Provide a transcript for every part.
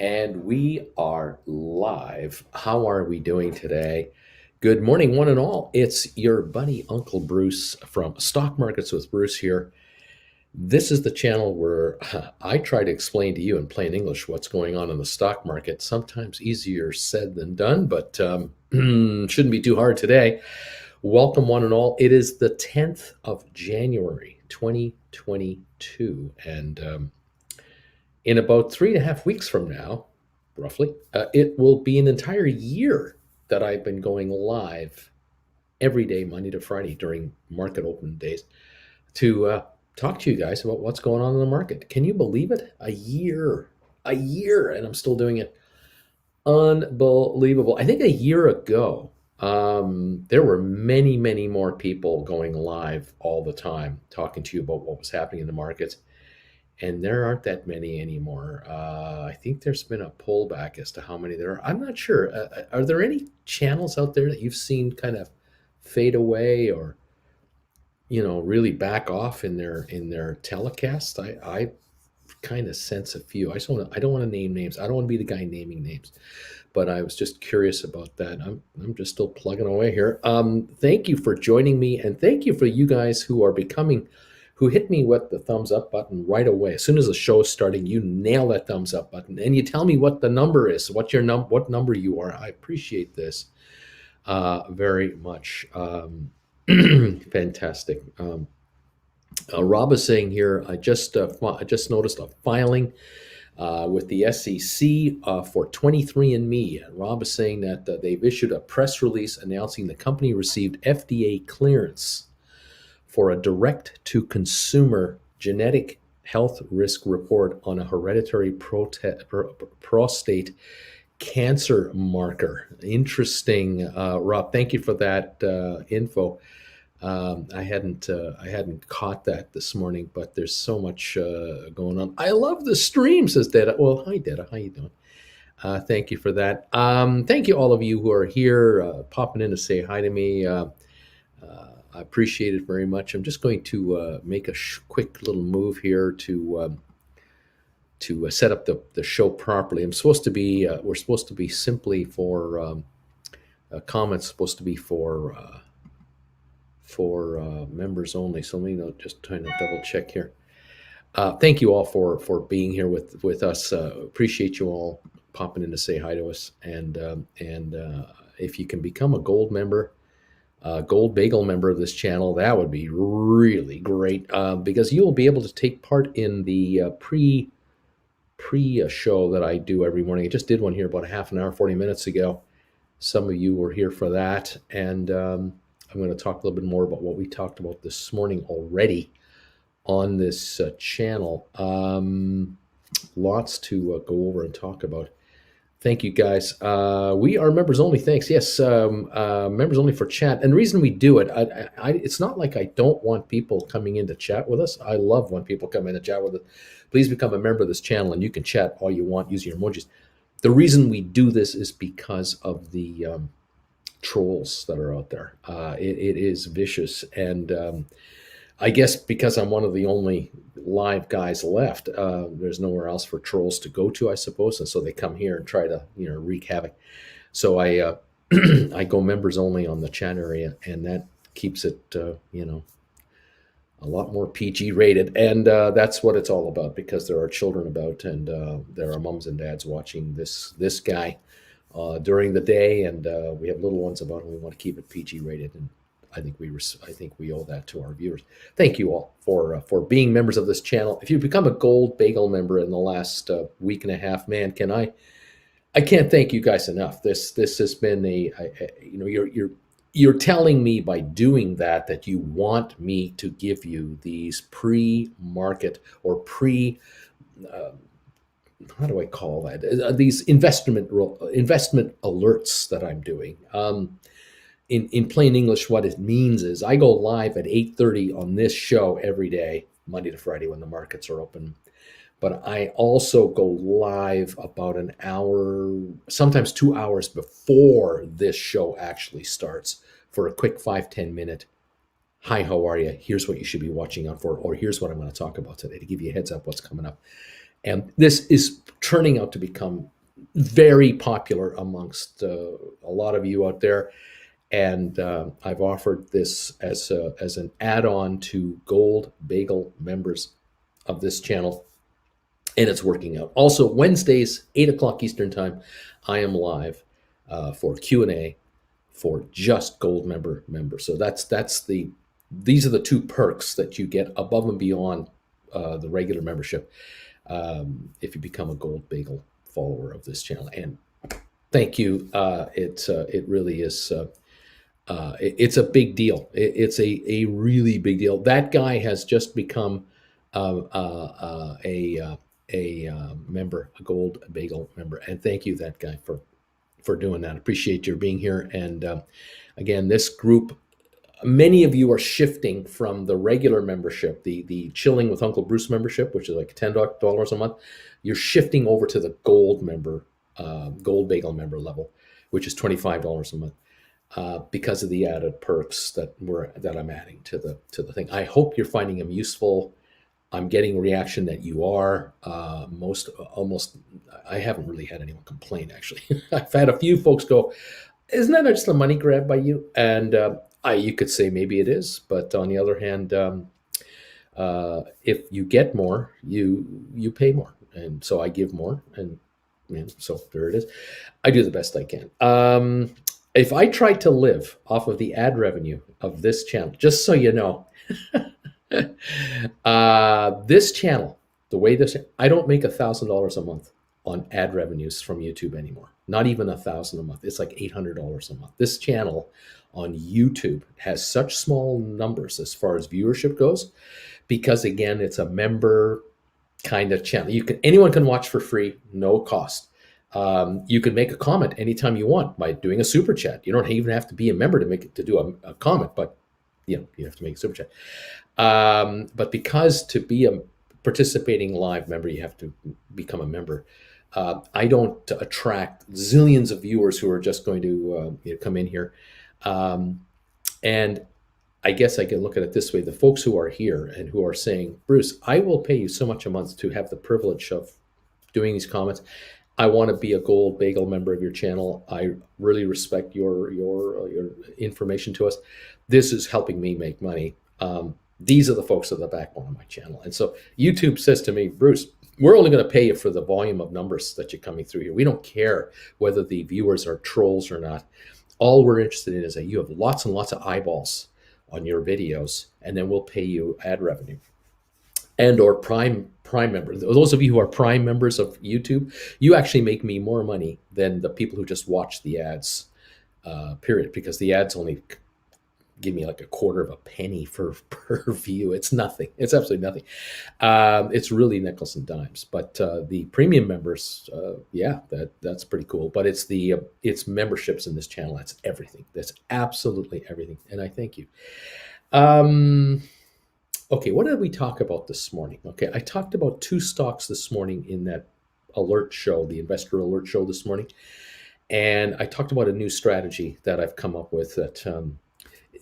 And we are live. How are we doing today? Good morning, one and all. It's your buddy, Uncle Bruce from Stock Markets with Bruce here. This is the channel where I try to explain to you in plain English what's going on in the stock market. Sometimes easier said than done, but shouldn't be too hard today. Welcome, one and all. It is the 10th of January, 2022. And in about 3.5 weeks from now, roughly, it will be an entire year that I've been going live every day, Monday to Friday, during market open days to talk to you guys about what's going on in the market. Can you believe it? A year, and I'm still doing it. Unbelievable. I think a year ago, there were many, many more people going live all the time, talking to you about what was happening in the markets. And there aren't that many anymore. I think there's been a pullback as to how many there are. I'm not sure. Are there any channels out there that you've seen kind of fade away or really back off in their telecast? I kind of sense a few. I don't want to name names. I don't want to be the guy naming names, but I was just curious about that. I'm just still plugging away here. Thank you for joining me, and thank you for you guys who hit me with the thumbs up button right away. As soon as the show is starting, you nail that thumbs up button and you tell me what the number is, what number you are. I appreciate this very much. Fantastic. Rob is saying here, I just noticed a filing with the SEC for 23andMe. And Rob is saying that they've issued a press release announcing the company received FDA clearance for a direct-to-consumer genetic health risk report on a hereditary prostate cancer marker. Interesting, Rob. Thank you for that info. I hadn't caught that this morning, but there's so much going on. I love the stream, says Data. Well, hi, Data. How you doing? Thank you for that. Thank you, all of you who are here, popping in to say hi to me. I appreciate it very much. I'm just going to make a quick little move here to set up the show properly. We're supposed to be simply for comments, supposed to be for members only. So let me just trying to double check here. Thank you all for being here with us. Appreciate you all popping in to say hi to us. And if you can become a gold member, gold bagel member of this channel, that would be really great, because you will be able to take part in the pre show that I do every morning. I just did one here about a half an hour, 40 minutes ago. Some of you were here for that, and I'm going to talk a little bit more about what we talked about this morning already on this channel. Lots to go over and talk about. Thank you, guys. We are members only. Thanks. Yes, members only for chat. And the reason we do it, it's not like I don't want people coming in to chat with us. I love when people come in and chat with us. Please become a member of this channel, and you can chat all you want using your emojis. The reason we do this is because of the trolls that are out there. It is vicious, and I guess because I'm one of the only live guys left, there's nowhere else for trolls to go to, I suppose, and so they come here and try to wreak havoc. So I I go members only on the chat area, and that keeps it a lot more PG rated, and that's what it's all about, because there are children about, and there are moms and dads watching this guy during the day, and we have little ones about, and we want to keep it PG rated, and I think we owe that to our viewers. Thank you all for being members of this channel. If you've become a gold bagel member in the last week and a half, man, I can't thank you guys enough. This has been you're telling me by doing that you want me to give you these pre-market or how do I call that? These investment alerts that I'm doing. In plain English, what it means is I go live at 8:30 on this show every day, Monday to Friday when the markets are open. But I also go live about an hour, sometimes 2 hours before this show actually starts, for a quick 5-10 minute. Hi, how are you? Here's what you should be watching out for, or here's what I'm going to talk about today, to give you a heads up what's coming up. And this is turning out to become very popular amongst a lot of you out there. And I've offered this as an add-on to Gold Bagel members of this channel, and it's working out. Also, Wednesdays, 8 o'clock Eastern time, I am live for Q&A for just Gold members. So these are the two perks that you get above and beyond the regular membership if you become a Gold Bagel follower of this channel. And thank you. It really is. It's a big deal. It's a really big deal. That guy has just become a member, a Gold Bagel member, and thank you, that guy, for doing that. Appreciate your being here. And again, this group, many of you are shifting from the regular membership, the Chilling with Uncle Bruce membership, which is like $10 a month. You're shifting over to the Gold member, Gold Bagel member level, which is $25 a month. Because of the added perks that I'm adding to the thing. I hope you're finding them useful. I'm getting reaction that you are. Almost, I haven't really had anyone complain, actually. I've had a few folks go, "Isn't that just a money grab by you?" And you could say maybe it is, but on the other hand, if you get more, you pay more, and so I give more, and so there it is. I do the best I can. If I tried to live off of the ad revenue of this channel, just so you know, this channel, the way I don't make $1,000 a month on ad revenues from YouTube anymore. Not even $1,000 a month. It's like $800 a month. This channel on YouTube has such small numbers as far as viewership goes, because again, it's a member kind of channel. Anyone can watch for free, no cost. You can make a comment anytime you want by doing a super chat. You don't even have to be a member to do a comment, but you have to make a super chat. But because to be a participating live member, you have to become a member. I don't attract zillions of viewers who are just going to come in here. And I guess I can look at it this way. The folks who are here and who are saying, "Bruce, I will pay you so much a month to have the privilege of doing these comments. I want to be a Gold Bagel member of your channel. I really respect your information to us. This is helping me make money." These are the folks at the backbone of my channel. And so YouTube says to me, "Bruce, we're only going to pay you for the volume of numbers that you're coming through here. We don't care whether the viewers are trolls or not. All we're interested in is that you have lots and lots of eyeballs on your videos, and then we'll pay you ad revenue." And or Prime members. Those of you who are Prime members of YouTube, you actually make me more money than the people who just watch the ads, period, because the ads only give me like a quarter of a penny per view. It's nothing. It's absolutely nothing. It's really nickels and dimes. But the premium members, that's pretty cool. But it's memberships in this channel. That's everything. That's absolutely everything. And I thank you. Okay, what did we talk about this morning? Okay, I talked about two stocks this morning in that alert show, the investor alert show this morning. And I talked about a new strategy that I've come up with that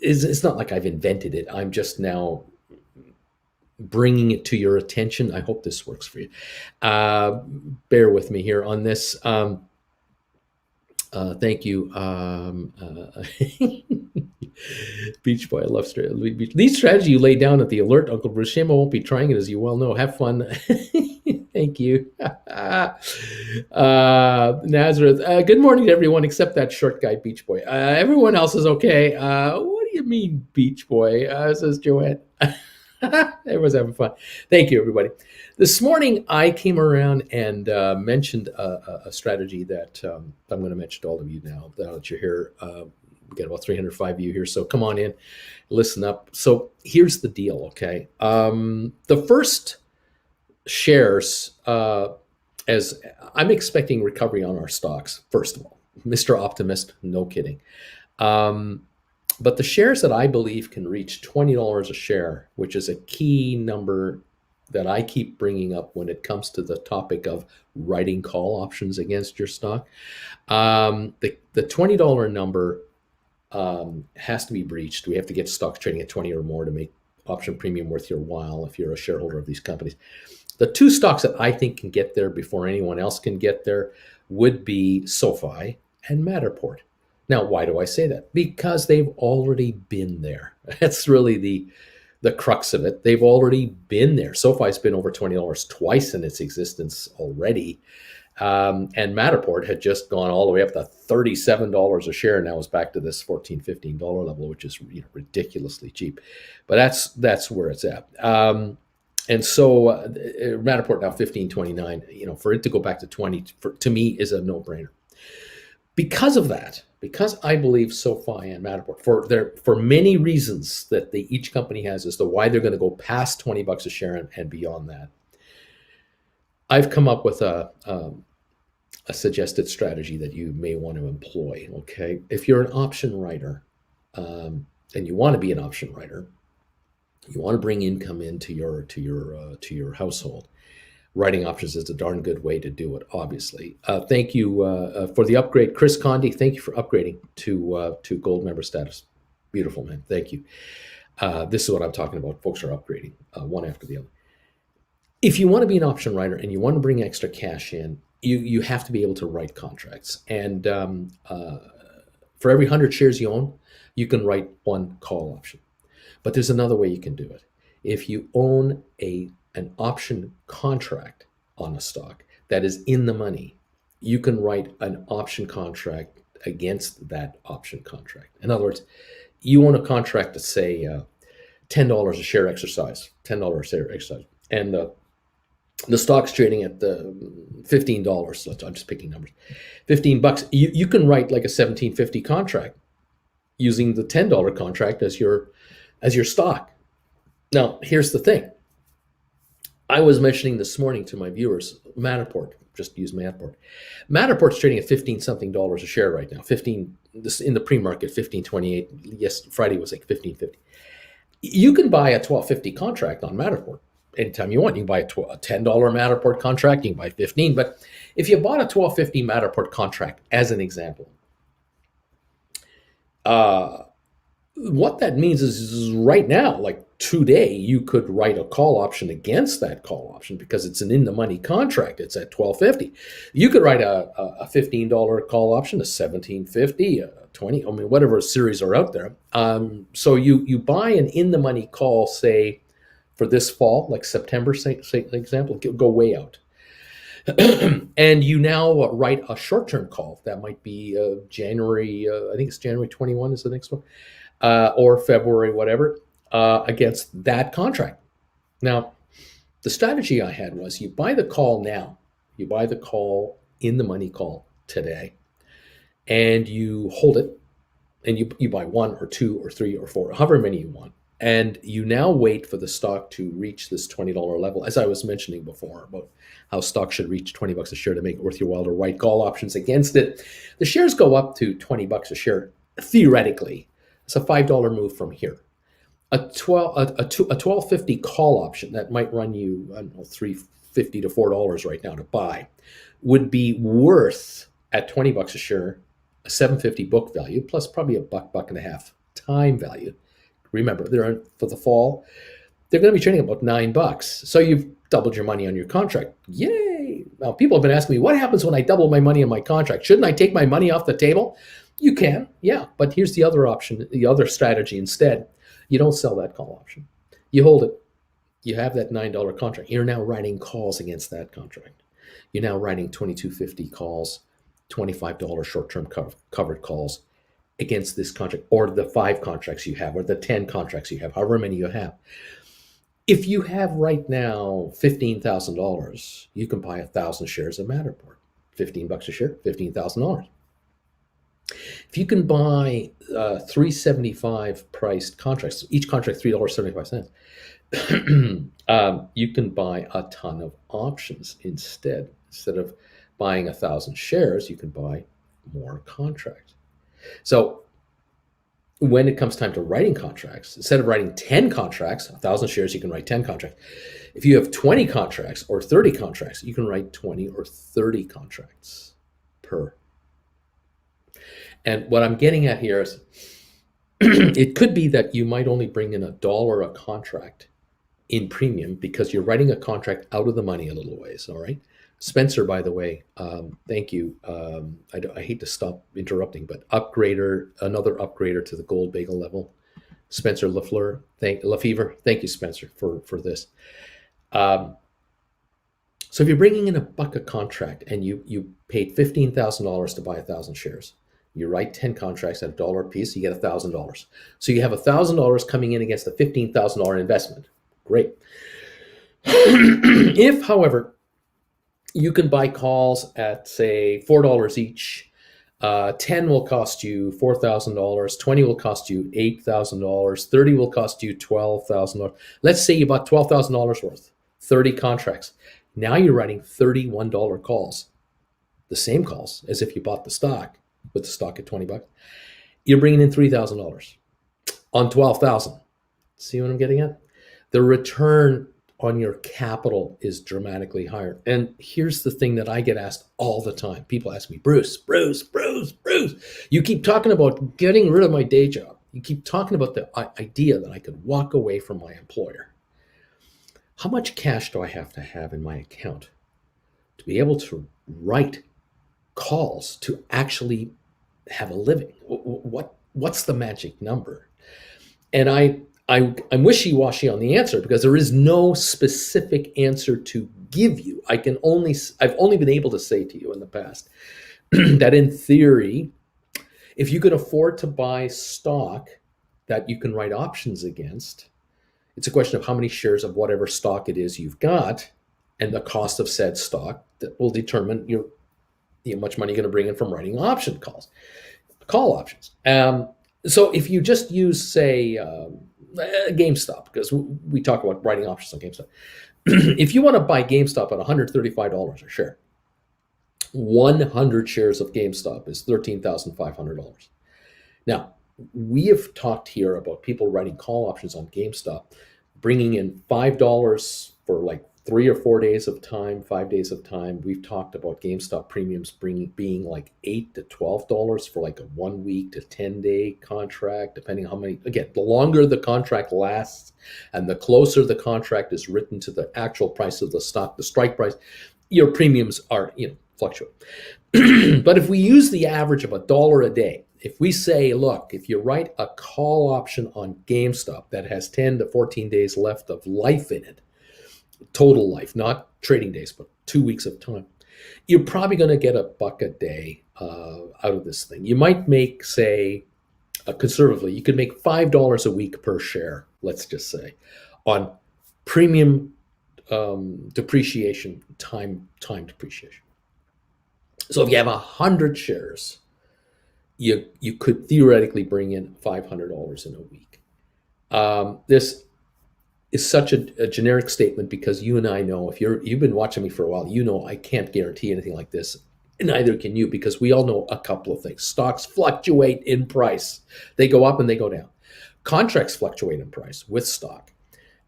it's not like I've invented it. I'm just now bringing it to your attention. I hope this works for you. Bear with me here on this. Thank you. Beach Boy, I love strategy. These strategy you lay down at the alert, Uncle Bruce. Shame I won't be trying it, as you well know. Have fun. Thank you. Nazareth. Good morning to everyone except that short guy, Beach Boy. Everyone else is okay. What do you mean, Beach Boy? Says Joanne. Everyone's having fun. Thank you, everybody. This morning, I came around and mentioned a strategy that I'm going to mention to all of you now that you're here. We got about 305 of you here, so come on in, listen up. So here's the deal, okay? The first shares, as I'm expecting recovery on our stocks, first of all. Mr. Optimist, no kidding. But the shares that I believe can reach $20 a share, which is a key number that I keep bringing up when it comes to the topic of writing call options against your stock. The $20 number has to be breached. We have to get stocks trading at 20 or more to make option premium worth your while if you're a shareholder of these companies. The two stocks that I think can get there before anyone else can get there would be Sofi and Matterport. Now, why do I say that? Because they've already been there. That's really the crux of it. They've already been there. SoFi's been over $20 twice in its existence already. And Matterport had just gone all the way up to $37 a share. Now it's back to this $14, $15 level, which is ridiculously cheap. But that's where it's at. And so Matterport now 15.29. For it to go back to 20 to me is a no-brainer. Because of that, because I believe SoFi and Matterport for many reasons that each company has as to why they're going to go past $20 a share and beyond that, I've come up with a suggested strategy that you may want to employ. Okay, if you're an option writer, and you want to be an option writer, you want to bring income into your household. Writing options is a darn good way to do it. Obviously, thank you for the upgrade, Chris Condi. Thank you for upgrading to gold member status. Beautiful, man. Thank you. This is what I'm talking about. Folks are upgrading one after the other. If you want to be an option writer and you want to bring extra cash in, you have to be able to write contracts. And for every 100 shares you own, you can write one call option. But there's another way you can do it. If you own an option contract on a stock that is in the money, you can write an option contract against that option contract. In other words, you own a contract to say $10 a share exercise, $10 a share exercise, and the stock's trading at the $15. So I'm just picking numbers. $15. You can write like a $17.50 contract using the $10 contract as your stock. Now, here's the thing. I was mentioning this morning to my viewers, Matterport. Just use Matterport. Matterport's trading at $15-something a share right now. This in the pre-market, $15.28. Yes, Friday was like $15.50. You can buy a $12.50 contract on Matterport anytime you want. You can buy a $10 Matterport contract. You can buy 15. But if you bought a $12.50 Matterport contract, as an example, what that means is right now, like today, you could write a call option against that call option because it's an in-the-money contract. It's at $12.50. You could write a $15 call option, a $17.50, a $20, I mean, whatever series are out there. So you buy an in-the-money call, say, for this fall, like September, say example, go way out. And you now write a short-term call. That might be January, I think it's January 21 is the next one, or February, whatever, against that contract. Now, the strategy I had was you buy the call now. You buy the call in the money call today, and you hold it, and you buy one or two or three or four, however many you want. And you now wait for the stock to reach this $20 level, as I was mentioning before about how stocks should reach $20 a share to make it worth your while to write call options against it. The shares go up to $20 a share, theoretically. It's a $5 move from here. A $12.50 call option that might run you, I don't know, $3.50 to $4 right now to buy would be worth at $20 a share a $7.50 book value plus probably $1.50 time value. Remember, for the fall, they're going to be trading about $9. So you've doubled your money on your contract. Yay! Now, people have been asking me, what happens when I double my money on my contract? Shouldn't I take my money off the table? You can, yeah. But here's the other option, the other strategy instead. You don't sell that call option. You hold it. You have that $9 contract. You're now writing calls against that contract. You're now writing $22.50 calls, $25 short-term covered calls against this contract, or the 5 contracts you have, or the 10 contracts you have, however many you have. If you have right now $15,000, you can buy 1,000 shares of Matterport. $15 a share, $15,000. If you can buy $3.75 priced contracts, each contract $3.75, you can buy a ton of options instead. Instead of buying 1,000 shares, you can buy more contracts. So when it comes time to writing contracts, instead of writing 10 contracts, 1,000 shares, you can write 10 contracts. If you have 20 contracts or 30 contracts, you can write 20 or 30 contracts per. And what I'm getting at here is it could be that you might only bring in $1 a contract in premium because you're writing a contract out of the money a little ways. All right. Spencer, by the way, thank you. I hate to stop interrupting, but another upgrader to the gold bagel level, Spencer Lefevre. Thank you, Spencer, for this. So if you're bringing in a buck a contract and you paid $15,000 to buy 1,000 shares, you write 10 contracts at $1 a piece, you get $1,000. So you have $1,000 coming in against a $15,000 investment. Great. If, however, you can buy calls at, say, $4 each, 10 will cost you $4,000, 20 will cost you $8,000, 30 will cost you $12,000. Let's say you bought $12,000 worth, 30 contracts. Now you're writing $31 calls, the same calls as if you bought the stock with the stock at $20. You're bringing in $3,000 on 12,000. See what I'm getting at? The return on your capital is dramatically higher. And here's the thing that I get asked all the time. People ask me, Bruce, you keep talking about getting rid of my day job. You keep talking about the idea that I could walk away from my employer. How much cash do I have to have in my account to be able to write calls to actually have a living? What's the magic number? And I'm wishy-washy on the answer because there is no specific answer to give you. I've only been able to say to you in the past that in theory, if you can afford to buy stock that you can write options against, it's a question of how many shares of whatever stock it is you've got and the cost of said stock that will determine how much money you're going to bring in from writing call options. So if you just use, say, GameStop, because we talk about writing options on GameStop. If you want to buy GameStop at $135 a share, 100 shares of GameStop is $13,500. Now, we have talked here about people writing call options on GameStop, bringing in $5 for like 3 or 4 days of time, 5 days of time. We've talked about GameStop premiums being like $8 to $12 for like a 1 week to 10-day contract, depending how many. Again, the longer the contract lasts and the closer the contract is written to the actual price of the stock, the strike price, your premiums are fluctuate. But if we use the average of $1 a day, if we say, look, if you write a call option on GameStop that has 10 to 14 days left of life in it, total life, not trading days, but 2 weeks of time, you're probably going to get $1 a day out of this thing. You might make, say, conservatively, you could make $5 a week per share, let's just say, on premium depreciation, time depreciation. So if you have 100 shares, you could theoretically bring in $500 in a week. This is such a generic statement because you and I know, if you've been watching me for a while, you know I can't guarantee anything like this. Neither can you, because we all know a couple of things. Stocks fluctuate in price. They go up and they go down. Contracts fluctuate in price with stock.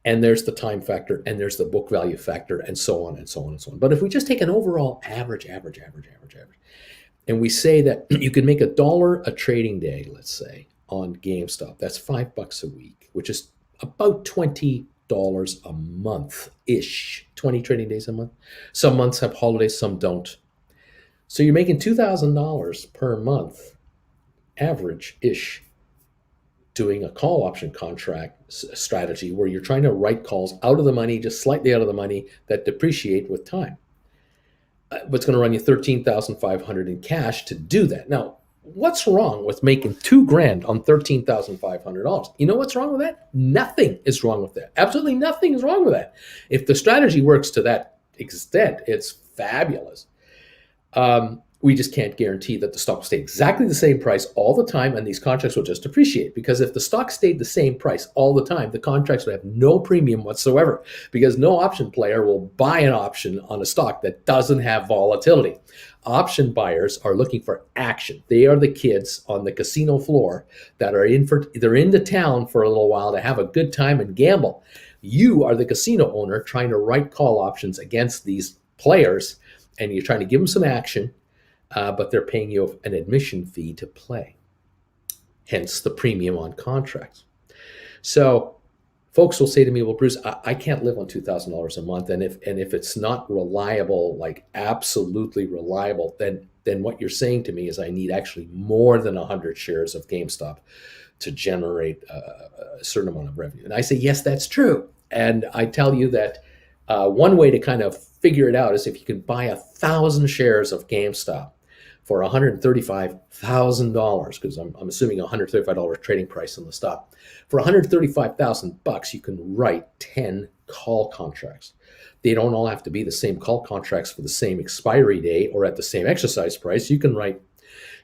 And there's the time factor, and there's the book value factor, and so on and so on and so on. But if we just take an overall average, and we say that you can make $1 a trading day, let's say, on GameStop, that's $5 a week, which is about $20 a month-ish, 20 trading days a month. Some months have holidays, some don't. So you're making $2,000 per month, average-ish, doing a call option contract strategy where you're trying to write calls out of the money, just slightly out of the money, that depreciate with time. But it's going to run you $13,500 in cash to do that. Now, what's wrong with making $2,000 on $13,500? You know what's wrong with that? Nothing is wrong with that. Absolutely nothing is wrong with that. If the strategy works to that extent, it's fabulous. We just can't guarantee that the stock will stay exactly the same price all the time, and these contracts will just depreciate. Because if the stock stayed the same price all the time, the contracts would have no premium whatsoever, because no option player will buy an option on a stock that doesn't have volatility. Option buyers are looking for action. They are the kids on the casino floor that they're into town for a little while to have a good time and gamble. You are the casino owner trying to write call options against these players, and you're trying to give them some action. But they're paying you an admission fee to play, hence the premium on contracts. So folks will say to me, well, Bruce, I can't live on $2,000 a month. And if it's not reliable, like absolutely reliable, then what you're saying to me is I need actually more than 100 shares of GameStop to generate a certain amount of revenue. And I say, yes, that's true. And I tell you that one way to kind of figure it out is if you can buy 1,000 shares of GameStop for $135,000, because I'm assuming $135 trading price on the stock. For $135,000, you can write 10 call contracts. They don't all have to be the same call contracts for the same expiry day or at the same exercise price. You can write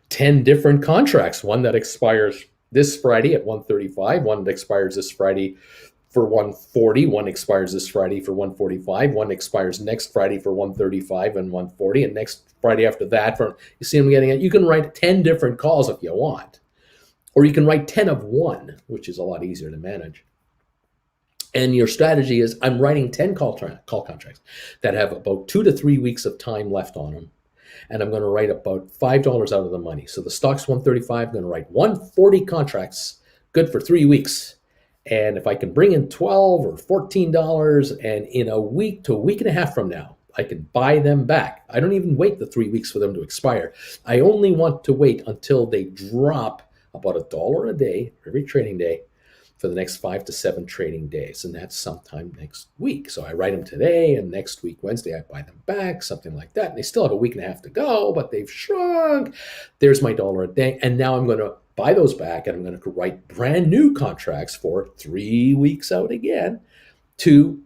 10 different contracts, one that expires this Friday at 135, one that expires this Friday for 140, one expires this Friday for 145, one expires next Friday for 135 and 140, and next Friday after that for, you see what I'm getting at? You can write 10 different calls if you want, or you can write 10 of one, which is a lot easier to manage. And your strategy is, I'm writing 10 call contracts that have about 2 to 3 weeks of time left on them, and I'm going to write about $5 out of the money. So the stock's 135, I'm going to write 140 contracts, good for 3 weeks. And if I can bring in $12 or $14, and in a week to a week and a half from now, I can buy them back. I don't even wait the 3 weeks for them to expire. I only want to wait until they drop about $1 a day every trading day for the next 5 to 7 trading days. And that's sometime next week. So I write them today, and next week, Wednesday, I buy them back, something like that. And they still have a week and a half to go, but they've shrunk. There's my $1 a day. And now I'm going to buy those back, and I'm going to write brand new contracts for 3 weeks out again to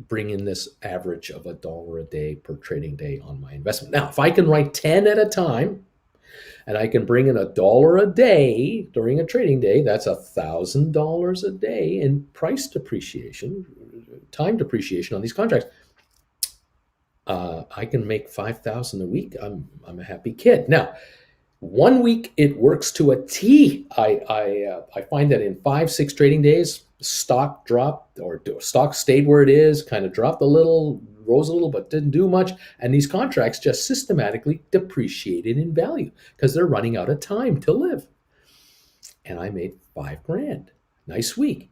bring in this average of $1 a day per trading day on my investment. Now, if I can write 10 at a time, and I can bring in $1 a day during a trading day, that's $1,000 a day in price depreciation, time depreciation on these contracts. I can make $5,000 a week. I'm a happy kid. Now, 1 week it works to a T. I find that in 5, 6 trading days, stock dropped, or stock stayed where it is, kind of dropped a little, rose a little, but didn't do much. And these contracts just systematically depreciated in value because they're running out of time to live. And I made $5,000. Nice week.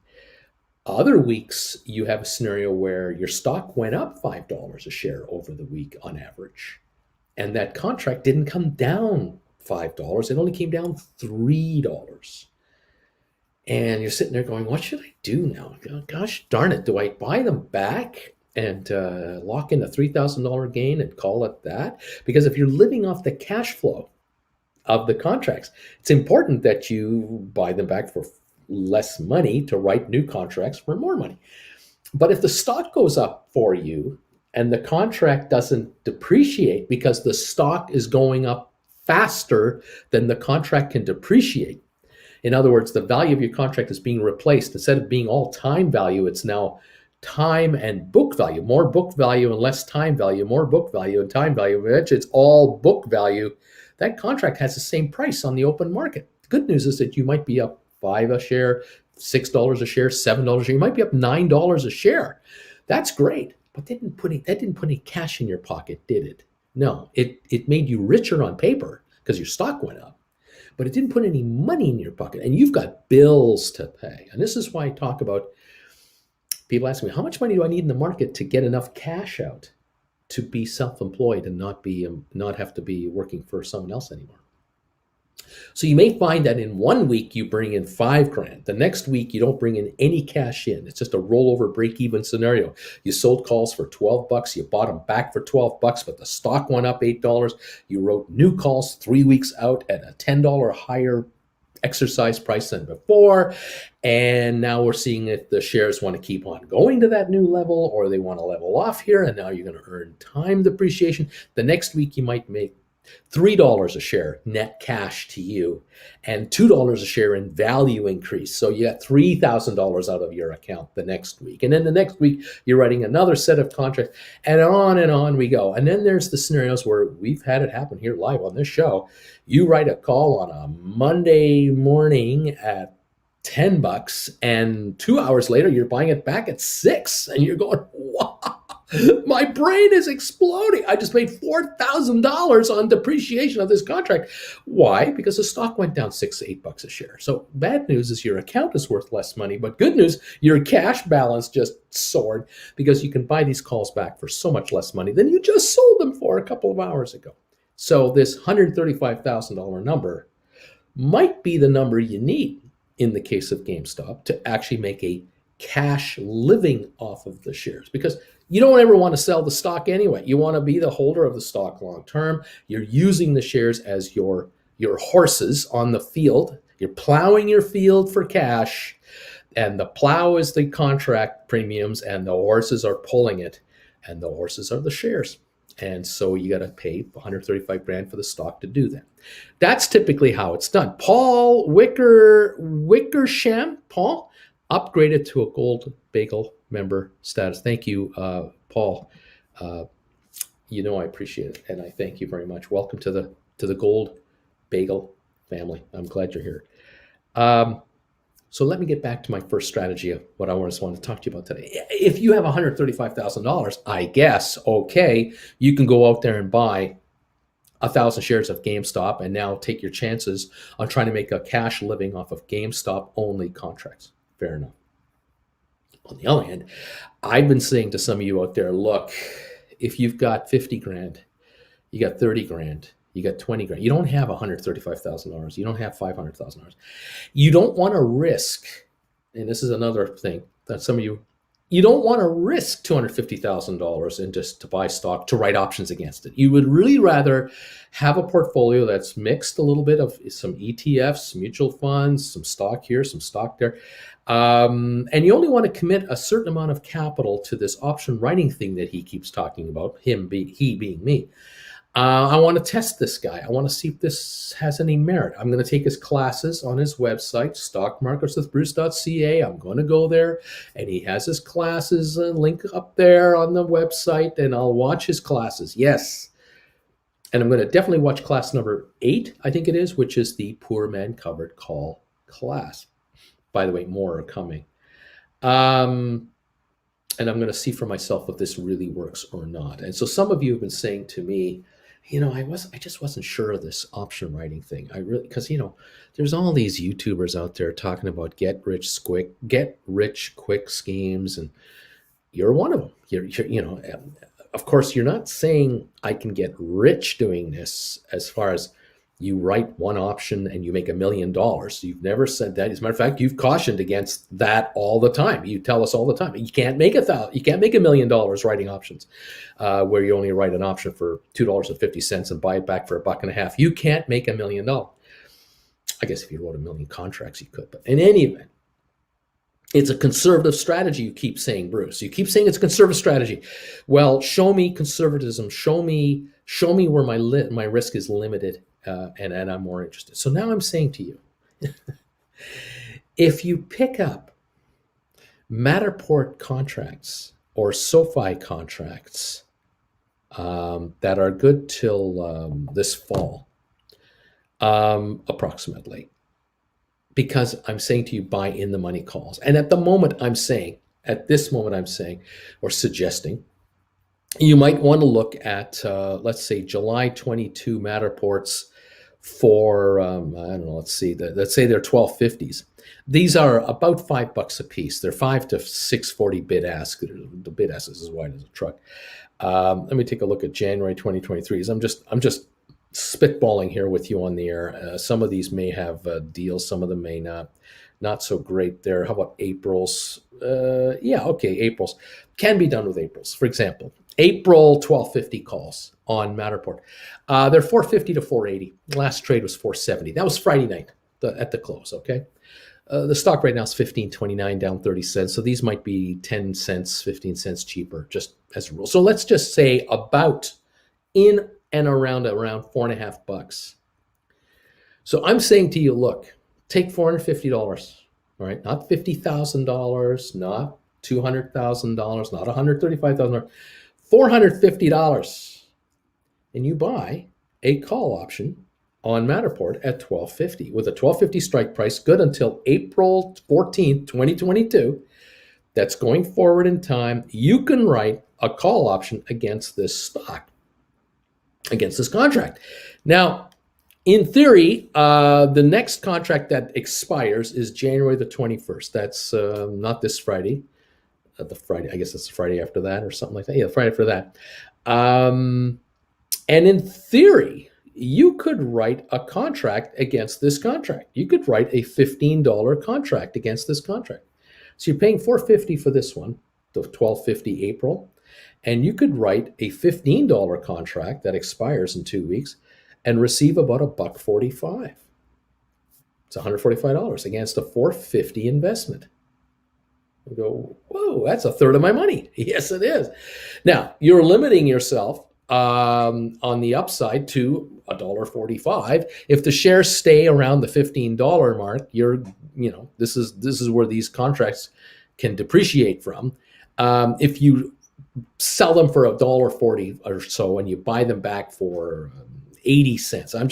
Other weeks, you have a scenario where your stock went up $5 a share over the week on average. And that contract didn't come down $5. It only came down $3. And you're sitting there going, what should I do now? Gosh darn it. Do I buy them back and lock in a $3,000 gain and call it that? Because if you're living off the cash flow of the contracts, it's important that you buy them back for less money to write new contracts for more money. But if the stock goes up for you and the contract doesn't depreciate because the stock is going up faster than the contract can depreciate, in other words, the value of your contract is being replaced. Instead of being all time value, it's now time and book value. More book value and less time value, more book value and time value, which it's all book value. That contract has the same price on the open market. The good news is that you might be up $5 a share, $6 a share, $7 a share. You might be up $9 a share. That's great, but that didn't put any cash in your pocket, did it? No, it made you richer on paper because your stock went up, but it didn't put any money in your pocket, and you've got bills to pay. And this is why I talk about, people ask me, how much money do I need in the market to get enough cash out to be self-employed and not have to be working for someone else anymore? So you may find that in 1 week you bring in $5,000. The next week you don't bring in any cash in. It's just a rollover break-even scenario. You sold calls for $12. You bought them back for $12, but the stock went up $8. You wrote new calls 3 weeks out at a $10 higher exercise price than before. And now we're seeing if the shares want to keep on going to that new level or they want to level off here. And now you're going to earn time depreciation. The next week you might make $3 a share net cash to you and $2 a share in value increase. So you got $3,000 out of your account the next week. And then the next week, you're writing another set of contracts, and on we go. And then there's the scenarios where we've had it happen here live on this show. You write a call on a Monday morning at $10, and 2 hours later, you're buying it back at $6, and you're going, wow. My brain is exploding. I just made $4,000 on depreciation of this contract. Why? Because the stock went down $6 to $8 a share. So bad news is your account is worth less money, but good news, your cash balance just soared because you can buy these calls back for so much less money than you just sold them for a couple of hours ago. So this $135,000 number might be the number you need in the case of GameStop to actually make a cash living off of the shares, because you don't ever want to sell the stock anyway. You want to be the holder of the stock long term. You're using the shares as your horses on the field. You're plowing your field for cash, and the plow is the contract premiums, and the horses are pulling it, and the horses are the shares. And so you got to pay 135 grand for the stock to do that. That's typically how it's done. Paul Wickersham, Paul, upgraded to a gold bagel member status. Thank you, Paul. You know I appreciate it, and I thank you very much. Welcome to the gold bagel family. I'm glad you're here. So let me get back to my first strategy of what I just wanted to talk to you about today. If you have $135,000, I guess, okay, you can go out there and buy 1,000 shares of GameStop and now take your chances on trying to make a cash living off of GameStop only contracts. Fair enough. On the other hand, I've been saying to some of you out there, look, if you've got 50 grand, you got 30 grand, you got 20 grand, you don't have $135,000, you don't have $500,000. You don't want to risk, and this is another thing that some of you don't want to risk $250,000 in just to buy stock to write options against it. You would really rather have a portfolio that's mixed a little bit of some ETFs, mutual funds, some stock here, some stock there. And you only want to commit a certain amount of capital to this option writing thing that he keeps talking about, he being me. I want to test this guy. I want to see if this has any merit. I'm going to take his classes on his website, stockmarketswithbruce.ca. I'm going to go there, and he has his classes link up there on the website, and I'll watch his classes. Yes. And I'm going to definitely watch class number 8, I think it is, which is the Poor Man Covered Call class. By the way, more are coming. And I'm going to see for myself if this really works or not. And so some of you have been saying to me, I just wasn't sure of this option writing thing. Because there's all these YouTubers out there talking about get rich quick schemes, and you're one of them. You're of course, you're not saying I can get rich doing this as far as you write one option and you make $1 million. You've never said that. As a matter of fact, you've cautioned against that all the time. You tell us all the time, you can't make $1 million writing options, where you only write an option for $2.50 and buy it back for $1.50. You can't make $1 million. I guess if you wrote 1 million contracts, you could. But in any event, it's a conservative strategy, you keep saying, Bruce. You keep saying it's a conservative strategy. Well, show me conservatism. Show me where my risk is limited. And I'm more interested. So now I'm saying to you, if you pick up Matterport contracts or SoFi contracts that are good till this fall, approximately, because I'm saying to you, buy in the money calls. And at this moment I'm saying, or suggesting, you might want to look at, let's say, July 22 Matterports for, I don't know, let's say they're 1250s. These are about $5 a piece. They're 5 to 640 bid ask. The bid ask is as wide as a truck. Let me take a look at January 2023. I'm just spitballing here with you on the air. Some of these may have deals, some of them may not. Not so great there. How about April's? April's can be done with April's. For example, April 1250 calls on Matterport. They're 450 to 480. Last trade was 470. That was Friday night at the close. Okay, the stock right now is 15.29, down 30 cents. So these might be 10 cents, 15 cents cheaper, just as a rule. So let's just say about in and around $4.50. So I'm saying to you, look, take $450. All right, not $50,000, not $200,000, not $135,000, $450, and you buy a call option on Matterport at $12.50 with a $12.50 strike price, good until April 14th, 2022. that's going forward in time, you can write a call option against this stock, against this contract. Now, in theory, the next contract that expires is January the 21st. That's not this Friday. The Friday, I guess it's the Friday after that or something like that. Yeah, the Friday after that. And in theory, you could write a contract against this contract. You could write a $15 contract against this contract. So you're paying $4.50 for this one, the $12.50 April, and you could write a $15 contract that expires in 2 weeks and receive about $1.45. It's $145 against a $4.50 investment. You go, whoa, that's a third of my money. Yes, it is. Now, you're limiting yourself on the upside to $1.45. If the shares stay around the $15 mark, this is where these contracts can depreciate from. If you sell them for $1.40 or so and you buy them back for 80 cents, I'm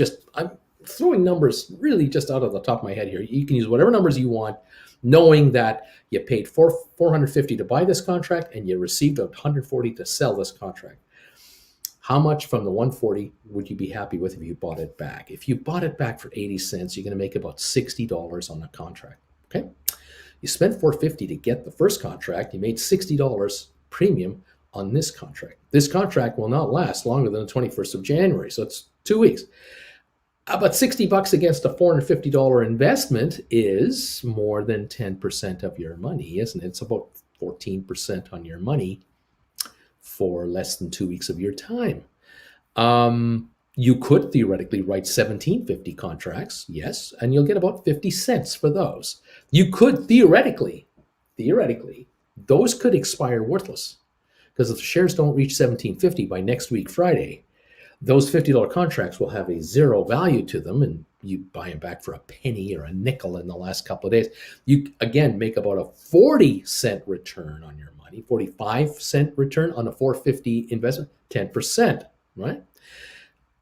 throwing numbers really just out of the top of my head here. You can use whatever numbers you want, knowing that you paid $450 to buy this contract and you received $140 to sell this contract. How much from the $140 would you be happy with if you bought it back? If you bought it back for 80 cents, you're going to make about $60 on the contract. Okay? You spent $450 to get the first contract. You made $60 premium on this contract. This contract will not last longer than the 21st of January, so it's 2 weeks. About $60 against a $450 investment is more than 10% of your money, isn't it? It's about 14% on your money for less than 2 weeks of your time. You could theoretically write $17.50 contracts, yes, and you'll get about 50 cents for those. You could theoretically, those could expire worthless, because if the shares don't reach $17.50 by next week, Friday, those $50 contracts will have a zero value to them, and you buy them back for a penny or a nickel in the last couple of days. You, again, make about a 40-cent return on your money, 45-cent return on a $450 investment, 10%, right?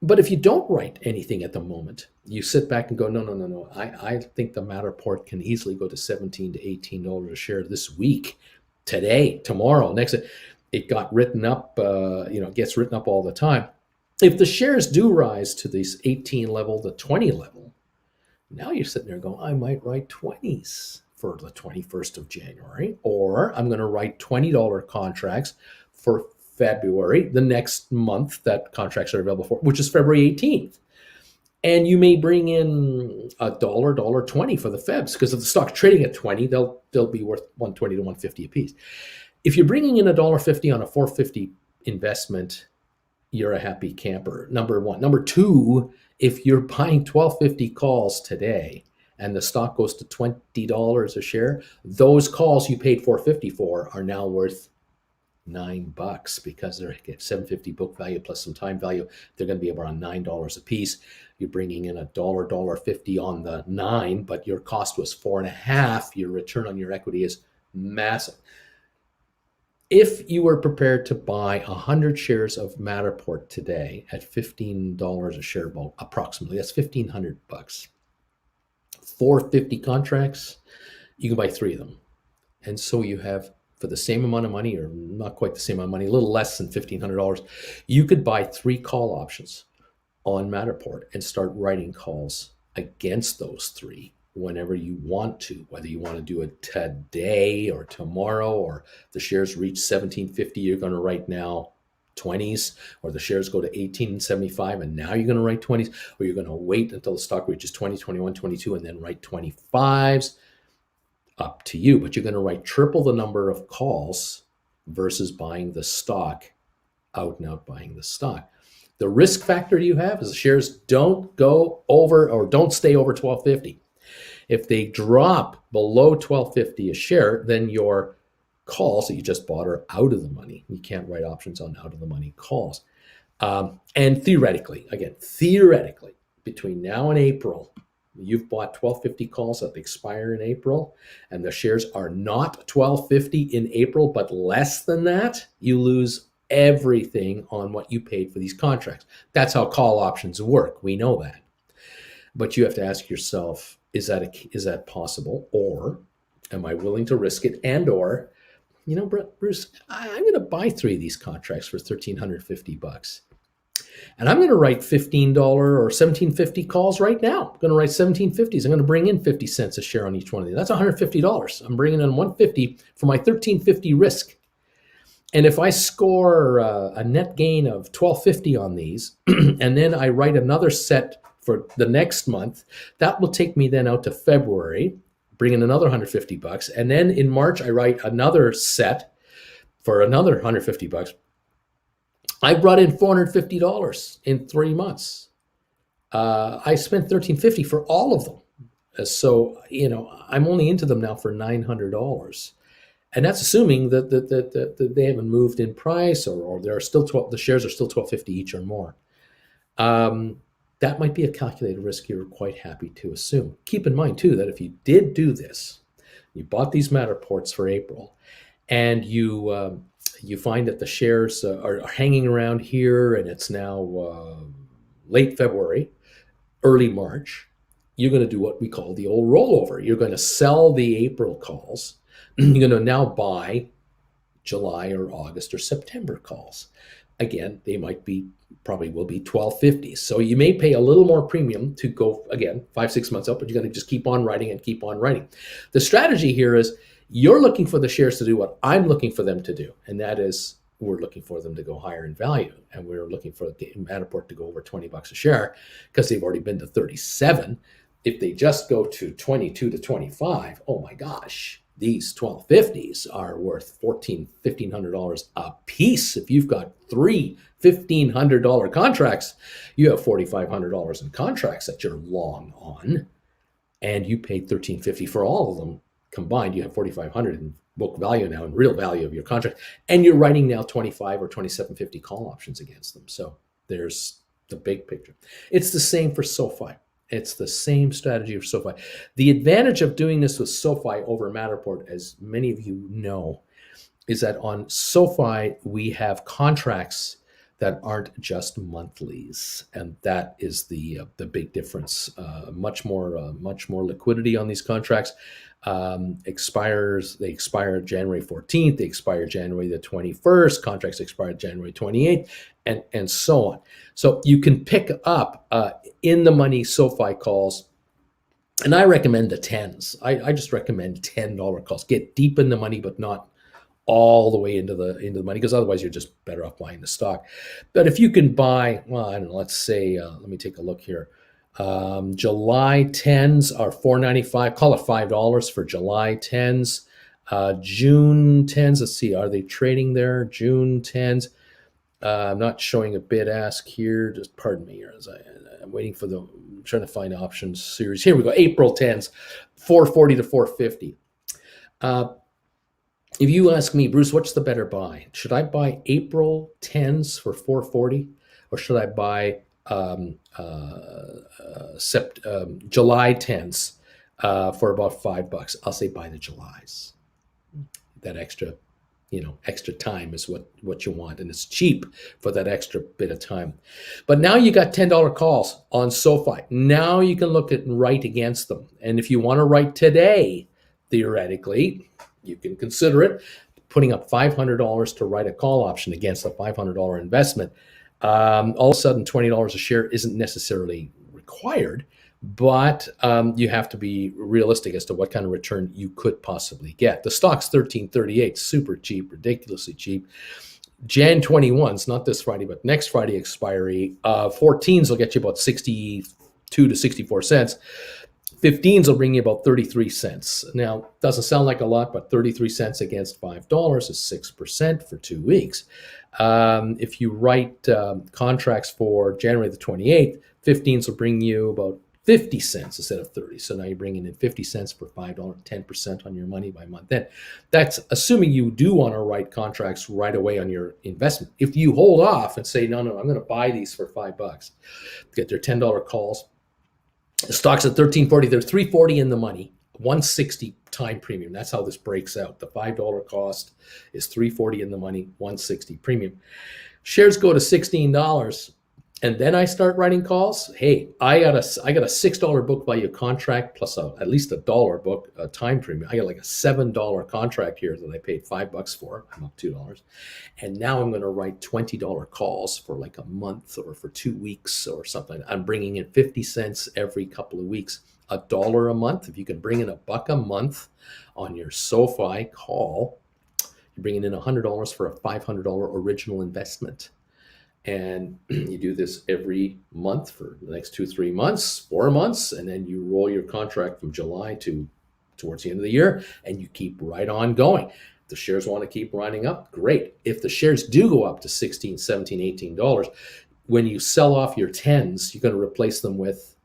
But if you don't write anything at the moment, you sit back and go, no. I think the Matterport can easily go to $17 to $18 a share this week, today, tomorrow, next. It got written up, gets written up all the time. If the shares do rise to this 18 level, the 20 level, now you're sitting there going, I might write 20s for the 21st of January, or I'm going to write $20 contracts for February, the next month that contracts are available for, which is February 18th. And you may bring in $1.20 for the Febs, because if the stock's trading at 20, they'll be worth 120 to 150 a piece. If you're bringing in $1.50 on a 450 investment, you're a happy camper, number one. Number two, if you're buying 1250 calls today and the stock goes to $20 a share, those calls you paid $450 for are now worth $9, because they're $750 book value plus some time value. They're going to be around $9 a piece. You're bringing in $1.50 on the 9, but your cost was 4.5. Your return on your equity is massive. If you were prepared to buy 100 shares of Matterport today at $15 a share, approximately, that's $1,500. 450 contracts, you can buy 3 of them. And so you have, for the same amount of money, or not quite the same amount of money, a little less than $1,500, you could buy 3 call options on Matterport and start writing calls against those 3 whenever you want to, whether you want to do it today or tomorrow, or the shares reach $17.50, you're going to write now 20s, or the shares go to $18.75 and now you're going to write 20s, or you're going to wait until the stock reaches 20, 21, 22 and then write 25s. Up to you, but you're going to write triple the number of calls versus buying the stock, out and out buying the stock. The risk factor you have is the shares don't go over, or don't stay over $12.50. If they drop below $12.50 a share, then your calls that you just bought are out of the money. You can't write options on out of the money calls. And theoretically, between now and April, you've bought $12.50 calls that expire in April, and the shares are not $12.50 in April, but less than that, you lose everything on what you paid for these contracts. That's how call options work. We know that. But you have to ask yourself, is that possible? Or am I willing to risk it? And or you know, Bruce, I'm going to buy 3 of these contracts for $1,350. And I'm going to write $15 or $17.50 calls right now. I'm going to write 17.50s. I'm going to bring in 50 cents a share on each one of these. That's $150. I'm bringing in 150 for my 13.50 risk. And if I score a net gain of 12.50 on these, and then I write another set for the next month, that will take me then out to February, bring in another $150. And then in March, I write another set for another $150. I brought in $450 in 3 months. I spent $13.50 for all of them. So, you know, I'm only into them now for $900. And that's assuming that they haven't moved in price, or there are still the shares are still $12.50 each or more. That might be a calculated risk you're quite happy to assume. Keep in mind too that if you did do this, you bought these Matterports for April, and you find that the shares are hanging around here, and it's now late February, early March, you're going to do what we call the old rollover. You're going to sell the April calls. You're going to now buy July or August or September calls. Again, they probably will be 12.50. So you may pay a little more premium to go, again, 5-6 months out, but you're going to just keep on writing and keep on writing. The strategy here is you're looking for the shares to do what I'm looking for them to do, and that is we're looking for them to go higher in value, and we're looking for Matterport to go over $20 a share because they've already been to 37. If they just go to 22 to 25, oh my gosh, these 12.50s are worth $1,500 a piece. If you've got 3 $1,500 contracts, you have $4,500 in contracts that you're long on, and you paid $13.50 for all of them combined. You have $4,500 in book value now, and real value of your contract, and you're writing now 25 or 27.50 call options against them. So there's the big picture. It's the same for SoFi. It's the same strategy for SoFi. The advantage of doing this with SoFi over Matterport, as many of you know, is that on SoFi we have contracts that aren't just monthlies, and that is the big difference. Much more liquidity on these contracts. They expire January 14th. They expire January the 21st. Contracts expire January 28th, and so on. So you can pick up in the money SoFi calls, and I recommend the tens. I just recommend $10 calls. Get deep in the money, but not all the way into the money, because otherwise you're just better off buying the stock. But if you can buy, well, I don't know, let's say, let me take a look here. July 10s are $4.95. Call it $5 for July 10s. June 10s, let's see, are they trading there? June 10s. I'm not showing a bid ask here. Just pardon me here as I'm waiting for I'm trying to find options series. Here we go. April 10s, $4.40 to $4.50. If you ask me, Bruce, what's the better buy? Should I buy April 10s for $4.40, or should I buy July 10s for about $5? I'll say buy the Julys. That extra time is what you want, and it's cheap for that extra bit of time. But now you got $10 calls on SoFi. Now you can look at and write against them. And if you want to write today, theoretically, you can consider it, putting up $500 to write a call option against a $500 investment. All of a sudden, $20 a share isn't necessarily required, but you have to be realistic as to what kind of return you could possibly get. The stock's $13.38, super cheap, ridiculously cheap. Jan 21s, not this Friday, but next Friday expiry. 14s will get you about 62 to 64 cents. 15s will bring you about 33 cents. Now, doesn't sound like a lot, but 33 cents against $5 is 6% for 2 weeks. If you write contracts for January the 28th, 15s will bring you about 50 cents instead of 30. So now you're bringing in 50 cents for $5, 10% on your money by month. Then that's assuming you do want to write contracts right away on your investment. If you hold off and say, no, I'm going to buy these for $5, get their $10 calls. The stock's at $13.40. They're $3.40 in the money, $1.60 time premium. That's how this breaks out. The $5 cost is $3.40 in the money, $1.60 premium. Shares go to $16. And then I start writing calls. Hey, I got a $6 book value contract plus at least $1 book time premium. I got like a $7 contract here that I paid $5 for. I'm up $2, and now I'm going to write $20 calls for like a month or for 2 weeks or something. I'm bringing in 50 cents every couple of weeks, $1 a month. If you can bring in $1 a month on your SoFi call, you're bringing in $100 for a $500 original investment. And you do this every month for the next 2, 3 months, 4 months, and then you roll your contract from July to towards the end of the year, and you keep right on going. If the shares want to keep running up, great. If the shares do go up to 16, 17, $18, when you sell off your 10s, you're going to replace them with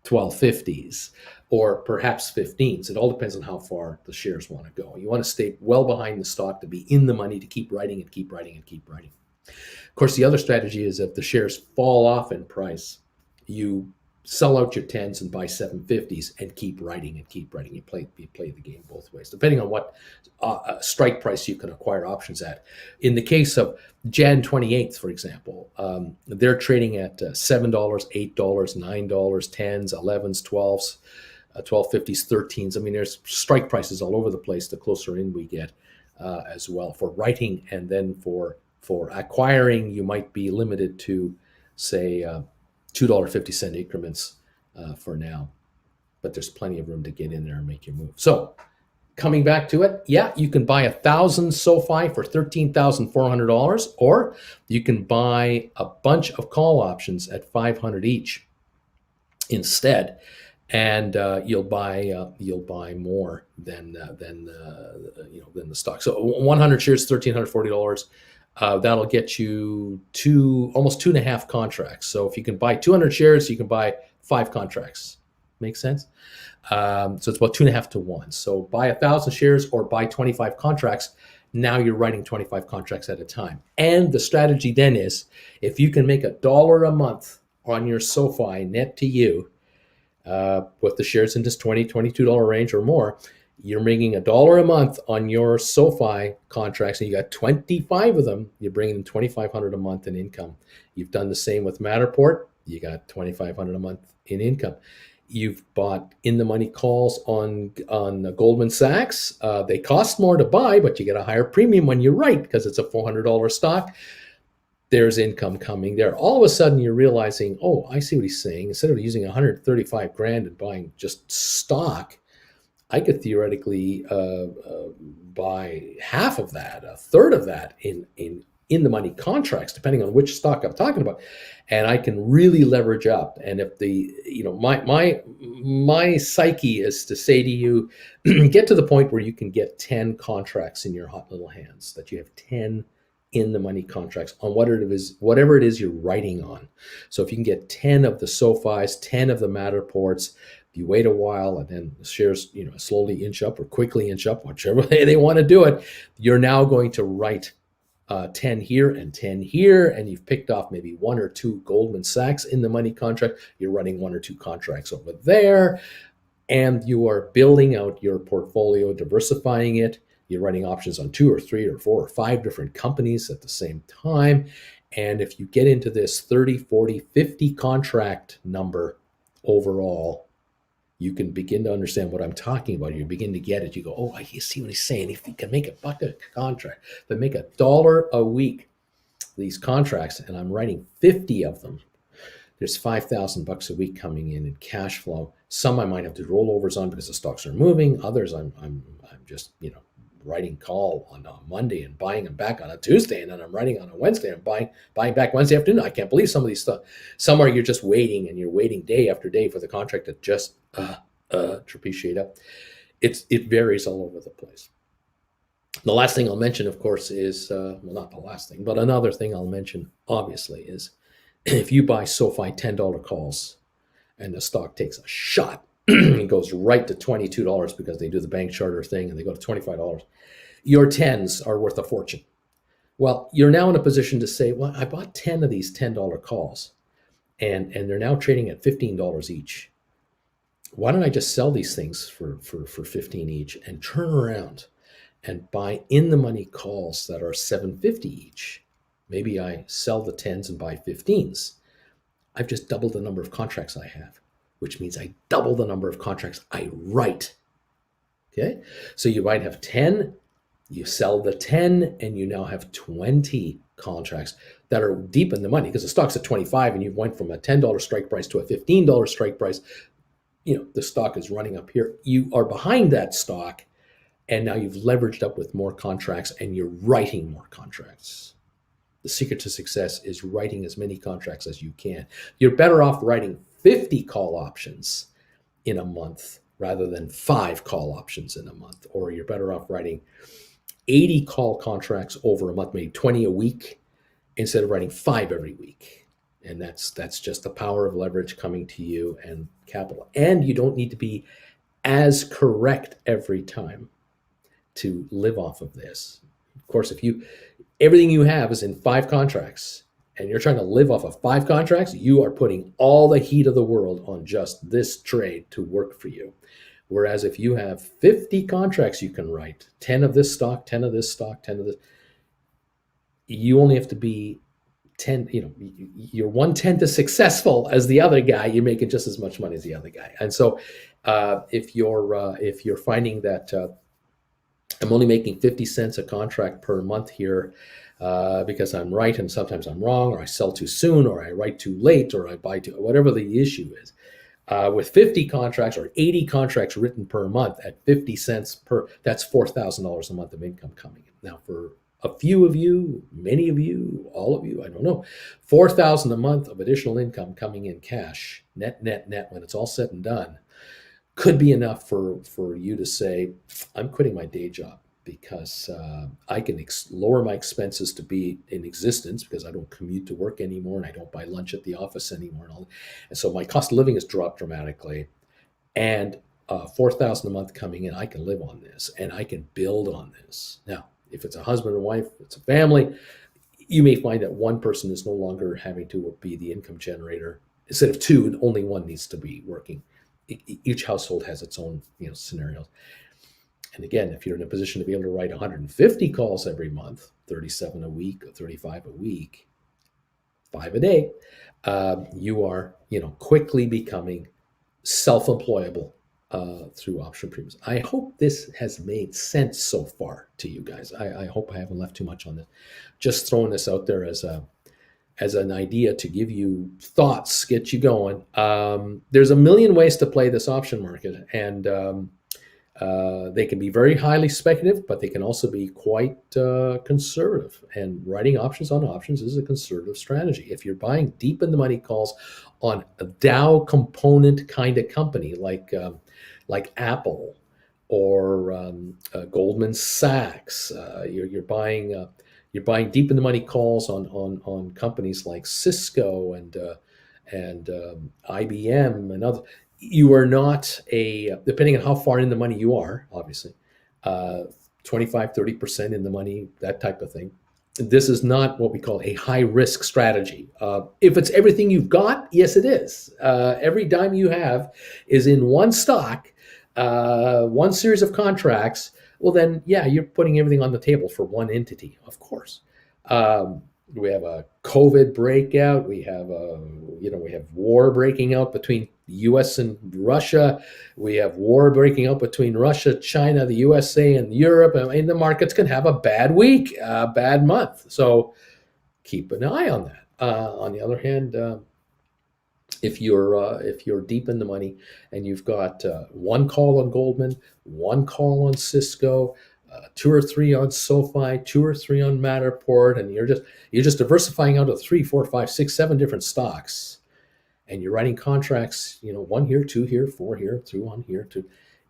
1250s or perhaps 15s. It all depends on how far the shares want to go. You want to stay well behind the stock to be in the money to keep writing and keep writing and keep writing. Of course, the other strategy is if the shares fall off in price, you sell out your 10s and buy 750s and keep writing and keep writing. You play the game both ways, depending on what strike price you can acquire options at. In the case of Jan 28th, for example, they're trading at $7, $8, $9, 10s, 11s, 12s, 1250s, 13s. I mean, there's strike prices all over the place the closer in we get as well for writing, and then for acquiring, you might be limited to, say, $2.50 increments for now. But there's plenty of room to get in there and make your move. So coming back to it, yeah, you can buy 1,000 SoFi for $13,400, or you can buy a bunch of call options at $500 each instead. And you'll buy more than the stock. So 100 shares, $1,340. That'll get you almost 2.5 contracts. So if you can buy 200 shares, you can buy 5 contracts. Make sense? So it's about 2.5 to 1. So buy 1,000 shares or buy 25 contracts. Now you're writing 25 contracts at a time. And the strategy then is, if you can make $1 a month on your SoFi net to you, with the shares in this $20, $22 range or more, you're making $1 a month on your SoFi contracts, and you got 25 of them. You're bringing in $2,500 a month in income. You've done the same with Matterport. You got $2,500 a month in income. You've bought in the money calls on Goldman Sachs. They cost more to buy, but you get a higher premium when you write because it's a $400 stock. There's income coming there. All of a sudden, you're realizing, oh, I see what he's saying. Instead of using 135 grand and buying just stock, I could theoretically buy half of that, a third of that in the money contracts, depending on which stock I'm talking about, and I can really leverage up. And if my psyche is to say to you, get to the point where you can get 10 contracts in your hot little hands, that you have 10 in the money contracts on whatever it is you're writing on. So if you can get 10 of the SoFis, 10 of the Matterports, you wait a while and then the shares, slowly inch up or quickly inch up, whichever way they want to do it, you're now going to write 10 here and 10 here, and you've picked off maybe 1 or 2 Goldman Sachs in the money contract. You're running 1 or 2 contracts over there, and you are building out your portfolio, diversifying it. You're running options on 2 or 3 or 4 or 5 different companies at the same time. And if you get into this 30, 40, 50 contract number overall, you can begin to understand what I'm talking about. You begin to get it. You go, oh, I see what he's saying. If you can make $1 a contract, but make $1 a week, these contracts, and I'm writing 50 of them, there's $5,000 a week coming in cash flow. Some I might have to rollovers on because the stocks are moving. Others I'm just writing call on a Monday and buying them back on a Tuesday, and then I'm writing on a Wednesday and buying back Wednesday afternoon. I can't believe some of these stuff. Some are you're just waiting, and you're waiting day after day for the contract to just trapeciate up. It varies all over the place. The last thing I'll mention, of course, is not the last thing, but another thing I'll mention, obviously, is if you buy SoFi $10 calls and the stock takes a shot, it goes right to $22 because they do the bank charter thing and they go to $25. Your 10s are worth a fortune. Well, you're now in a position to say, well, I bought 10 of these $10 calls and they're now trading at $15 each. Why don't I just sell these things for 15 each and turn around and buy in the money calls that are $7.50 each? Maybe I sell the 10s and buy 15s. I've just doubled the number of contracts I have, which means I double the number of contracts I write. Okay, so you might have 10, you sell the 10, and you now have 20 contracts that are deep in the money because the stock's at 25 and you went from a $10 strike price to a $15 strike price. The stock is running up here. You are behind that stock, and now you've leveraged up with more contracts and you're writing more contracts. The secret to success is writing as many contracts as you can. You're better off writing 50 call options in a month rather than 5 call options in a month. Or you're better off writing 80 call contracts over a month, maybe 20 a week, instead of writing 5 every week. And that's just the power of leverage coming to you and capital. And you don't need to be as correct every time to live off of this. Of course, if everything you have is in 5 contracts and you're trying to live off of 5 contracts, you are putting all the heat of the world on just this trade to work for you. Whereas if you have 50 contracts you can write, 10 of this stock, 10 of this stock, 10 of this, you only have to be 10, you're 1/10 as successful as the other guy, you're making just as much money as the other guy. And so if you're finding that I'm only making 50 cents a contract per month here because I'm right and sometimes I'm wrong, or I sell too soon, or I write too late, or I buy too, whatever the issue is. With 50 contracts or 80 contracts written per month at 50 cents per, that's $4,000 a month of income coming in. Now, for a few of you, many of you, all of you, I don't know, $4,000 a month of additional income coming in cash, net, when it's all said and done, could be enough for you to say, I'm quitting my day job because I can lower my expenses to be in existence because I don't commute to work anymore and I don't buy lunch at the office anymore. And so my cost of living has dropped dramatically. And $4,000 a month coming in, I can live on this and I can build on this. Now, if it's a husband and wife, it's a family, you may find that one person is no longer having to be the income generator. Instead of 2, and only one needs to be working. Each household has its own scenarios. And again, if you're in a position to be able to write 150 calls every month, 37 a week, or 35 a week, 5 a day, you are quickly becoming self-employable through option premiums. I hope this has made sense so far to you guys. I hope I haven't left too much on this. Just throwing this out there as an idea to give you thoughts, get you going. There's a million ways to play this option market, and they can be very highly speculative, but they can also be quite conservative. And writing options on options is a conservative strategy. If you're buying deep in the money calls on a Dow component kind of company like Apple or Goldman Sachs, you're buying deep in the money calls on companies like Cisco and IBM and others. You are not depending on how far in the money you are, obviously, 25, 30% in the money, that type of thing. This is not what we call a high risk strategy. If it's everything you've got, yes, it is. Every dime you have is in one stock, one series of contracts. Well, then, yeah, you're putting everything on the table for one entity, of course. We have a COVID breakout. We have war breaking out between the U.S. and Russia. We have war breaking out between Russia, China, the USA, and Europe. I mean, the markets can have a bad week, a bad month. So keep an eye on that. On the other hand, if you're deep in the money and you've got one call on Goldman, one call on Cisco, 2 or 3 on SoFi, 2 or 3 on Matterport, and you're just diversifying out of 3, 4, 5, 6, 7 different stocks, and you're writing contracts, 1 here, 2 here, 4 here, 2 on here, 2.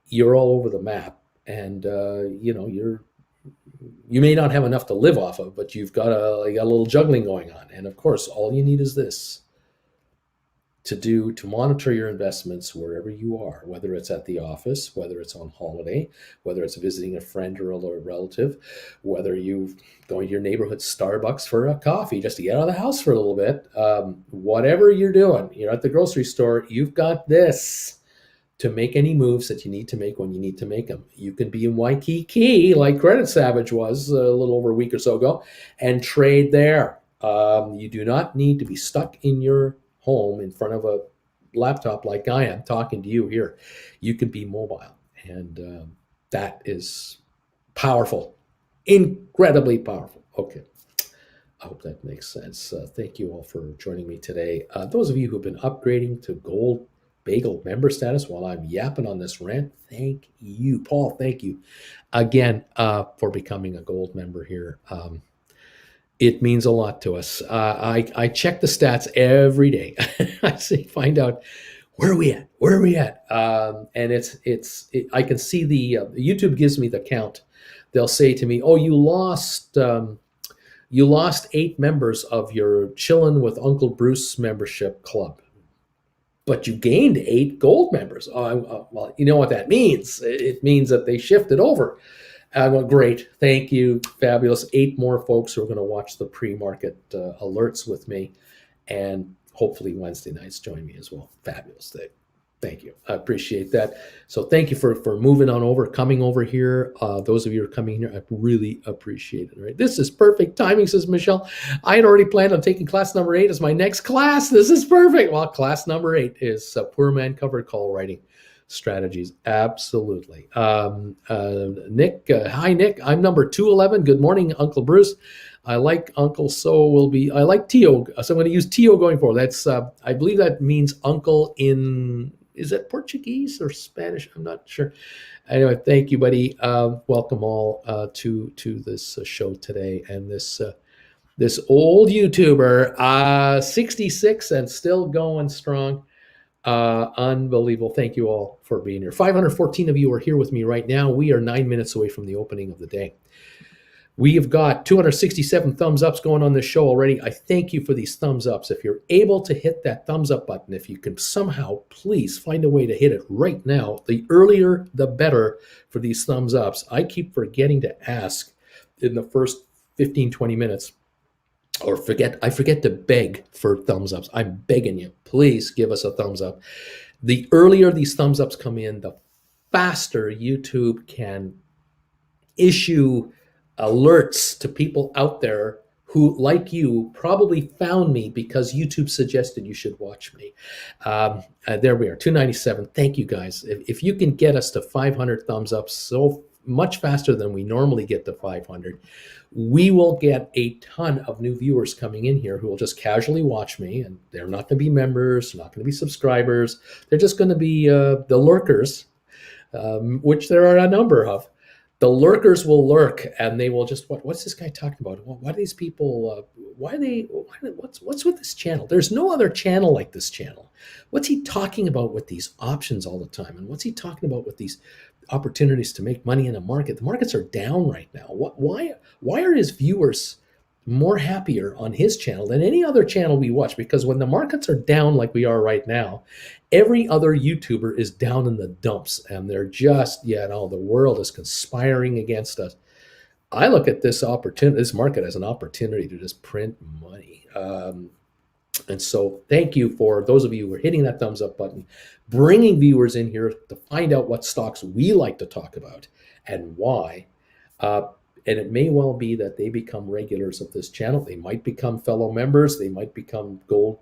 You're all over the map, and you may not have enough to live off of, but you got a little juggling going on. And of course, all you need is this to monitor your investments wherever you are, whether it's at the office, whether it's on holiday, whether it's visiting a friend or a relative, whether you going to your neighborhood Starbucks for a coffee just to get out of the house for a little bit. Whatever you're doing, you're at the grocery store, you've got this to make any moves that you need to make when you need to make them. You can be in Waikiki like Credit Savage was a little over a week or so ago and trade there. You do not need to be stuck in your home in front of a laptop like I am talking to you here. You can be mobile, and that is powerful, incredibly powerful. Okay. I hope that makes sense. Thank you all for joining me today. Those of you who've been upgrading to gold bagel member status while I'm yapping on this rant, thank you. Paul, thank you again for becoming a gold member here. It means a lot to us. I check the stats every day. I see, find out where are we at? Where are we at? And I can see the YouTube gives me the count. They'll say to me, "Oh, you lost 8 members of your Chillin' with Uncle Bruce membership club, but you gained 8 gold members." Well, you know what that means. It means that they shifted over. Well, great. Thank you. Fabulous. 8 more folks who are going to watch the pre-market alerts with me. And hopefully Wednesday nights join me as well. Fabulous thing. Thank you. I appreciate that. So thank you for moving on over, coming over here. Those of you who are coming here, I really appreciate it. Right? This is perfect timing, says Michelle. I had already planned on taking class number 8 as my next class. This is perfect. Well, class number 8 is Poor Man Covered Call Writing Strategies. Absolutely. Nick, hi, Nick. I'm number 211. Good morning, Uncle Bruce. I like Uncle, so will be. I like Tio, so I'm going to use Tio going forward. That's I believe that means uncle in, is that Portuguese or Spanish? I'm not sure. Anyway, thank you, buddy. Welcome all to this show today, and this old YouTuber, 66 and still going strong. Unbelievable. Thank you all for being here. 514 of you are here with me right now. We are 9 minutes away from the opening of the day. We have got 267 thumbs ups going on this show already. I thank you for these thumbs ups. If you're able to hit that thumbs up button, if you can somehow, please find a way to hit it right now. The earlier, the better for these thumbs ups. I keep forgetting to ask in the first 15, 20 minutes, or I forget to beg for thumbs ups. I'm begging you, please give us a thumbs up. The earlier these thumbs ups come in, the faster YouTube can issue alerts to people out there who, like you, probably found me because YouTube suggested you should watch me. There we are, 297. Thank you, guys. If you can get us to 500 thumbs up so much faster than we normally get to 500, we will get a ton of new viewers coming in here who will just casually watch me, and they're not going to be members, not going to be subscribers. They're just going to be the lurkers, which there are a number of. The lurkers will lurk, and they will just, what's this guy talking about? Why are these people, what's with this channel? There's no other channel like this channel. What's he talking about with these options all the time? And what's he talking about with these opportunities to make money in a market? The markets are down right now. Why are his viewers more happier on his channel than any other channel we watch? Because when the markets are down like we are right now, every other YouTuber is down in the dumps, and they're just, the world is conspiring against us. I look at this market as an opportunity to just print money. And so thank you for those of you who are hitting that thumbs up button, bringing viewers in here to find out what stocks we like to talk about and why. And it may well be that they become regulars of this channel. They might become fellow members. They might become gold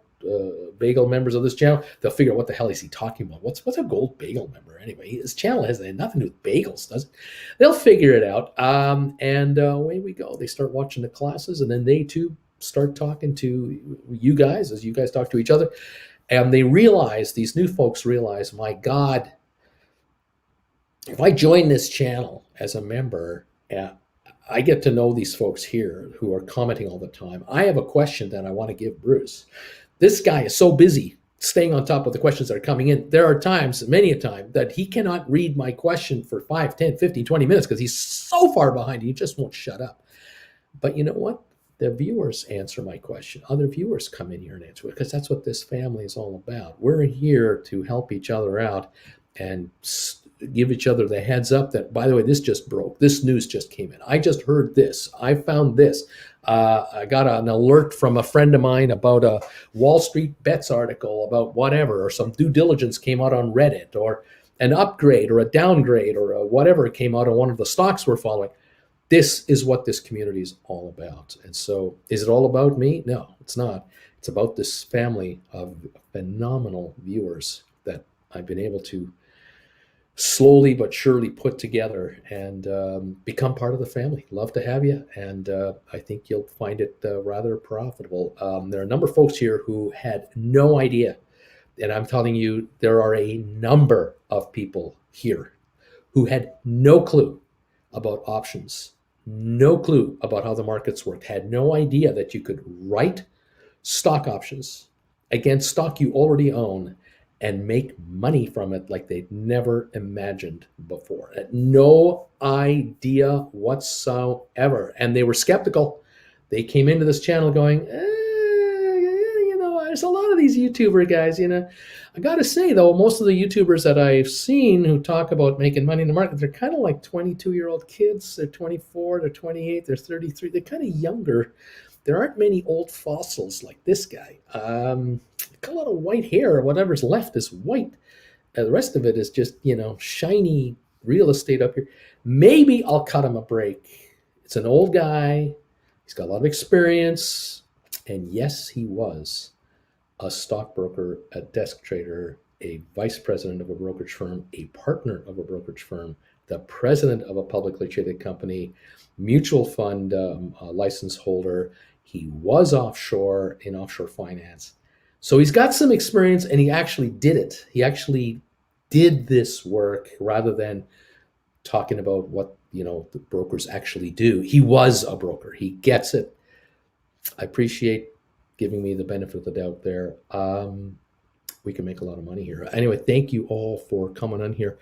bagel members of this channel. They'll figure out what the hell is he talking about. What's a gold bagel member anyway? His channel has nothing to do with bagels, does it? They'll figure it out. And away we go. They start watching the classes, and then they too start talking to you guys as you guys talk to each other. And they realize, these new folks realize, my God, if I join this channel as a member, I get to know these folks here who are commenting all the time. I have a question that I want to give Bruce. This guy is so busy staying on top of the questions that are coming in. There are times, many a time, that he cannot read my question for 5, 10, 15, 20 minutes because he's so far behind. He just won't shut up. But you know what? The viewers answer my question. Other viewers come in here and answer it, because that's what this family is all about. We're here to help each other out and give each other the heads up that, by the way, this just broke. This news just came in. I just heard this. I found this. I got an alert from a friend of mine about a Wall Street Bets article about whatever, or some due diligence came out on Reddit, or an upgrade or a downgrade or a whatever came out on one of the stocks we're following. This is what this community is all about. And so is it all about me? No, it's not. It's about this family of phenomenal viewers that I've been able to slowly but surely put together and become part of the family. Love to have you, and I think you'll find it rather profitable. There are a number of folks here who had no idea, and I'm telling you, there are a number of people here who had no clue about options, no clue about how the markets worked, had no idea that you could write stock options against stock you already own and make money from it like they'd never imagined before. No idea whatsoever. And they were skeptical. They came into this channel going, there's a lot of these YouTuber guys, I got to say, though, most of the YouTubers that I've seen who talk about making money in the market, they're kind of like 22-year-old kids. They're 24, they're 28, they're 33. They're kind of younger. There aren't many old fossils like this guy. Got a lot of white hair. Whatever's left is white. The rest of it is just, shiny real estate up here. Maybe I'll cut him a break. It's an old guy. He's got a lot of experience. And yes, he was a stockbroker, a desk trader, a vice president of a brokerage firm, a partner of a brokerage firm, the president of a publicly traded company, mutual fund license holder. He was offshore in offshore finance. So he's got some experience, and he actually did it. He actually did this work rather than talking about what, the brokers actually do. He was a broker. He gets it. I appreciate giving me the benefit of the doubt there. We can make a lot of money here. Anyway, thank you all for coming on here.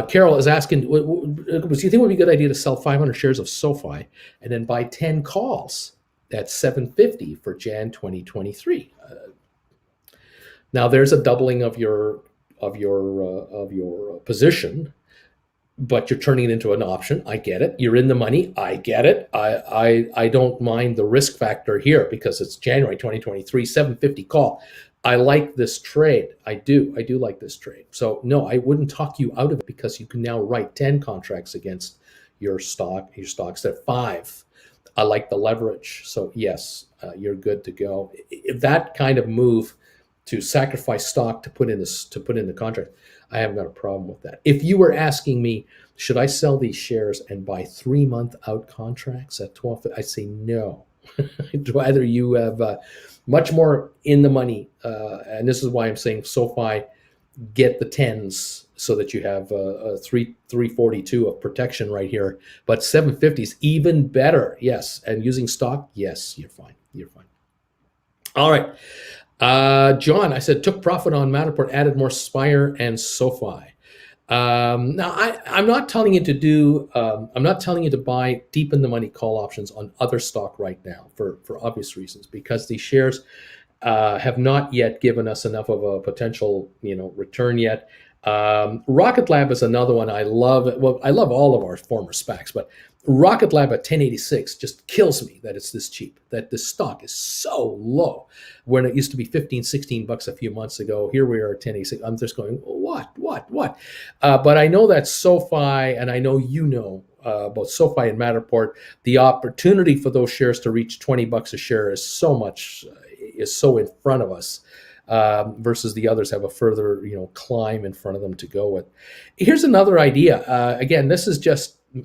Carol is asking, do you think it would be a good idea to sell 500 shares of SoFi and then buy 10 calls at $7.50 for Jan 2023? Now there's a doubling of your position, but you're turning it into an option. I get it. You're in the money. I get it. I don't mind the risk factor here because it's January 2023, $7.50 call. I like this trade. I do like this trade. So no, I wouldn't talk you out of it because you can now write 10 contracts against your stocks at 5. I like the leverage. So yes, you're good to go. If that kind of move to sacrifice stock to put in the contract, I haven't got a problem with that. If you were asking me, should I sell these shares and buy 3-month out contracts at 12, I'd say no. I'd rather you have much more in the money. And this is why I'm saying SoFi, get the 10s so that you have a 342 of protection right here. But 750 is even better. Yes. And using stock, yes, you're fine. You're fine. All right. John, I said, took profit on Matterport, added more Spire and SoFi. Now, I'm not telling you to do. I'm not telling you to buy deep in the money call options on other stock right now for obvious reasons, because these shares have not yet given us enough of a potential return yet. Rocket Lab is another one I love. Well, I love all of our former SPACs, but Rocket Lab at 1086 just kills me that it's this cheap, that the stock is so low. When it used to be 15, 16 bucks a few months ago, here we are at 1086. I'm just going, what? But I know that SoFi, and I know about SoFi and Matterport, the opportunity for those shares to reach 20 bucks a share is so in front of us. Versus the others have a further, climb in front of them to go with. Here's another idea. Again,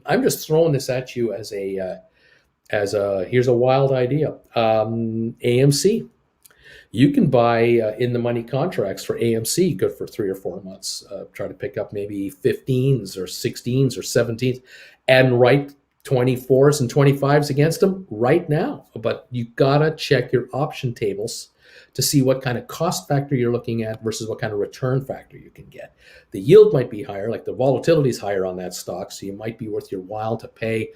I'm just throwing this at you as here's a wild idea. AMC. You can buy in the money contracts for AMC, good for 3 or 4 months. Try to pick up maybe 15s or 16s or 17s and write 24s and 25s against them right now. But you gotta check your option tables to see what kind of cost factor you're looking at versus what kind of return factor you can get. The yield might be higher, like the volatility is higher on that stock, so you might be worth your while to pay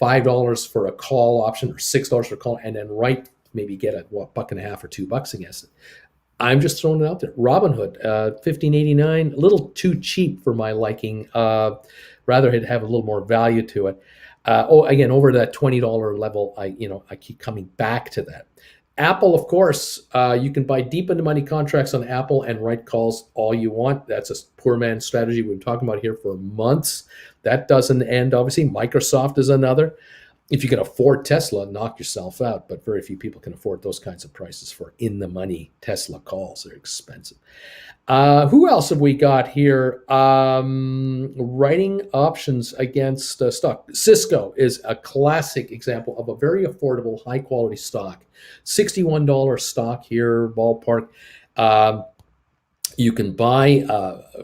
$5 for a call option or $6 for a call, and then maybe get a $1.50 or $2 against it. I'm just throwing it out there. Robinhood, $15.89, a little too cheap for my liking. Rather it'd have a little more value to it. Again, over that $20 level, I keep coming back to that. Apple, of course, you can buy deep into money contracts on Apple and write calls all you want. That's a poor man's strategy we've been talking about here for months. That doesn't end, obviously. Microsoft is another. if you can afford Tesla, knock yourself out. But very few people can afford those kinds of prices for in the money Tesla calls. They're expensive. Who else have we got here? Writing options against stock. Cisco is a classic example of a very affordable, high quality stock. $61 stock here, ballpark. Um, you can buy,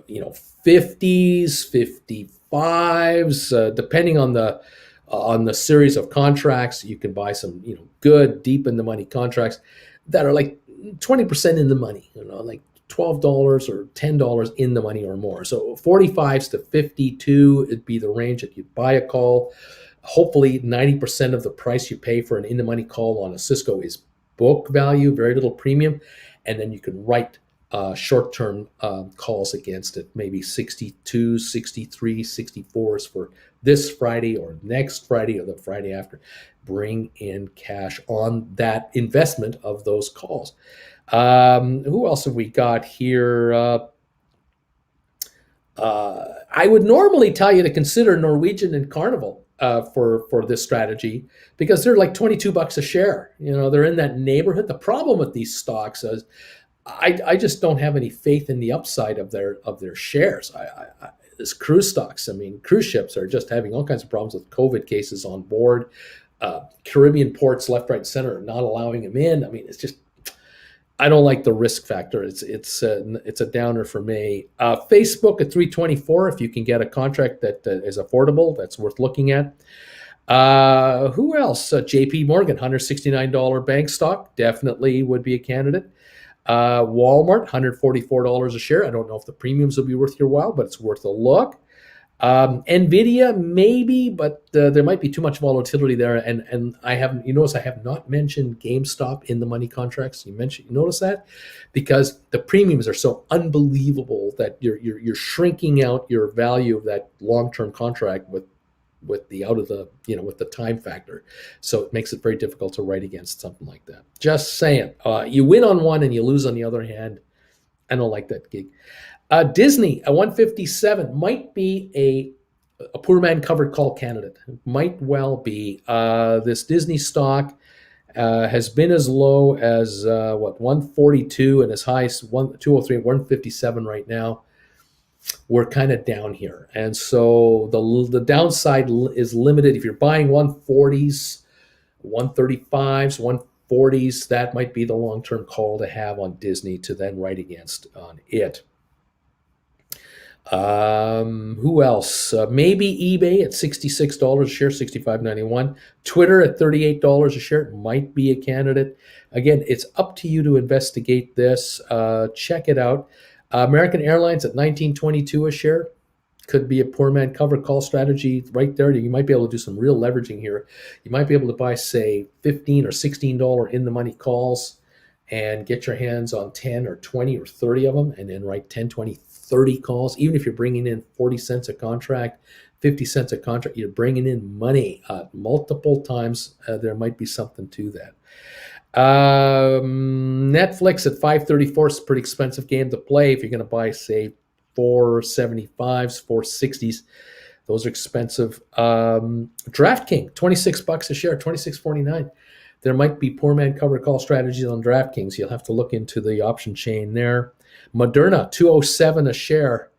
50s, 55s, depending on the series of contracts. You can buy some, good deep in the money contracts that are like 20% in the money, like $12 or $10 in the money or more. So 45s to 52 it'd be the range that you'd buy a call. Hopefully 90% of the price you pay for an in the money call on a Cisco is book value, very little premium, and then you can write short-term calls against it, maybe 62, 63, 64s for this Friday or next Friday or the Friday after. Bring in cash on that investment of those calls. Who else have we got here? I would normally tell you to consider Norwegian and Carnival for this strategy because they're like $22 a share. They're in that neighborhood. The problem with these stocks is I just don't have any faith in the upside of their shares. This cruise stocks, cruise ships are just having all kinds of problems with COVID cases on board. Caribbean ports, left, right, center, are not allowing them in. It's just, I don't like the risk factor. It's a downer for me. Facebook at 324. If you can get a contract that is affordable, that's worth looking at. Who else? JP Morgan, $169 bank stock, definitely would be a candidate. Walmart, $144 a share. I don't know if the premiums will be worth your while, but it's worth a look. Nvidia, maybe, but there might be too much volatility there. And I haven't, you notice I have not mentioned GameStop in the money contracts. You notice that? Because the premiums are so unbelievable that you're shrinking out your value of that long-term contract with the with the time factor. So it makes it very difficult to write against something like that. Just saying. You win on one and you lose on the other hand. I don't like that gig. Disney, a 157, might be a poor man covered call candidate. Might well be. This Disney stock has been as low as 142 and as high as 203, 157 right now. We're kind of down here. And so the downside is limited. If you're buying 140s, 135s, 140s, that might be the long-term call to have on Disney to then write against on it. Who else? Maybe eBay at $66 a share, $65.91. Twitter at $38 a share might be a candidate. Again, it's up to you to investigate this. Check it out. American Airlines at $19.22 a share could be a poor man covered call strategy right there. You might be able to do some real leveraging here. You might be able to buy, say, $15 or $16 in the money calls and get your hands on 10 or 20 or 30 of them and then write 10, 20, 30 calls. Even if you're bringing in 40 cents a contract, 50 cents a contract, you're bringing in money multiple times. There might be something to that. Netflix at $5.34 is a pretty expensive game to play. If you're going to buy, say, 475s, 460s, those are expensive. DraftKings, $26 a share, $26.49. There might be poor man covered call strategies on DraftKings. You'll have to look into the option chain there. Moderna, $207 a share.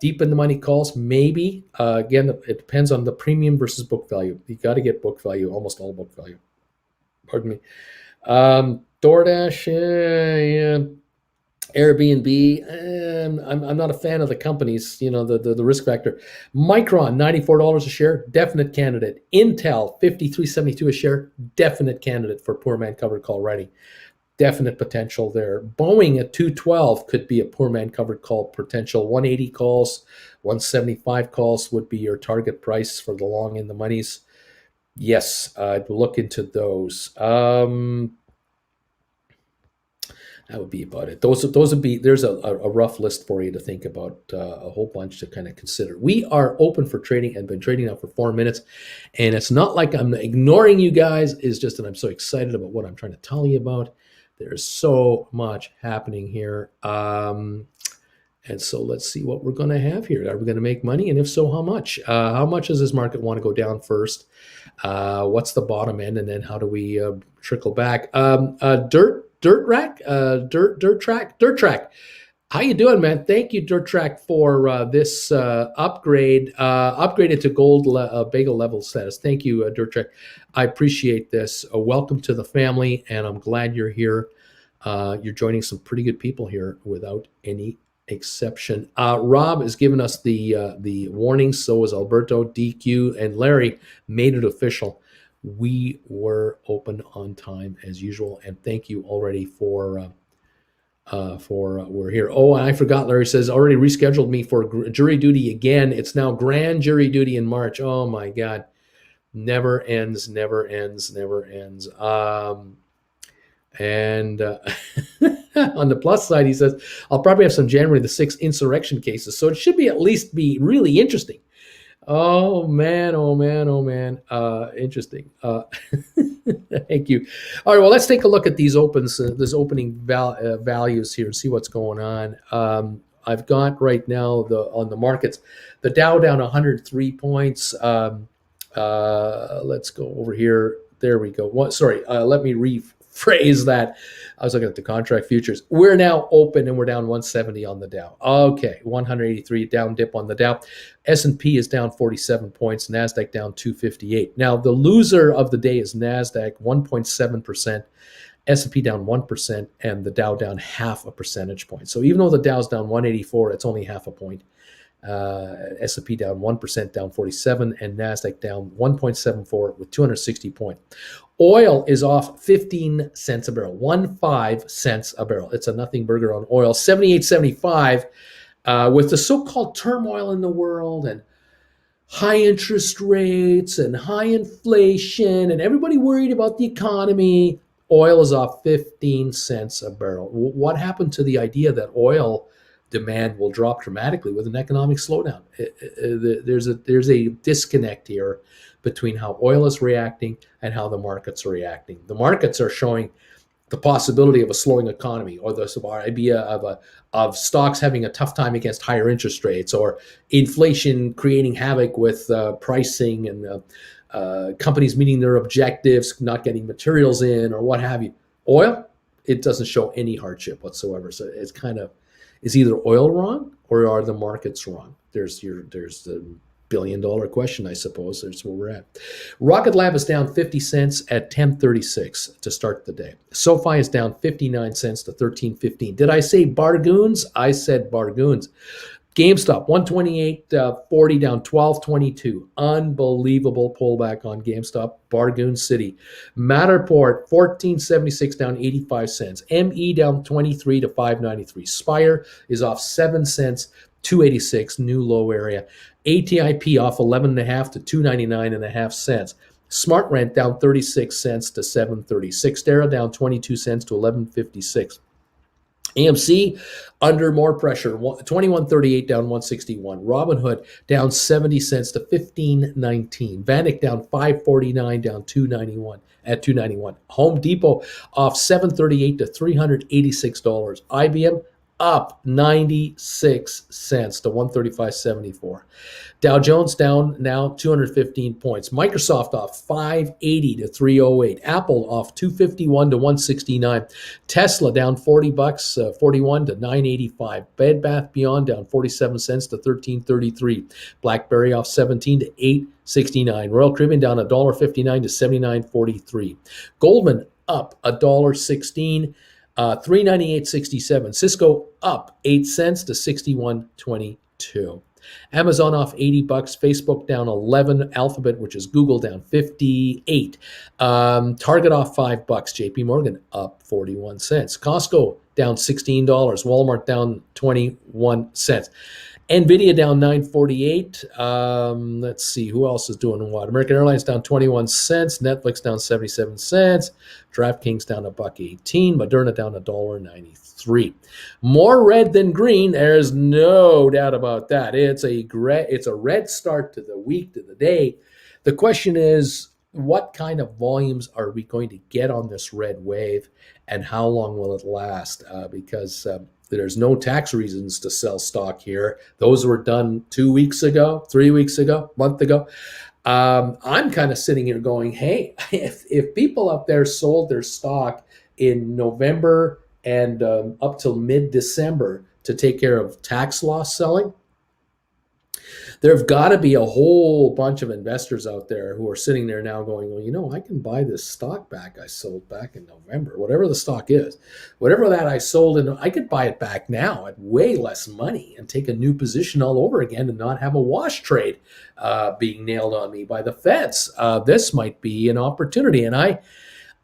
Deep in the money calls, maybe. Again, it depends on the premium versus book value. You got to get book value, almost all book value. Pardon me. DoorDash, Airbnb. I'm not a fan of the companies. The risk factor. Micron, $94 a share, definite candidate. Intel, $53.72 a share, definite candidate for poor man covered call writing. Definite potential there. Boeing at $212 could be a poor man covered call potential. 180 calls, 175 calls would be your target price for the long in the monies. Yes, I'd look into those. That would be about it. Those would be. There's a rough list for you to think about. A whole bunch to kind of consider. We are open for trading and been trading now for 4 minutes, and it's not like I'm ignoring you guys. It's just that I'm so excited about what I'm trying to tell you about. There's so much happening here. And so let's see what we're going to have here. Are we going to make money? And if so, how much? How much does this market want to go down first? What's the bottom end? And then how do we trickle back? Dirt track. How you doing, man? Thank you, Dirt Track, for this upgrade, upgraded to gold bagel level status. Thank you, Dirt Track. I appreciate this. Welcome to the family, and I'm glad you're here. You're joining some pretty good people here without any exception. Rob has given us the warning. So is Alberto, DQ, and Larry made it official. We were open on time as usual, and thank you already for we're here. Oh, and I forgot. Larry says already rescheduled me for jury duty again. It's now grand jury duty in March. Oh my God, never ends, never ends, never ends. And on the plus side, he says, I'll probably have some January the 6th insurrection cases. So it should be at least be really interesting. Oh man, oh man, oh man. Interesting. Thank you. All right, well, let's take a look at these opens, this opening values here and see what's going on. I've got right now on the markets, the Dow down 103 points. Let's go over here. There we go. Let me rephrase that. I was looking at the contract futures. We're now open and we're down 170 on the Dow. Okay, 183 down dip on the Dow. S&P is down 47 points. NASDAQ down 258. Now, the loser of the day is NASDAQ, 1.7%. S&P down 1%, and the Dow down half a percentage point. So even though the Dow's down 184, it's only half a point. S&P down 1%, down 47, and NASDAQ down 1.74 with 260 points. Oil is off 15 cents a barrel, 15 cents a barrel. It's a nothing burger on oil, 78.75. With the so-called turmoil in the world and high interest rates and high inflation and everybody worried about the economy, oil is off 15 cents a barrel. What happened to the idea that oil demand will drop dramatically with an economic slowdown? There's a disconnect here between how oil is reacting and how the markets are reacting. The markets are showing the possibility of a slowing economy, or the idea of stocks having a tough time against higher interest rates, or inflation creating havoc with pricing, and companies meeting their objectives, not getting materials in, or what have you. Oil, it doesn't show any hardship whatsoever. So it's kind of, is either oil wrong or are the markets wrong? There's the billion-dollar question, I suppose. That's where we're at. Rocket Lab is down 50 cents at 10.36 to start the day. SoFi is down 59 cents to 13.15. Did I say bargoons? I said bargoons. GameStop, 128.40 down 12.22. Unbelievable pullback on GameStop. Bargoon City. Matterport, 14.76 down 85 cents. ME down 23 to 5.93. Spire is off 7 cents, 2.86, new low area. ATIP off 11.5 to 2.99.5 cents. SmartRent down 36 cents to 7.30. Cyxtera down 22 cents to 11.56. AMC under more pressure, 21.38 down 161. Robinhood down 70 cents to 15.19. Vanik down 5.49 down 2.91 at 2.91. Home Depot off 7.38 to $386. IBM up 96 cents to 135.74. Dow Jones down now 215 points. Microsoft off 580 to 308. Apple off 251 to 169. Tesla down 40 bucks, 41 to 985. Bed Bath Beyond down 47 cents to 13.33. BlackBerry off 17 to 8.69. Royal Caribbean down $1.59 to 79.43. Goldman up $1.16. 398.67. Cisco up 8 cents to 61.22. Amazon off 80 bucks. Facebook down 11. Alphabet, which is Google, down 58. Target off 5 bucks. JP Morgan up 41 cents. Costco down $16. Walmart down 21 cents. NVIDIA down 9.48. Let's see, who else is doing what? American Airlines down 21 cents. Netflix down 77 cents. DraftKings down $1.18. Moderna down $1.93. More red than green. There's no doubt about that. It's a red start to the week, to the day. The question is, what kind of volumes are we going to get on this red wave, and how long will it last? Because There's no tax reasons to sell stock here. Those were done 2 weeks ago, 3 weeks ago, month ago. I'm kind of sitting here going, hey, if people up there sold their stock in November and up till mid-December to take care of tax loss selling, there've got to be a whole bunch of investors out there who are sitting there now going, well, I can buy this stock back I sold back in November, whatever the stock is, whatever that I sold, and I could buy it back now at way less money and take a new position all over again and not have a wash trade being nailed on me by the feds. This might be an opportunity, and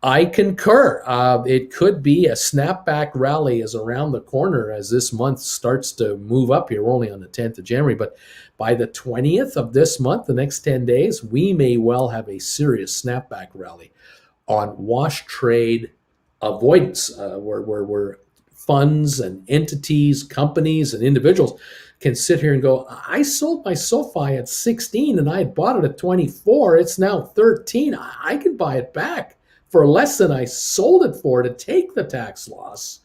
I concur. It could be a snapback rally is around the corner as this month starts to move up here. We're only on the 10th of January, but by the 20th of this month, the next 10 days, we may well have a serious snapback rally on wash trade avoidance, where funds and entities, companies, and individuals can sit here and go, I sold my SoFi at 16 and I had bought it at 24. It's now 13. I can buy it back for less than I sold it for to take the tax loss.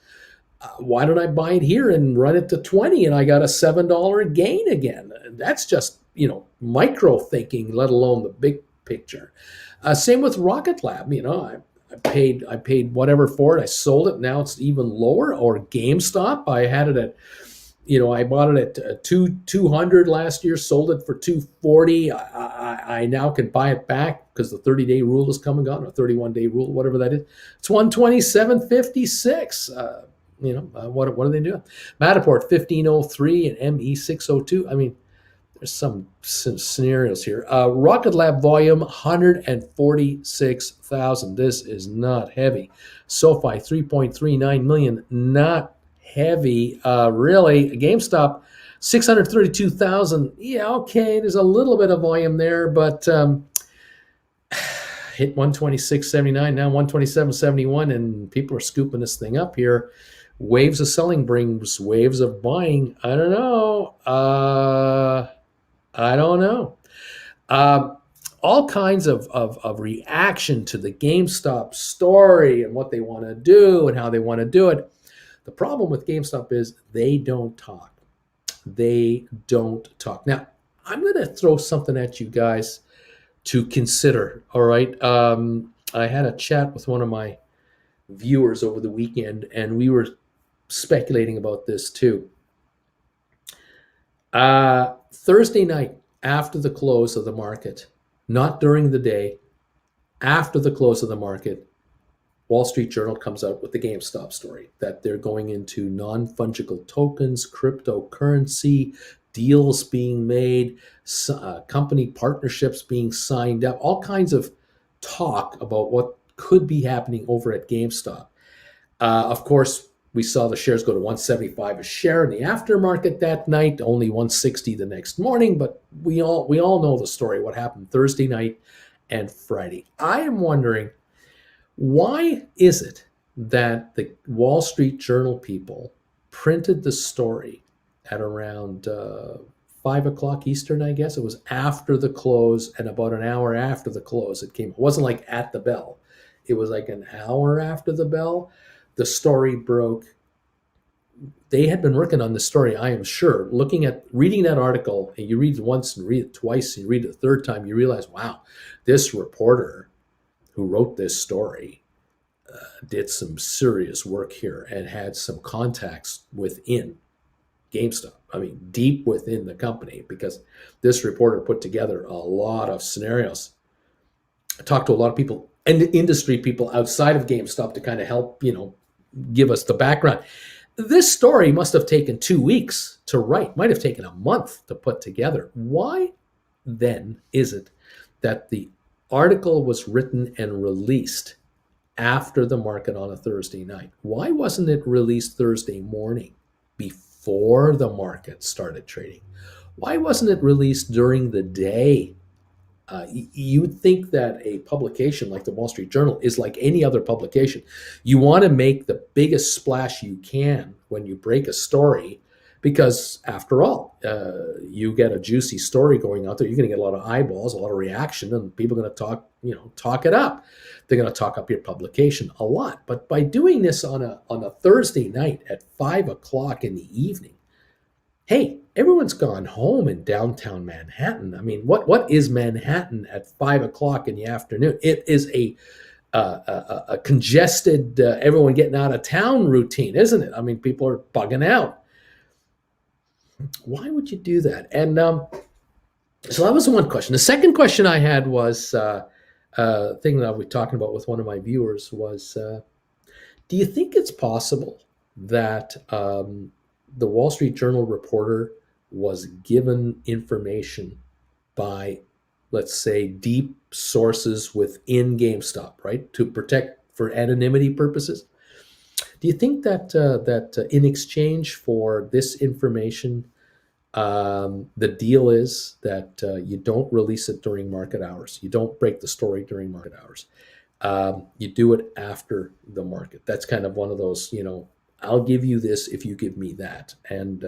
Why don't I buy it here and run it to 20 and I got a $7 gain again? That's just, micro thinking, let alone the big picture. Same with Rocket Lab. I paid whatever for it. I sold it. Now it's even lower. Or GameStop. I had it at, I bought it at 200 last year, sold it for 240. I now can buy it back because the 30-day rule is come and gone, or 31-day rule, whatever that is. It's 127.56. What are they doing? Matterport 1503 and ME 602. I mean, there's some scenarios here. Rocket Lab volume 146,000. This is not heavy. SoFi 3.39 million. Not heavy, really. GameStop 632,000. Yeah, okay. There's a little bit of volume there, but hit 126.79, now 127.71, and people are scooping this thing up here. Waves of selling brings waves of buying. I don't know. All kinds of reaction to the GameStop story and what they want to do and how they want to do it. The problem with GameStop is they don't talk. They don't talk. Now, I'm going to throw something at you guys to consider, all right? I had a chat with one of my viewers over the weekend, and we were speculating about this too. Thursday night, after the close of the market, not during the day, after the close of the market, Wall Street Journal comes out with the GameStop story that they're going into non-fungible tokens, cryptocurrency, deals being made, company partnerships being signed up, all kinds of talk about what could be happening over at GameStop. Of course, we saw the shares go to 175 a share in the aftermarket that night, only 160 the next morning, but we all know the story, what happened Thursday night and Friday. I am wondering, why is it that the Wall Street Journal people printed the story at around 5 o'clock Eastern, I guess? It was after the close, and about an hour after the close it came. It wasn't like at the bell. It was like an hour after the bell. The story broke. They had been working on the story, I am sure. Reading that article, and you read it once and read it twice, and you read it a third time, you realize, wow, this reporter who wrote this story did some serious work here and had some contacts within GameStop. I mean, deep within the company, because this reporter put together a lot of scenarios. I talked to a lot of people and industry people outside of GameStop to kind of help, give us the background. This story must have taken 2 weeks to write, might have taken a month to put together. Why then is it that the article was written and released after the market on a Thursday night? Why wasn't it released Thursday morning before the market started trading? Why wasn't it released during the day? You would think that a publication like the Wall Street Journal is like any other publication. You want to make the biggest splash you can when you break a story, because after all, you get a juicy story going out there, you're going to get a lot of eyeballs, a lot of reaction, and people are going to talk it up. They're going to talk up your publication a lot. But by doing this on a Thursday night at 5 o'clock in the evening, hey, everyone's gone home in downtown Manhattan. I mean, what is Manhattan at 5 o'clock in the afternoon? It is a congested, everyone getting out of town routine, isn't it? I mean, people are bugging out. Why would you do that? And so that was the one question. The second question I had was thing that I was talking about with one of my viewers was, do you think it's possible that the Wall Street Journal reporter was given information by, let's say, deep sources within GameStop, right, to protect for anonymity purposes? Do you think that in exchange for this information, the deal is that you don't release it during market hours, you don't break the story during market hours, you do it after the market? That's kind of one of those, I'll give you this if you give me that, and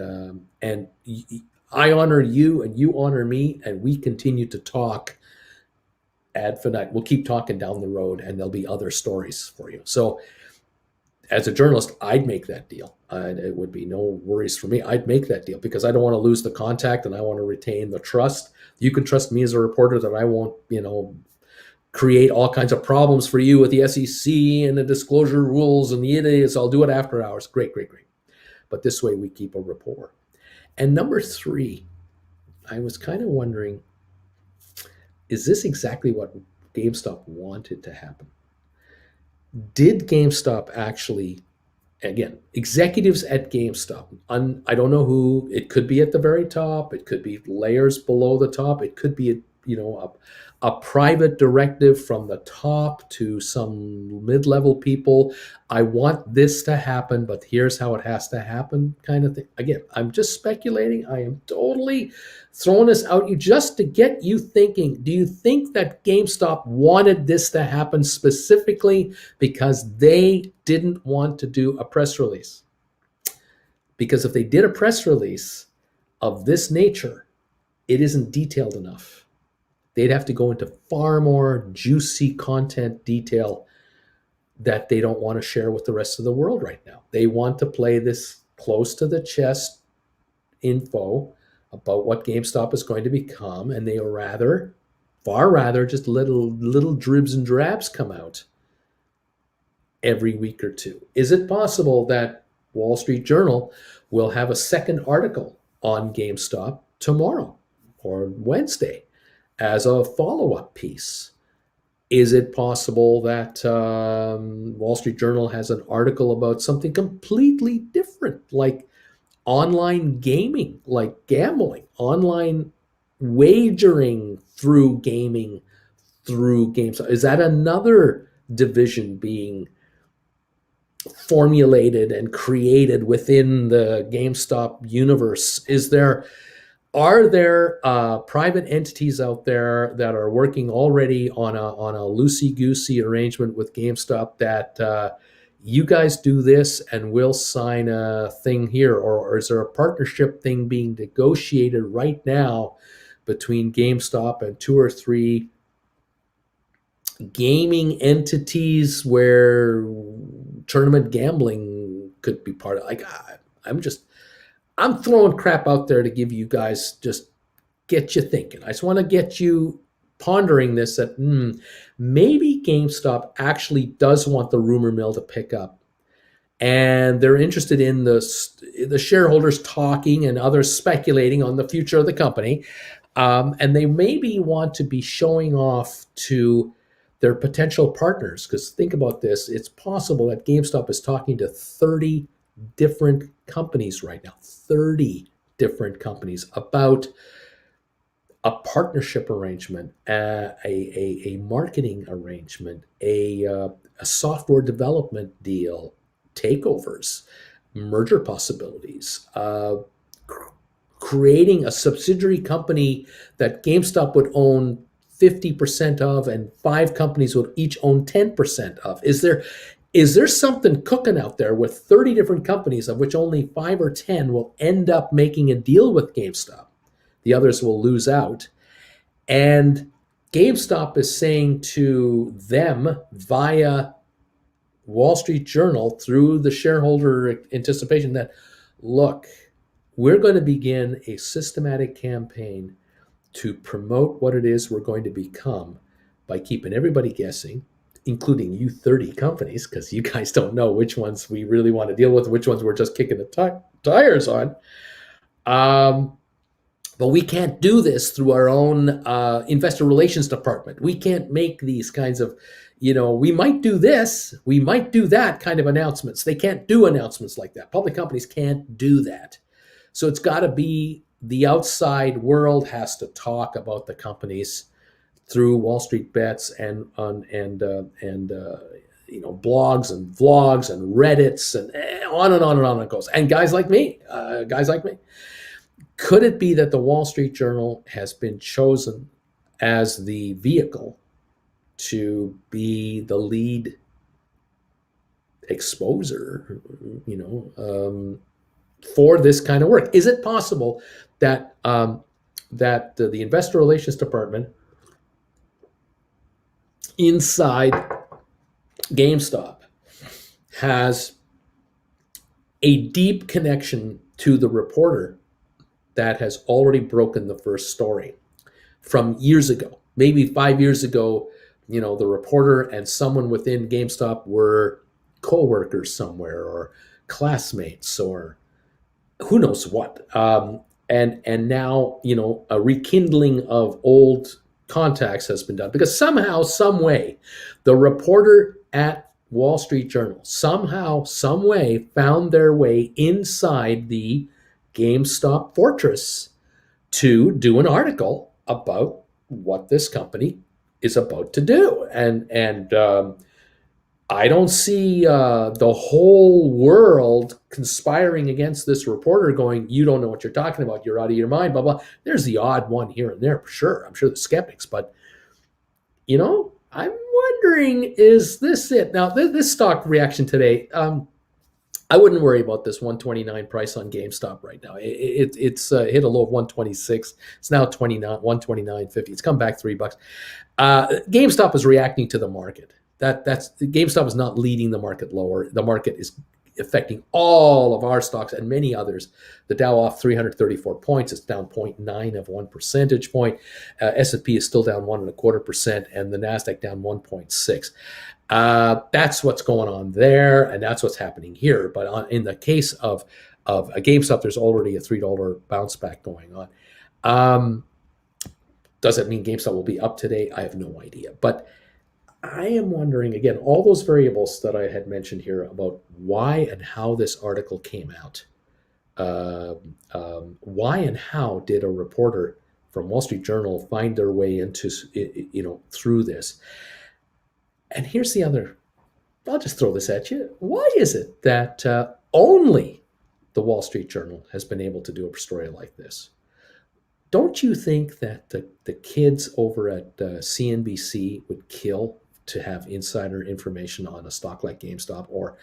I honor you and you honor me, and we continue to talk ad infinitum. We'll keep talking down the road, and there'll be other stories for you. So, as a journalist, I'd make that deal. It would be no worries for me. I'd make that deal because I don't want to lose the contact, and I want to retain the trust. You can trust me as a reporter that I won't, create all kinds of problems for you with the SEC and the disclosure rules and the idiots. I'll do it after hours. Great. But this way we keep a rapport. And number three, I was kind of wondering, is this exactly what GameStop wanted to happen? Did GameStop actually, again, executives at GameStop, I don't know who, it could be at the very top, it could be layers below the top, it could be a private directive from the top to some mid-level people. I want this to happen, but here's how it has to happen, kind of thing. Again, I'm just speculating. I am totally throwing this out you just to get you thinking. Do you think that GameStop wanted this to happen specifically because they didn't want to do a press release? Because if they did a press release of this nature, it isn't detailed enough. They'd have to go into far more juicy content detail that they don't want to share with the rest of the world right now. They want to play this close to the chest info about what GameStop is going to become, and they far rather just little dribs and drabs come out every week or two. Is it possible that Wall Street Journal will have a second article on GameStop tomorrow or Wednesday as a follow-up piece? Is it possible that Wall Street Journal has an article about something completely different, like online gaming, like gambling, online wagering through gaming, through GameStop? Is that another division being formulated and created within the GameStop universe? Are there private entities out there that are working already on a loosey-goosey arrangement with GameStop that you guys do this and we'll sign a thing here? Or is there a partnership thing being negotiated right now between GameStop and two or three gaming entities where tournament gambling could be part of? Like, I'm throwing crap out there to give you guys, just get you thinking. I just want to get you pondering this, that maybe GameStop actually does want the rumor mill to pick up, and they're interested in the shareholders talking and others speculating on the future of the company, and they maybe want to be showing off to their potential partners. Because think about this, it's possible that GameStop is talking to 30 different companies right now, 30 different companies about a partnership arrangement, a marketing arrangement, a software development deal, takeovers, merger possibilities, creating a subsidiary company that GameStop would own 50% of and 5 companies would each own 10% of. Is Is there something cooking out there with 30 different companies, of which only 5 or 10 will end up making a deal with GameStop? The others will lose out. And GameStop is saying to them via Wall Street Journal through the shareholder anticipation that, look, we're going to begin a systematic campaign to promote what it is we're going to become by keeping everybody guessing, including you 30 companies, because you guys don't know which ones we really want to deal with, which ones we're just kicking the tires on. But we can't do this through our own investor relations department. We can't make these kinds of, we might do this, we might do that kind of announcements. They can't do announcements like that. Public companies can't do that. So it's got to be the outside world has to talk about the companies through Wall Street Bets and blogs and vlogs and Reddits and on and on and on it goes. And guys like me. Could it be that the Wall Street Journal has been chosen as the vehicle to be the lead exposer, for this kind of work? Is it possible that the investor relations department inside GameStop has a deep connection to the reporter that has already broken the first story from years ago? Maybe 5 years ago, the reporter and someone within GameStop were co-workers somewhere or classmates or who knows what. And now, a rekindling of old contacts has been done because somehow, some way, the reporter at Wall Street Journal somehow, some way found their way inside the GameStop fortress to do an article about what this company is about to do. And I don't see the whole world conspiring against this reporter going, you don't know what you're talking about, you're out of your mind, blah, blah. There's the odd one here and there, for sure. I'm sure the skeptics, but, I'm wondering, is this it? Now, this stock reaction today, I wouldn't worry about this 129 price on GameStop right now. It's hit a low of 126. It's now 129.50. It's come back $3. GameStop is reacting to the market. That's GameStop is not leading the market lower. The market is affecting all of our stocks and many others. The Dow off 334 points. It's down 0.9 of 1 percentage point. S&P is still down 1.25%, and the Nasdaq down 1.6. That's what's going on there, and that's what's happening here. But in the case of a GameStop, there's already a $3 bounce back going on. Does that mean GameStop will be up today? I have no idea. But I am wondering, again, all those variables that I had mentioned here about why and how this article came out. Why and how did a reporter from Wall Street Journal find their way into, through this? And here's the other, I'll just throw this at you. Why is it that only the Wall Street Journal has been able to do a story like this? Don't you think that the kids over at CNBC would kill to have insider information on a stock like GameStop? Or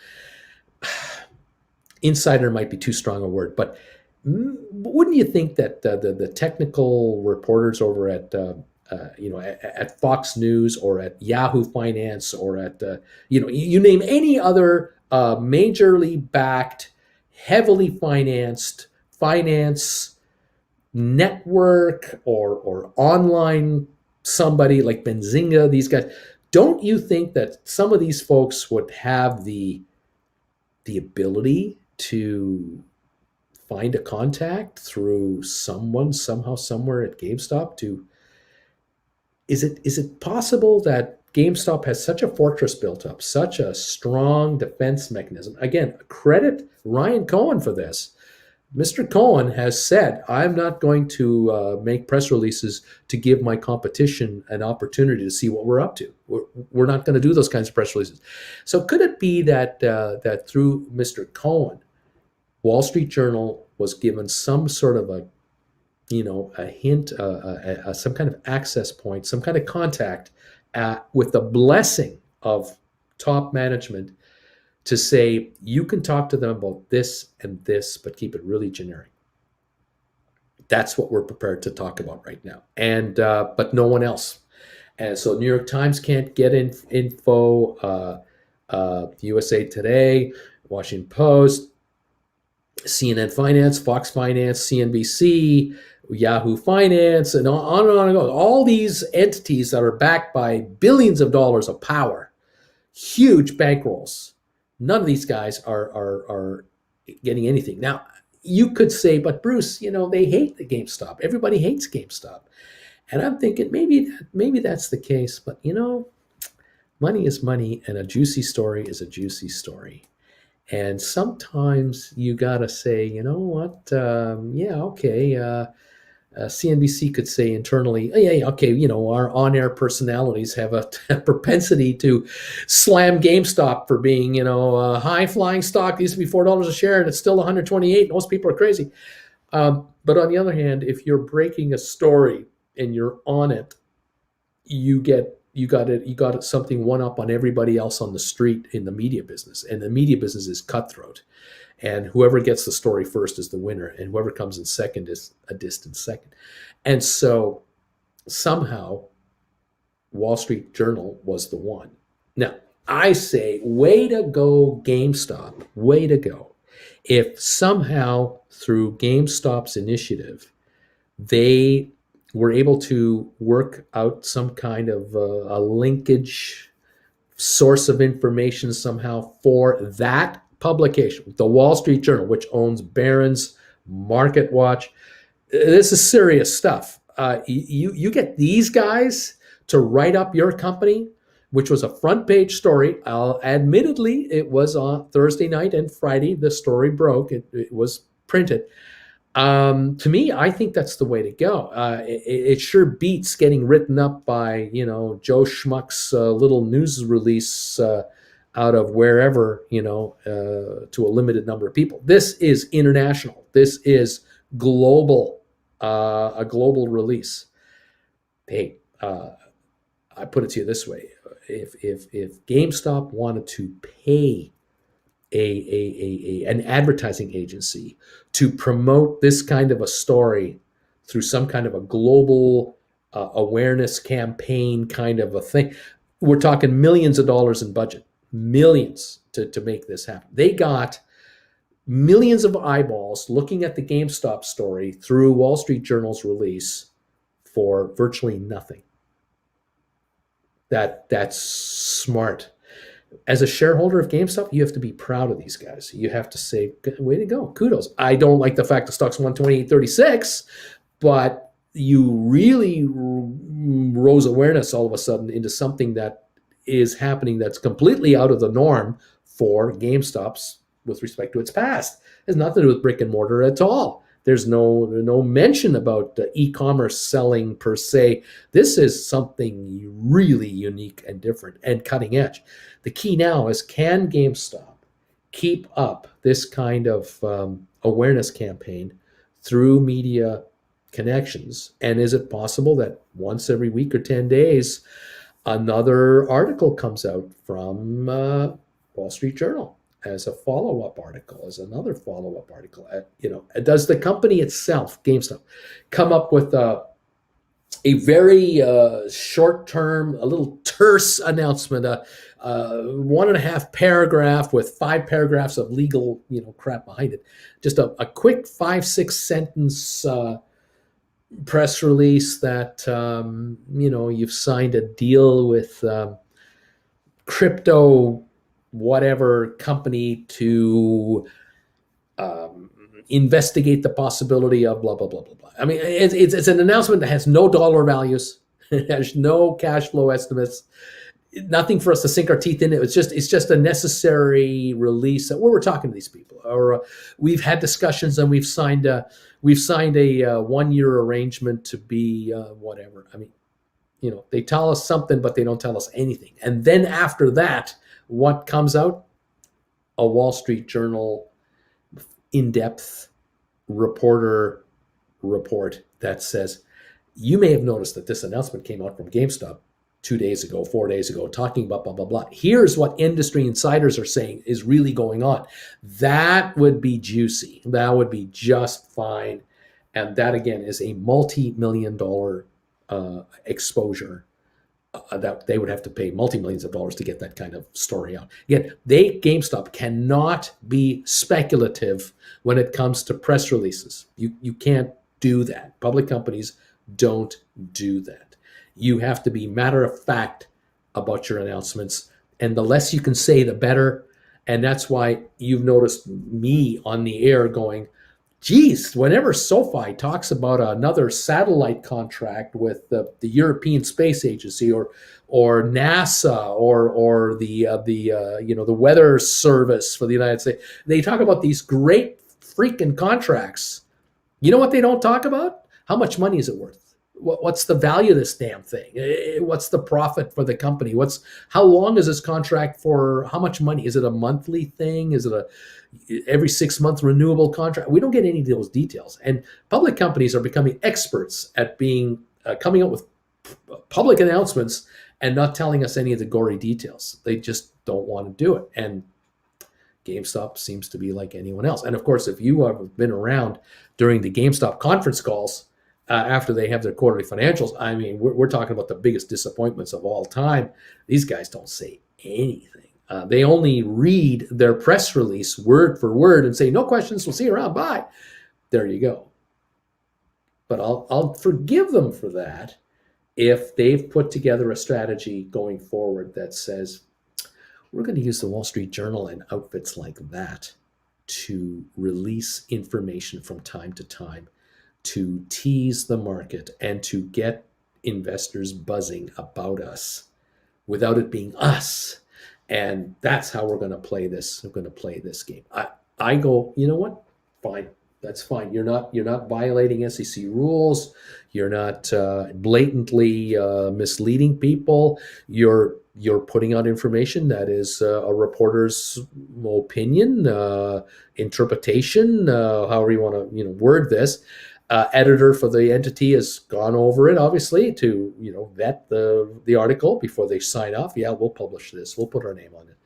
insider might be too strong a word, but wouldn't you think that the technical reporters over at Fox News or at Yahoo Finance or at you name any other majorly backed, heavily financed finance network or online somebody like Benzinga, these guys, don't you think that some of these folks would have the ability to find a contact through someone somehow somewhere at GameStop to? Is it possible that GameStop has such a fortress built up, such a strong defense mechanism? Again, credit Ryan Cohen for this. Mr. Cohen has said, I'm not going to make press releases to give my competition an opportunity to see what we're up to. We're not going to do those kinds of press releases. So could it be that that through Mr. Cohen, Wall Street Journal was given some sort of a hint, some kind of access point, some kind of contact with the blessing of top management to say you can talk to them about this and this, but keep it really generic. That's what we're prepared to talk about right now, and but no one else. And so New York Times can't get info. USA Today, Washington Post, CNN Finance, Fox Finance, CNBC, Yahoo Finance, and on and on and on. All these entities that are backed by billions of dollars of power, huge bankrolls. None of these guys are getting anything. Now, you could say, but Bruce, they hate the GameStop. Everybody hates GameStop. And I'm thinking maybe that's the case, but money is money, and a juicy story is a juicy story. And sometimes you gotta say, you know what? Yeah, okay. CNBC could say internally, oh, yeah, okay, our on-air personalities have a propensity to slam GameStop for being, a high-flying stock. It used to be $4 a share, and it's still 128. Most people are crazy. But on the other hand, if you're breaking a story and you're on it, you got it something one up on everybody else on the street in the media business. And the media business is cutthroat. And whoever gets the story first is the winner, and whoever comes in second is a distant second. And so somehow Wall Street Journal was the one. Now, I say, way to go, GameStop, way to go. If somehow through GameStop's initiative, they were able to work out some kind of a linkage source of information somehow for that publication, the Wall Street Journal, which owns Barron's, Market Watch. This is serious stuff. You get these guys to write up your company, which was a front page story. Admittedly, it was on Thursday night and Friday. The story broke. It was printed. To me, I think that's the way to go. It sure beats getting written up by, Joe Schmuck's little news release out of wherever, to a limited number of people. This is international. This is global, a global release. Hey, I put it to you this way: if GameStop wanted to pay an advertising agency to promote this kind of a story through some kind of a global awareness campaign kind of a thing, we're talking millions of dollars in budget, millions to make this happen. They got millions of eyeballs looking at the GameStop story through Wall Street Journal's release for virtually nothing. That's smart. As a shareholder of GameStop, you have to be proud of these guys. You have to say, way to go, kudos. I don't like the fact the stock's 128.36, but you really rose awareness all of a sudden into something that is happening that's completely out of the norm for GameStop's with respect to its past. It has nothing to do with brick and mortar at all. There's no mention about e-commerce selling per se. This is something really unique and different and cutting edge. The key now is, can GameStop keep up this kind of awareness campaign through media connections? And is it possible that once every week or 10 days, another article comes out from Wall Street Journal as a follow-up article, as another follow-up article? Does the company itself, GameStop, come up with a very short-term, a little terse announcement, 1.5 paragraph with 5 paragraphs of legal, crap behind it, just a quick 5-6 sentence press release that you've signed a deal with crypto whatever company to investigate the possibility of blah blah blah blah blah. I mean, it's an announcement that has no dollar values, it has no cash flow estimates, nothing for us to sink our teeth in. It's just a necessary release that we're talking to these people, or we've had discussions and we've signed a 1-year arrangement to be whatever. I mean, they tell us something, but they don't tell us anything. And then after that, what comes out? A Wall Street Journal in-depth reporter report that says, you may have noticed that this announcement came out from GameStop 2 days ago, 4 days ago, talking about blah, blah, blah. Here's what industry insiders are saying is really going on. That would be juicy. That would be just fine. And that, again, is a multi-million dollar exposure that they would have to pay multi-millions of dollars to get that kind of story out. Again, GameStop cannot be speculative when it comes to press releases. You can't do that. Public companies don't do that. You have to be matter of fact about your announcements, and the less you can say, the better. And that's why you've noticed me on the air going, geez, whenever SoFi talks about another satellite contract with the European Space Agency or NASA or the Weather Service for the United States, they talk about these great freaking contracts. You know what they don't talk about? How much money is it worth? What's the value of this damn thing? What's the profit for the company? How long is this contract for? How much money? Is it a monthly thing? Is it a every 6 month renewable contract? We don't get any of those details. And public companies are becoming experts at coming up with public announcements and not telling us any of the gory details. They just don't want to do it. And GameStop seems to be like anyone else. And of course, if you have been around during the GameStop conference calls after they have their quarterly financials, I mean, we're talking about the biggest disappointments of all time. These guys don't say anything. They only read their press release word for word and say, no questions, we'll see you around, bye. There you go. But I'll forgive them for that if they've put together a strategy going forward that says, we're going to use the Wall Street Journal and outfits like that to release information from time to time, to tease the market and to get investors buzzing about us without it being us. And that's how we're going to play this. We're going to play this game. I go, you know what? Fine. That's fine. You're not violating SEC rules. You're not blatantly misleading people. You're putting out information that is a reporter's opinion, interpretation, however you want to word this. Editor for the entity has gone over it, obviously, to vet the article before they sign off. Yeah, we'll publish this. We'll put our name on it.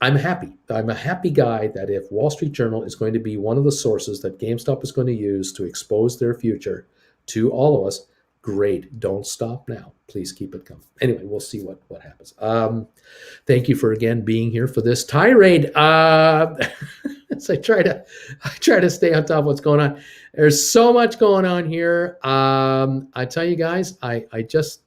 I'm happy. I'm a happy guy that if Wall Street Journal is going to be one of the sources that GameStop is going to use to expose their future to all of us, great. Don't stop now. Please keep it coming. Anyway, we'll see what happens. Thank you for again being here for this tirade. As I try to stay on top of what's going on. There's so much going on here. I tell you guys, I just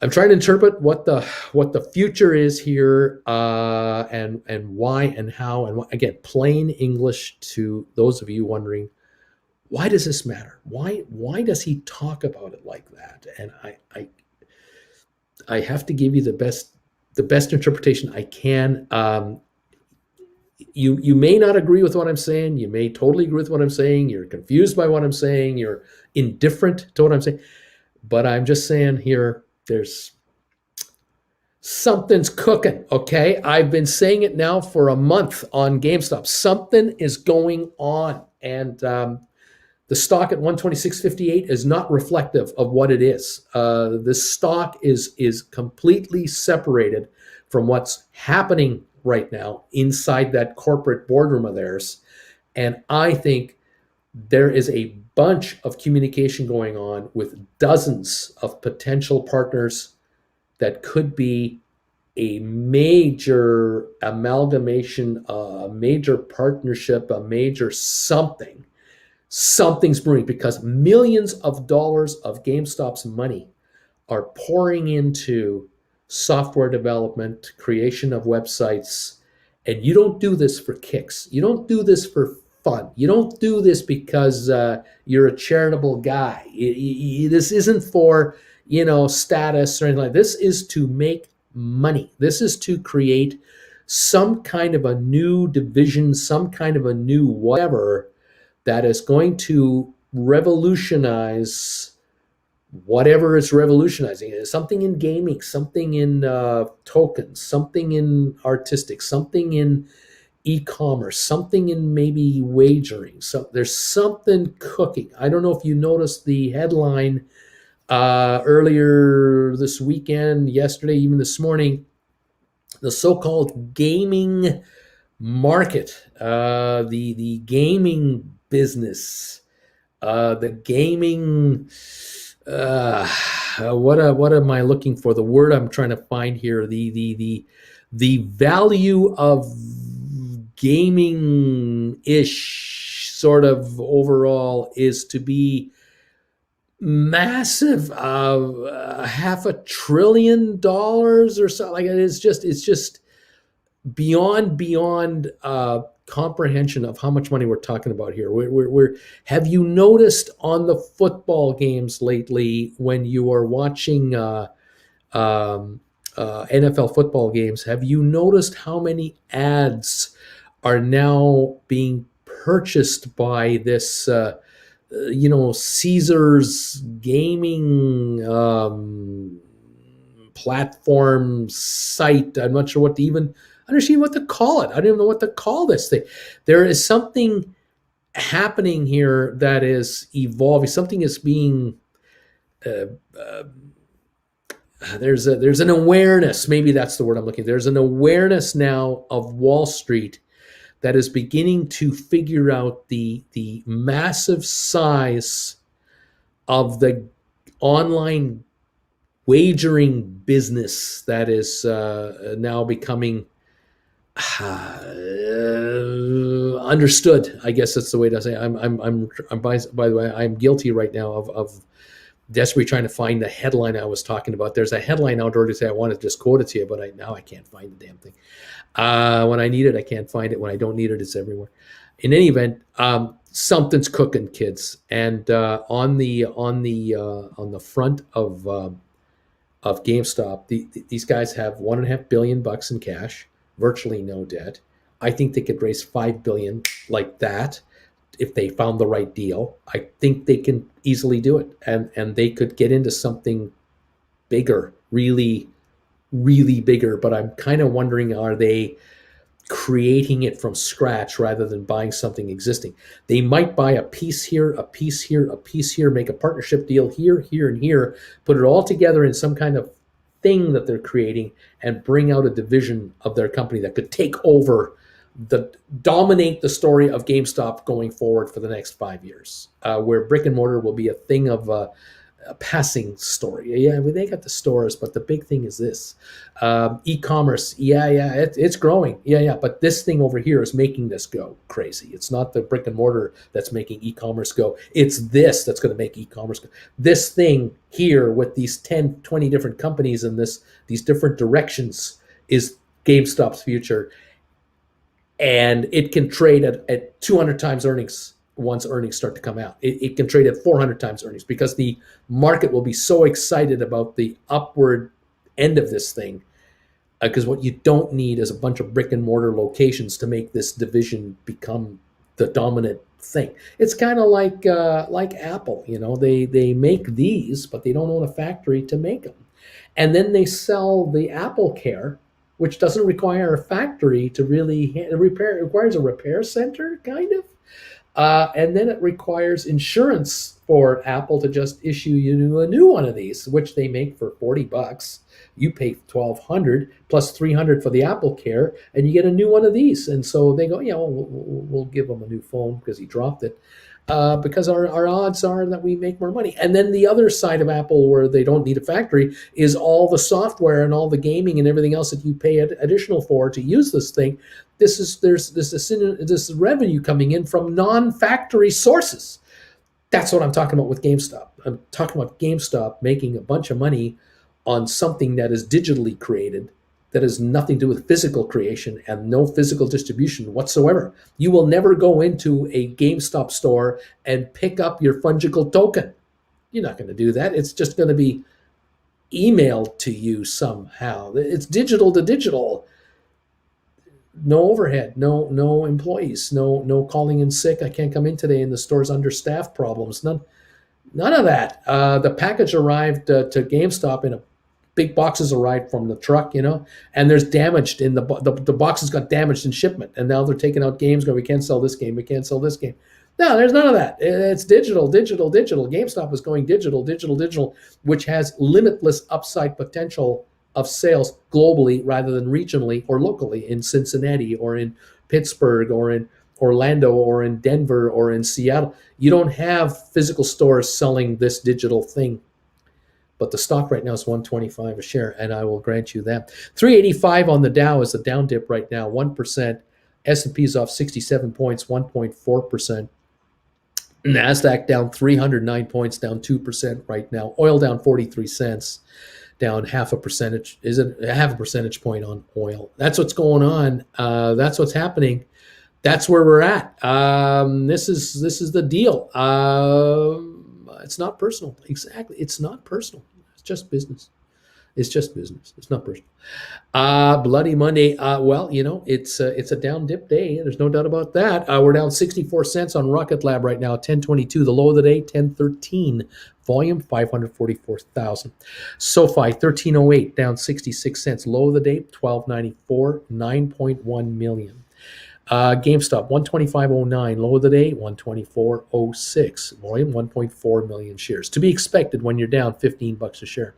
I'm trying to interpret what the future is here, and why and how, and again, plain English to those of you wondering, why does this matter? Why does he talk about it like that? And I have to give you the best interpretation I can. You may not agree with what I'm saying. You may totally agree with what I'm saying. You're confused by what I'm saying. You're indifferent to what I'm saying. But I'm just saying here, there's something's cooking, okay? I've been saying it now for a month on GameStop. Something is going on. And the stock at 126.58 is not reflective of what it is. The stock is completely separated from what's happening right now inside that corporate boardroom of theirs. And I think there is a bunch of communication going on with dozens of potential partners that could be a major amalgamation, a major partnership, a major something. Something's brewing because millions of dollars of GameStop's money are pouring into software development, creation of websites. And you don't do this for kicks. You don't do this for fun. You don't do this because you're a charitable guy. This isn't for, status or anything like that. This is to make money. This is to create some kind of a new division, some kind of a new whatever that is going to revolutionize whatever it's revolutionizing. Something in gaming, something in tokens, something in artistic, something in e-commerce, something in maybe wagering. So there's something cooking. I don't know if you noticed the headline Earlier this weekend, yesterday, even this morning, the so-called gaming market, the gaming business, the gaming. Uh, what am I looking for? The word I'm trying to find here. The value of gaming ish sort of overall is to be massive, $500 billion or so. Like it's just beyond comprehension of how much money we're talking about here. Have you noticed on the football games lately when you are watching NFL football games? Have you noticed how many ads are now being purchased by this? Caesar's gaming platform site. I'm not sure what to even understand what to call it. I don't even know what to call this thing. There is something happening here that is evolving. Something is being uh, uh, there's an awareness. Maybe that's the word I'm looking. There's an awareness now of Wall Street that is beginning to figure out the massive size of the online wagering business that is now becoming understood. I guess that's the way to say it. I'm by the way, I'm guilty right now of desperately trying to find the headline I was talking about. There's a headline out there to say I want to just quote it to you, but now I can't find the damn thing. When I need it, I can't find it. When I don't need it, it's everywhere. In any event, something's cooking, kids. And on the front of GameStop, these guys have $1.5 billion in cash, virtually no debt. I think they could raise $5 billion like that if they found the right deal. I think they can easily do it, and they could get into something bigger, really, really bigger. But I'm kind of wondering, are they creating it from scratch rather than buying something existing? They might buy a piece here, a piece here, a piece here, make a partnership deal here, here, and here, put it all together in some kind of thing that they're creating, and bring out a division of their company that could take over dominate the story of GameStop going forward for the next 5 years, where brick and mortar will be a thing of a passing story. Yeah, they got the stores, but the big thing is this e-commerce. It's growing. Yeah, but this thing over here is making this go crazy. It's not the brick and mortar that's making e-commerce go. It's this that's going to make e-commerce go. This thing here with these 10, 20 different companies and these different directions is GameStop's future. And it can trade at 200 times earnings once earnings start to come out. It can trade at 400 times earnings because the market will be so excited about the upward end of this thing. Because what you don't need is a bunch of brick and mortar locations to make this division become the dominant thing. It's kind of like Apple. They make these, but they don't own a factory to make them. And then they sell the Apple Care, which doesn't require a factory to really repair. It requires a repair center, kind of. And then it requires insurance for Apple to just issue you a new one of these, which they make for $40. You pay $1,200 plus $300 for the Apple Care, and you get a new one of these. And so they go, we'll give him a new phone because he dropped it. Because our odds are that we make more money. And then the other side of Apple, where they don't need a factory, is all the software and all the gaming and everything else that you pay additional for to use this thing. There's this revenue coming in from non-factory sources. That's what I'm talking about with GameStop. I'm talking about GameStop making a bunch of money on something that is digitally created, that has nothing to do with physical creation and no physical distribution whatsoever. You will never go into a GameStop store and pick up your fungible token. You're not going to do that. It's just going to be emailed to you somehow. It's digital to digital. No overhead, no employees, no calling in sick. I can't come in today and the store's understaffed problems. None of that. The package arrived to GameStop in a big boxes arrived from the truck, and there's damaged in the boxes got damaged in shipment, and now they're taking out games going, we can't sell this game, we can't sell this game. No, there's none of that. It's digital, digital, digital. GameStop is going digital, digital, digital, which has limitless upside potential of sales globally rather than regionally or locally in Cincinnati or in Pittsburgh or in Orlando or in Denver or in Seattle. You don't have physical stores selling this digital thing. But the stock right now is 125 a share, and I will grant you that. 385 on the Dow is the down dip right now, 1%. S&P is off 67 points, 1.4%. NASDAQ down 309 points, down 2% right now. Oil down 43 cents, down half a percentage. Is it a half a percentage point on oil? That's what's going on. That's what's happening. That's where we're at. This is the deal. It's not personal. Exactly. It's not personal. It's just business. It's just business. It's not personal. Bloody Monday. Well, it's a down dip day. There's no doubt about that. We're down 64 cents on Rocket Lab right now, 1022. The low of the day, 1013. Volume, 544,000. SoFi, 1308, down 66 cents. Low of the day, 1294, 9.1 million. GameStop, 125.09. Low of the day, 124.06. Volume, 1.4 million shares. To be expected when you're down $15 a share.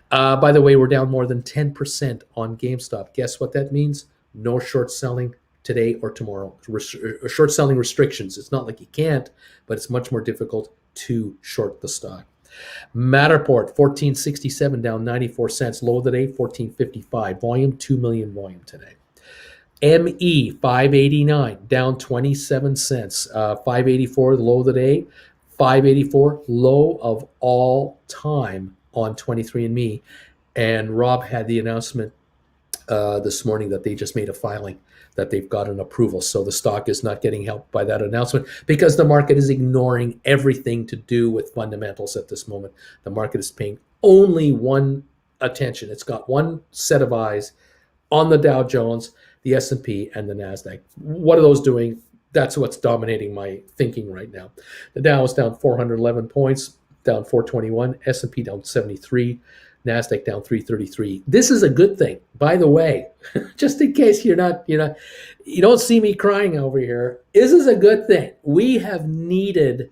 By the way, we're down more than 10% on GameStop. Guess what that means? No short selling today or tomorrow. Short selling restrictions. It's not like you can't, but it's much more difficult to short the stock. Matterport, 1467, down 94 cents. Low of the day, 1455. Volume, 2 million volume today. ME, 589, down 27 cents. 584, the low of the day. 584, low of all time on 23andMe. And Rob had the announcement this morning that they just made a filing that they've got an approval. So the stock is not getting helped by that announcement because the market is ignoring everything to do with fundamentals at this moment. The market is paying only one attention. It's got one set of eyes on the Dow Jones, the S&P, and the NASDAQ. What are those doing? That's what's dominating my thinking right now. The Dow is down 411 points, down 421. S&P down 73. NASDAQ down 333. This is a good thing, by the way, just in case you don't see me crying over here. This is a good thing. We have needed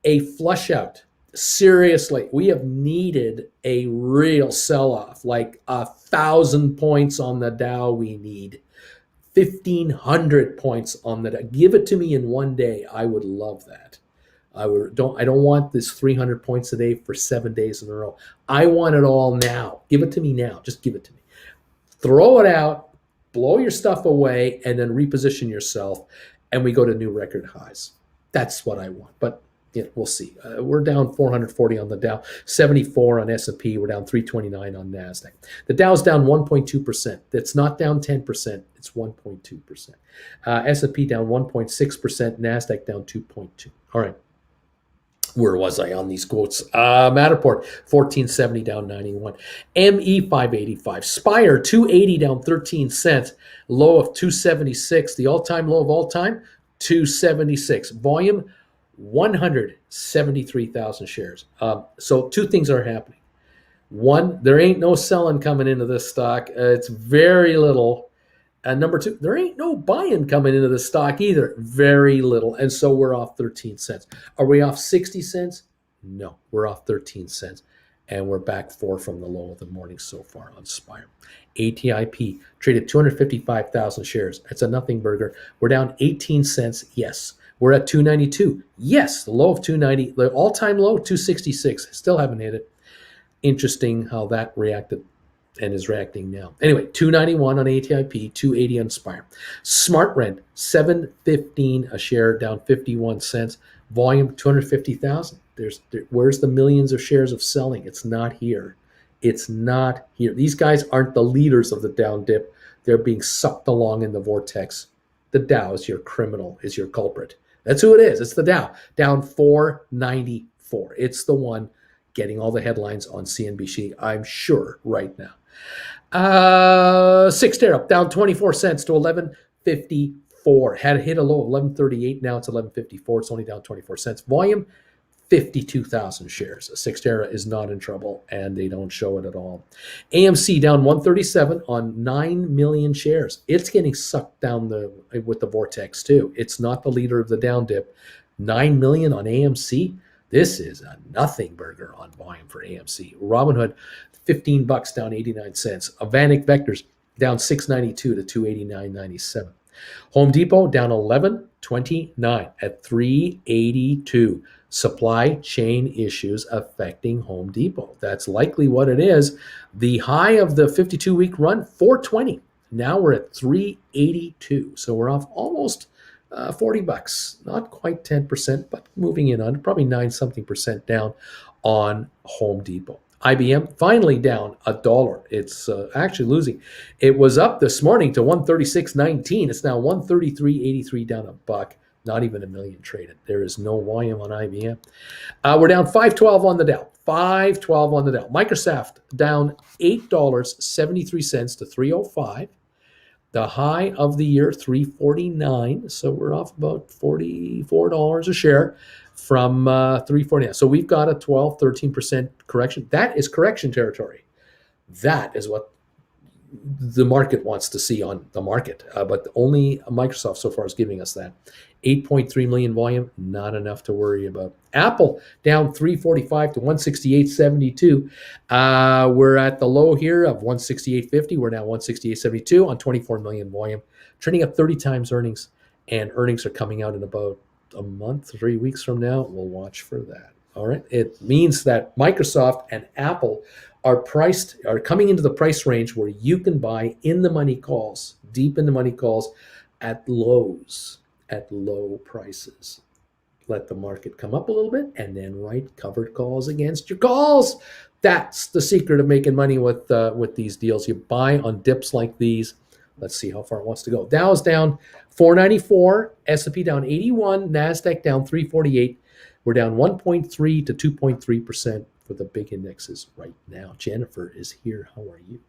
a flush out. Seriously, we have needed a real sell-off, like 1,000 points on the Dow. We need 1,500 points on the Dow. Give it to me in one day. I would love that. I don't want this 300 points a day for 7 days in a row. I want it all now. Give it to me now. Just give it to me. Throw it out, blow your stuff away, and then reposition yourself, and we go to new record highs. That's what I want. But we'll see. We're down 440 on the Dow, 74 on S&P. We're down 329 on NASDAQ. The Dow's down 1.2%. It's not down 10%. It's 1.2%. S&P down 1.6%. NASDAQ down 2.2%. All right. Where was I on these quotes? Matterport, 1470 down 91. ME, 585. Spire, 280 down 13 cents. Low of 276. The all-time low of all time, 276. Volume, 173,000 shares. So two things are happening. One, there ain't no selling coming into this stock. It's very little. And number two, there ain't no buying coming into the stock either. Very little. And so we're off 13 cents. Are we off 60 cents? No, we're off 13 cents. And we're back 4 from the low of the morning so far on Spire. ATIP traded 255,000 shares. It's a nothing burger. We're down 18 cents. Yes. We're at 292. Yes, the low of 290. The all-time low, 266. Still haven't hit it. Interesting how that reacted and is reacting now. Anyway, 291 on ATIP, 280 on Spire. SmartRent, 715 a share, down 51 cents. Volume, 250,000. Where's the millions of shares of selling? It's not here. It's not here. These guys aren't the leaders of the down dip. They're being sucked along in the vortex. The Dow is your criminal, is your culprit. That's who it is. It's the Dow, down 494. It's the one getting all the headlines on CNBC, I'm sure, right now. Cyxtera, down 24 cents to 11.54. Had hit a low of 11.38. Now it's 11.54. It's only down 24 cents. Volume, 52,000 shares. Cyxtera is not in trouble, and they don't show it at all. AMC down 137 on 9 million shares. It's getting sucked down with the vortex too. It's not the leader of the down dip. 9 million on AMC. This is a nothing burger on volume for AMC. Robinhood, $15 down 89 cents. Avanic Vectors down 692 to 289.97. Home Depot down 11.29 at 382. Supply chain issues affecting Home Depot. That's likely what it is. The high of the 52-week run, 420. Now we're at 382. So we're off almost $40. Not quite 10%, but moving in on probably 9-something% down on Home Depot. IBM finally down $1. It's actually losing. It was up this morning to 136.19. It's now 133.83, down $1. Not even a million traded. There is no volume on IBM. We're down 512 on the Dow. 512 on the Dow. Microsoft down $8.73 to 305. The high of the year, 349. So we're off about $44 a share from 349. So we've got a 12-13% correction. That is correction territory. That is what the market wants to see on the market. But only Microsoft so far is giving us that. 8.3 million volume, not enough to worry about. Apple down 345 to 168.72. We're at the low here of 168.50. We're now 168.72 on 24 million volume, trending up 30 times earnings, and earnings are coming out in about a month, 3 weeks from now. We'll watch for that. All right. It means that Microsoft and Apple are coming into the price range where you can buy in the money calls, deep in the money calls, at low prices. Let the market come up a little bit and then write covered calls against your calls. That's the secret of making money with these deals. You buy on dips like these. Let's see how far it wants to go. Dow's down 494, S&P down 81, NASDAQ down 348. We're down 1.3 to 2.3% for the big indexes right now. Jennifer is here. How are you?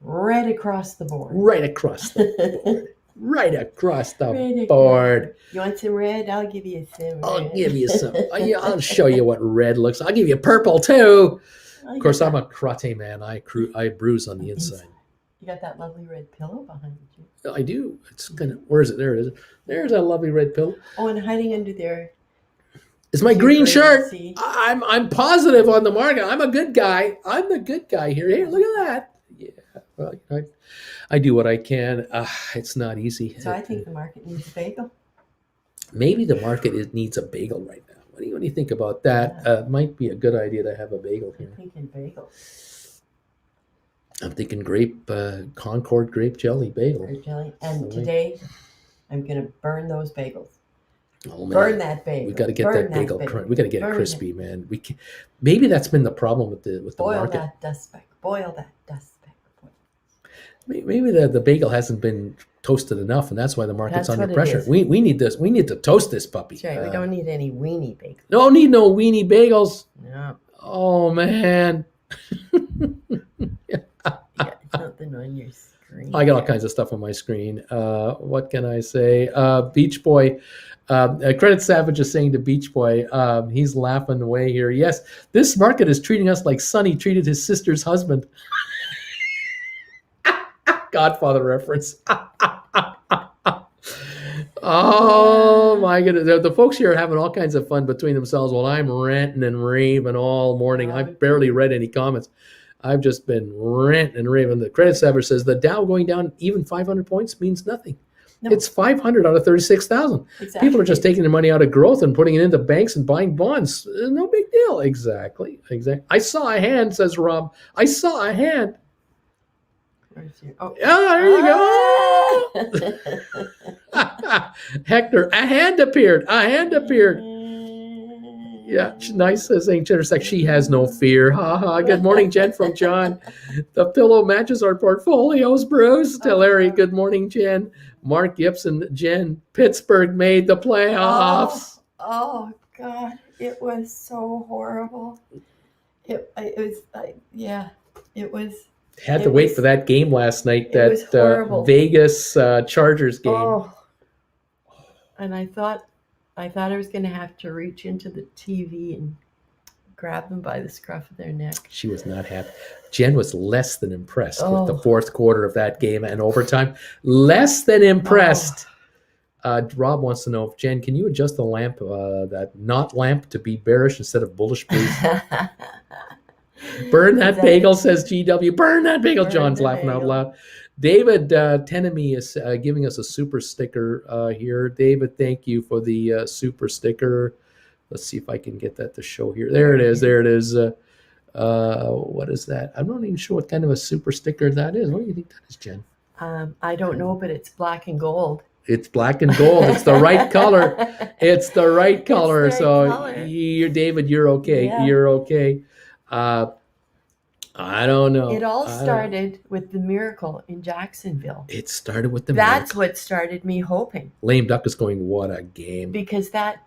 Right across the board. Right across the board. Right across the board. You want some red? I'll give you some. I'll give you some. I'll show you what red looks. I'll give you purple too. Of course, I'm a crotté man. I bruise on the inside. You got that lovely red pillow behind you. I do. It's gonna. Where is it? There it is. There's a lovely red pillow. Oh, and hiding under there is my green shirt. I'm positive on the market. I'm a good guy. I'm the good guy here. Here, look at that. Yeah. Well, I do what I can. It's not easy. So I think the market needs a bagel. Maybe the market needs a bagel right now. What do you think about that? Yeah. Might be a good idea to have a bagel here. I'm thinking bagel. I'm thinking Concord grape jelly bagel. Grape jelly. And today, I'm going to burn those bagels. Oh, man. Burn that bagel. We got to get that bagel. We got to get it crispy, man. We can, maybe that's been the problem with the market. Boil that dust speck. Boil that dust speck. Maybe the bagel hasn't been toasted enough, and that's why the market's under pressure. We need this. We need to toast this puppy. That's right. We don't need any weenie bagels. Don't need no weenie bagels. No. Oh man. Yeah, something on your screen. I got all kinds of stuff on my screen. What can I say? Beach Boy. Credit Savage is saying to Beach Boy, he's laughing away here. Yes, this market is treating us like Sonny treated his sister's husband. Godfather reference. Oh my goodness. The folks here are having all kinds of fun between themselves while I'm ranting and raving all morning. I barely read any comments. I've just been ranting and raving. The Credit Savage says the Dow going down even 500 points means nothing. No. It's 500 out of 36,000. Exactly. People are just taking their money out of growth and putting it into banks and buying bonds. No big deal. Exactly. I saw a hand, says Rob. I saw a hand. Oh. Yeah, there you go. Hector, a hand appeared. Yeah, nice saying Cheddar. She has no fear. Ha ha. Good morning, Jen from John. The pillow matches our portfolios, Bruce. Larry, good morning, Jen. Mark Gibson, Jen. Pittsburgh made the playoffs. Oh God, it was so horrible. It was. Had to wait for that game last night, that Vegas Chargers game. Oh. And I thought I thought I was going to have to reach into the TV and grab them by the scruff of their neck. She was not happy. Jen was less than impressed with the Oh. fourth quarter of that game and overtime. Less than impressed. Rob wants to know, Jen, can you adjust the lamp, that not lamp, to be bearish instead of bullish, please? Burn that bagel, says GW. Burn that bagel. Burn John's the laughing out bagel. loud. David Tenemy is giving us a super sticker here. David, thank you for the super sticker. Let's see if I can get that to show here. There it is. There it is. What is that? I'm not even sure what kind of a super sticker that is. What do you think that is, Jen? I don't know, but it's black and gold. It's black and gold. It's the right color. It's the right color. It's the right color. You're David. You're okay. Yeah. You're okay. I don't know. It all started with the miracle in Jacksonville. It started with the That's miracle. what started me hoping. Lame Duck is going, what a game. Because that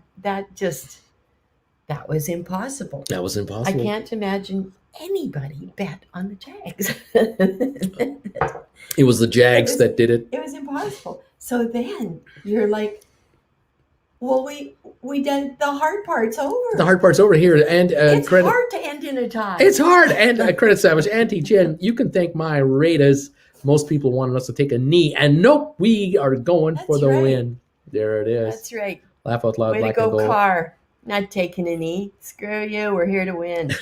was impossible. That was impossible. I can't imagine anybody bet on the Jags. It was the Jags that did it. It was impossible. So then you're like, well, we did the hard part's over. The hard part's over here. And it's hard to end in a tie. It's hard. And credit Savage. Auntie Jen, you can thank my Raiders. Most people wanted us to take a knee. And nope, we are going for the win. There it is. That's right. Laugh out loud. Way to go, Carr. Not taking a knee. Screw you. We're here to win.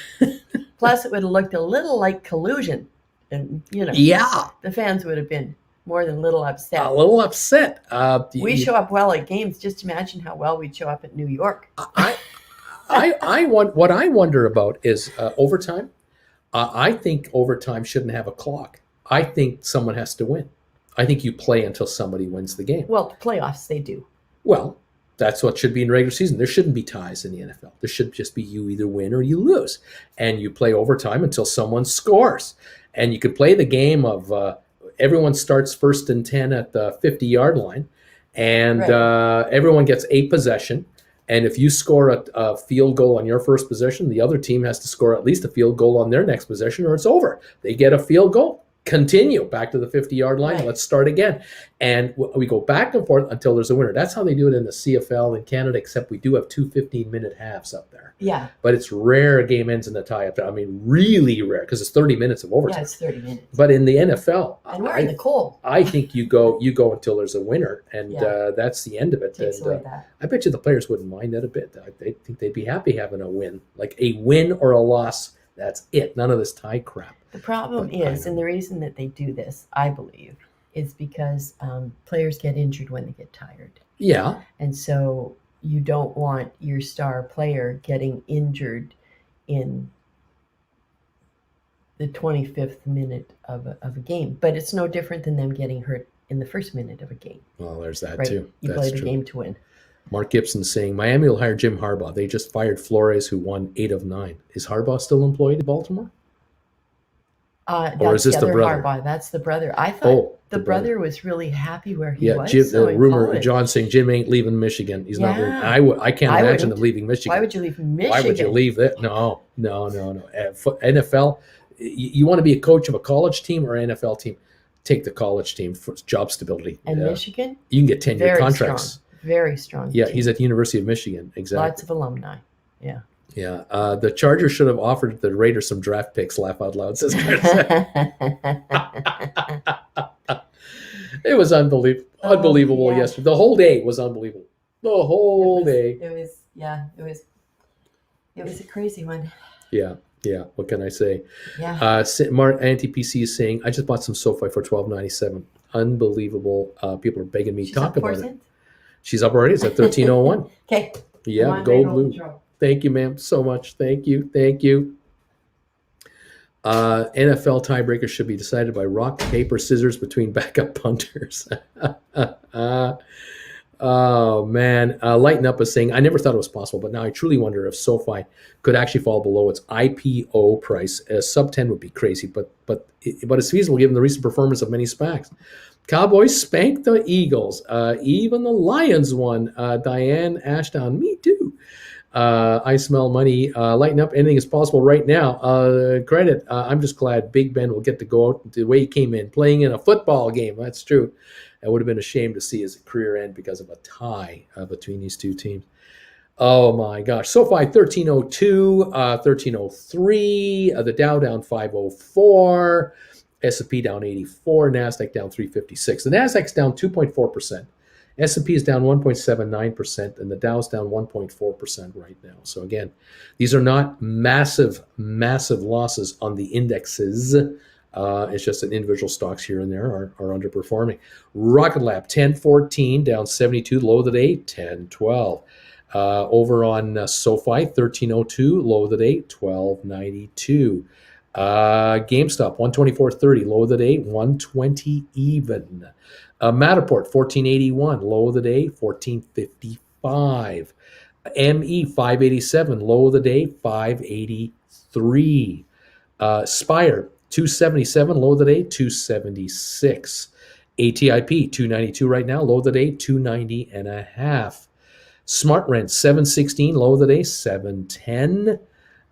Plus, it would have looked a little like collusion. And, yeah, the fans would have been more than a little upset. A little upset. We show up well at games. Just imagine how well we'd show up at New York. I want. What I wonder about is overtime. I think overtime shouldn't have a clock. I think someone has to win. I think you play until somebody wins the game. Well, playoffs, they do. Well, that's what should be in regular season. There shouldn't be ties in the NFL. There should just be you either win or you lose. And you play overtime until someone scores. And you can play the game of everyone starts 1st and 10 at the 50-yard line. And everyone gets a possession. And if you score a field goal on your first possession, the other team has to score at least a field goal on their next possession or it's over. They get a field goal. Continue back to the 50-yard line. Right. Let's start again. And we go back and forth until there's a winner. That's how they do it in the CFL in Canada, except we do have 2 15-minute halves up there. Yeah. But it's rare a game ends in a tie up there. I mean, really rare because it's 30 minutes of overtime. Yeah, it's 30 minutes. But in the NFL, and we're in the cold. I think you go until there's a winner, and that's the end of it. Takes away that. I bet you the players wouldn't mind that a bit. I think they'd be happy having a win. Like a win or a loss, that's it. None of this tie crap. The problem is, and the reason that they do this, I believe, is because players get injured when they get tired. Yeah. And so you don't want your star player getting injured in the 25th minute of a game. But it's no different than them getting hurt in the first minute of a game. Well, there's that right? too. You play the game to win. Mark Gibson saying, Miami will hire Jim Harbaugh. They just fired Flores, who won 8 of 9. Is Harbaugh still employed in Baltimore? Or is this the brother? Harbaugh. That's the brother. I thought the brother was really happy where he was. Jim, the rumor, John saying Jim ain't leaving Michigan. He's not. I can't imagine him leaving Michigan. Why would you leave Michigan? Why would you leave that? No. NFL, you want to be a coach of a college team or an NFL team? Take the college team for job stability. And Michigan? You can get 10-year contracts. Strong. Very strong. Yeah, team. He's at the University of Michigan. Exactly. Lots of alumni. Yeah. Yeah, the Chargers should have offered the Raiders some draft picks. Laugh out loud, says Chris. It was unbelievable yesterday. The whole day was unbelievable. The whole day. It was a crazy one. Yeah. What can I say? Yeah. Mark Anti-PC is saying, I just bought some SoFi for $12.97. Unbelievable. People are begging me to talk about it. She's up already. It's at 13:01. Okay. Yeah, gold blue. Thank you, ma'am, so much. Thank you. NFL tiebreaker should be decided by rock, paper, scissors between backup punters. Oh, man. Lighten Up is saying, I never thought it was possible, but now I truly wonder if SoFi could actually fall below its IPO price. Sub 10 would be crazy, but it's feasible given the recent performance of many SPACs. Cowboys spanked the Eagles. Even the Lions won. Diane Ashdown, me too. I smell money. Lighten up. Anything is possible right now. Credit. I'm just glad Big Ben will get to go out the way he came in, playing in a football game. That's true. It would have been a shame to see his career end because of a tie between these two teams. Oh my gosh. SoFi 1302, 1303, the Dow down 504, S&P down 84, NASDAQ down 356. The NASDAQ's down 2.4%. S&P is down 1.79%, and the Dow's down 1.4% right now. So again, these are not massive, massive losses on the indexes. It's just that individual stocks here and there are underperforming. Rocket Lab 1014 down 72, low of the day 1012. Over on SoFi 1302, low of the day 1292. GameStop 124.30, low of the day 120 even. Matterport 1481, low of the day 1455. ME 587, low of the day 583. Spire 277, low of the day 276. ATIP 292 right now, low of the day 290 and a half. Smart Rent 716, low of the day 710.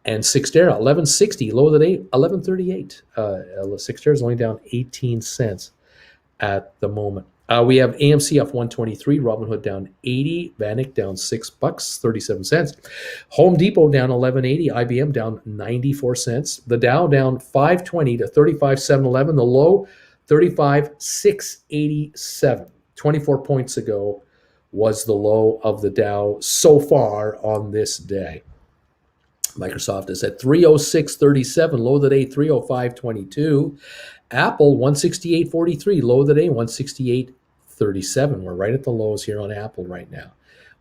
And Sixtera 1160, low of the day 1138. Sixtera is only down 18 cents at the moment. We have AMC up 123, Robinhood down 80, Vanik down $6, 37 cents. Home Depot down 1180, IBM down 94 cents. The Dow down 520 to 35,711. The low 35,687. 24 points ago was the low of the Dow so far on this day. Microsoft is at 306.37, low of the day 305.22. Apple 168.43, low of the day 168.37. We're right at the lows here on Apple right now,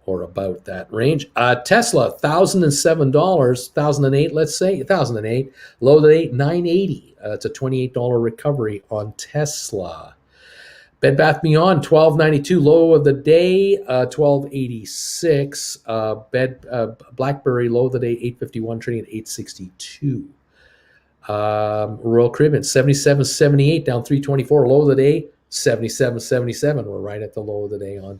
or about that range. Tesla $1,007, 1,008, let's say 1,008, low of the day 980. It's a $28 recovery on Tesla. Bed Bath Beyond $12.92, low of the day $12.86. BlackBerry low of the day $8.51, trading at $8.62. Royal Caribbean $77.78, down $3.24, low of the day $77.77. We're right at the low of the day on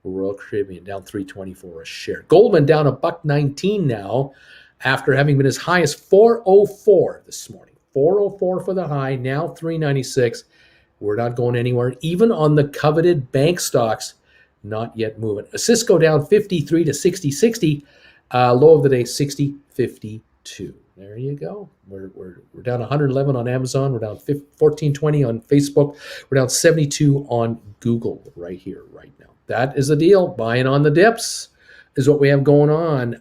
Royal Caribbean, down $3.24 a share. Goldman down $1.19 now, after having been as high as $4.04 this morning. $4.04 for the high, now $3.96. We're not going anywhere. Even on the coveted bank stocks, not yet moving. Cisco down 53 to 60.60. Low of the day 60.52. There you go. We're down 111 on Amazon. We're down 14.20 on Facebook. We're down 72 on Google right here, right now. That is the deal. Buying on the dips is what we have going on.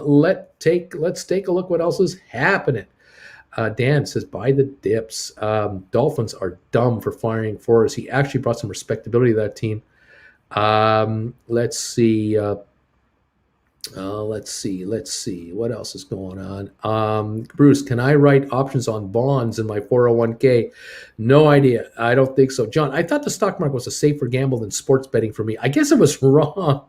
Let's take a look what else is happening. Dan says, buy the dips. Dolphins are dumb for firing Flores. He actually brought some respectability to that team. Let's see. Let's see. What else is going on? Bruce, can I write options on bonds in my 401k? No idea. I don't think so. John, I thought the stock market was a safer gamble than sports betting for me. I guess I was wrong.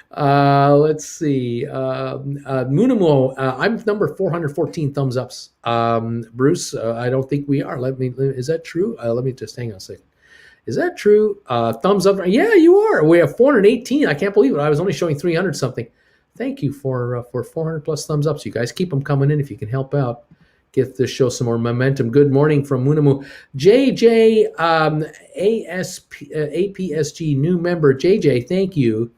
Let's see. Munamu, I'm number 414 thumbs ups. Bruce, I don't think we are. Is that true? Let me just hang on a second. Is that true? Thumbs up. Yeah, you are. We have 418. I can't believe it. I was only showing 300 something. Thank you for 400 plus thumbs ups. You guys keep them coming in if you can help out. Get this show some more momentum. Good morning from Munamu. JJ, APSG new member. JJ, thank you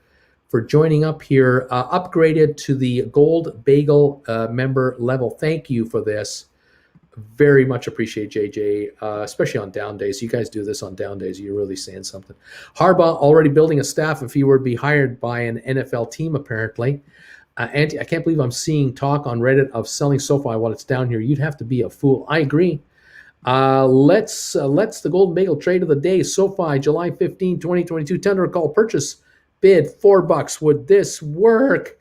for joining up here. Upgraded to the gold bagel member level. Thank you for this. Very much appreciate JJ, especially on down days. You guys do this on down days. You're really saying something. Harbaugh already building a staff if he were to be hired by an NFL team, apparently. Auntie, I can't believe I'm seeing talk on Reddit of selling SoFi while it's down here. You'd have to be a fool. I agree. Let's the golden bagel trade of the day. SoFi, July 15, 2022. Tender call purchase bid $4. Would this work?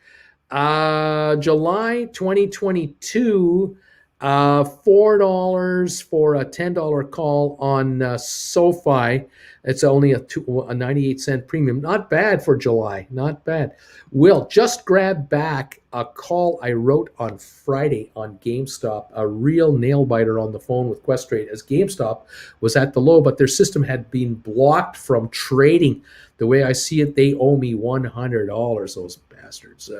July 2022. $4 for a $10 call on SoFi. It's only a 98-cent premium. Not bad for July. Not bad. Will, just grab back a call I wrote on Friday on GameStop. A real nail biter on the phone with Questrade, as GameStop was at the low, but their system had been blocked from trading. The way I see it, they owe me $100. Those bastards.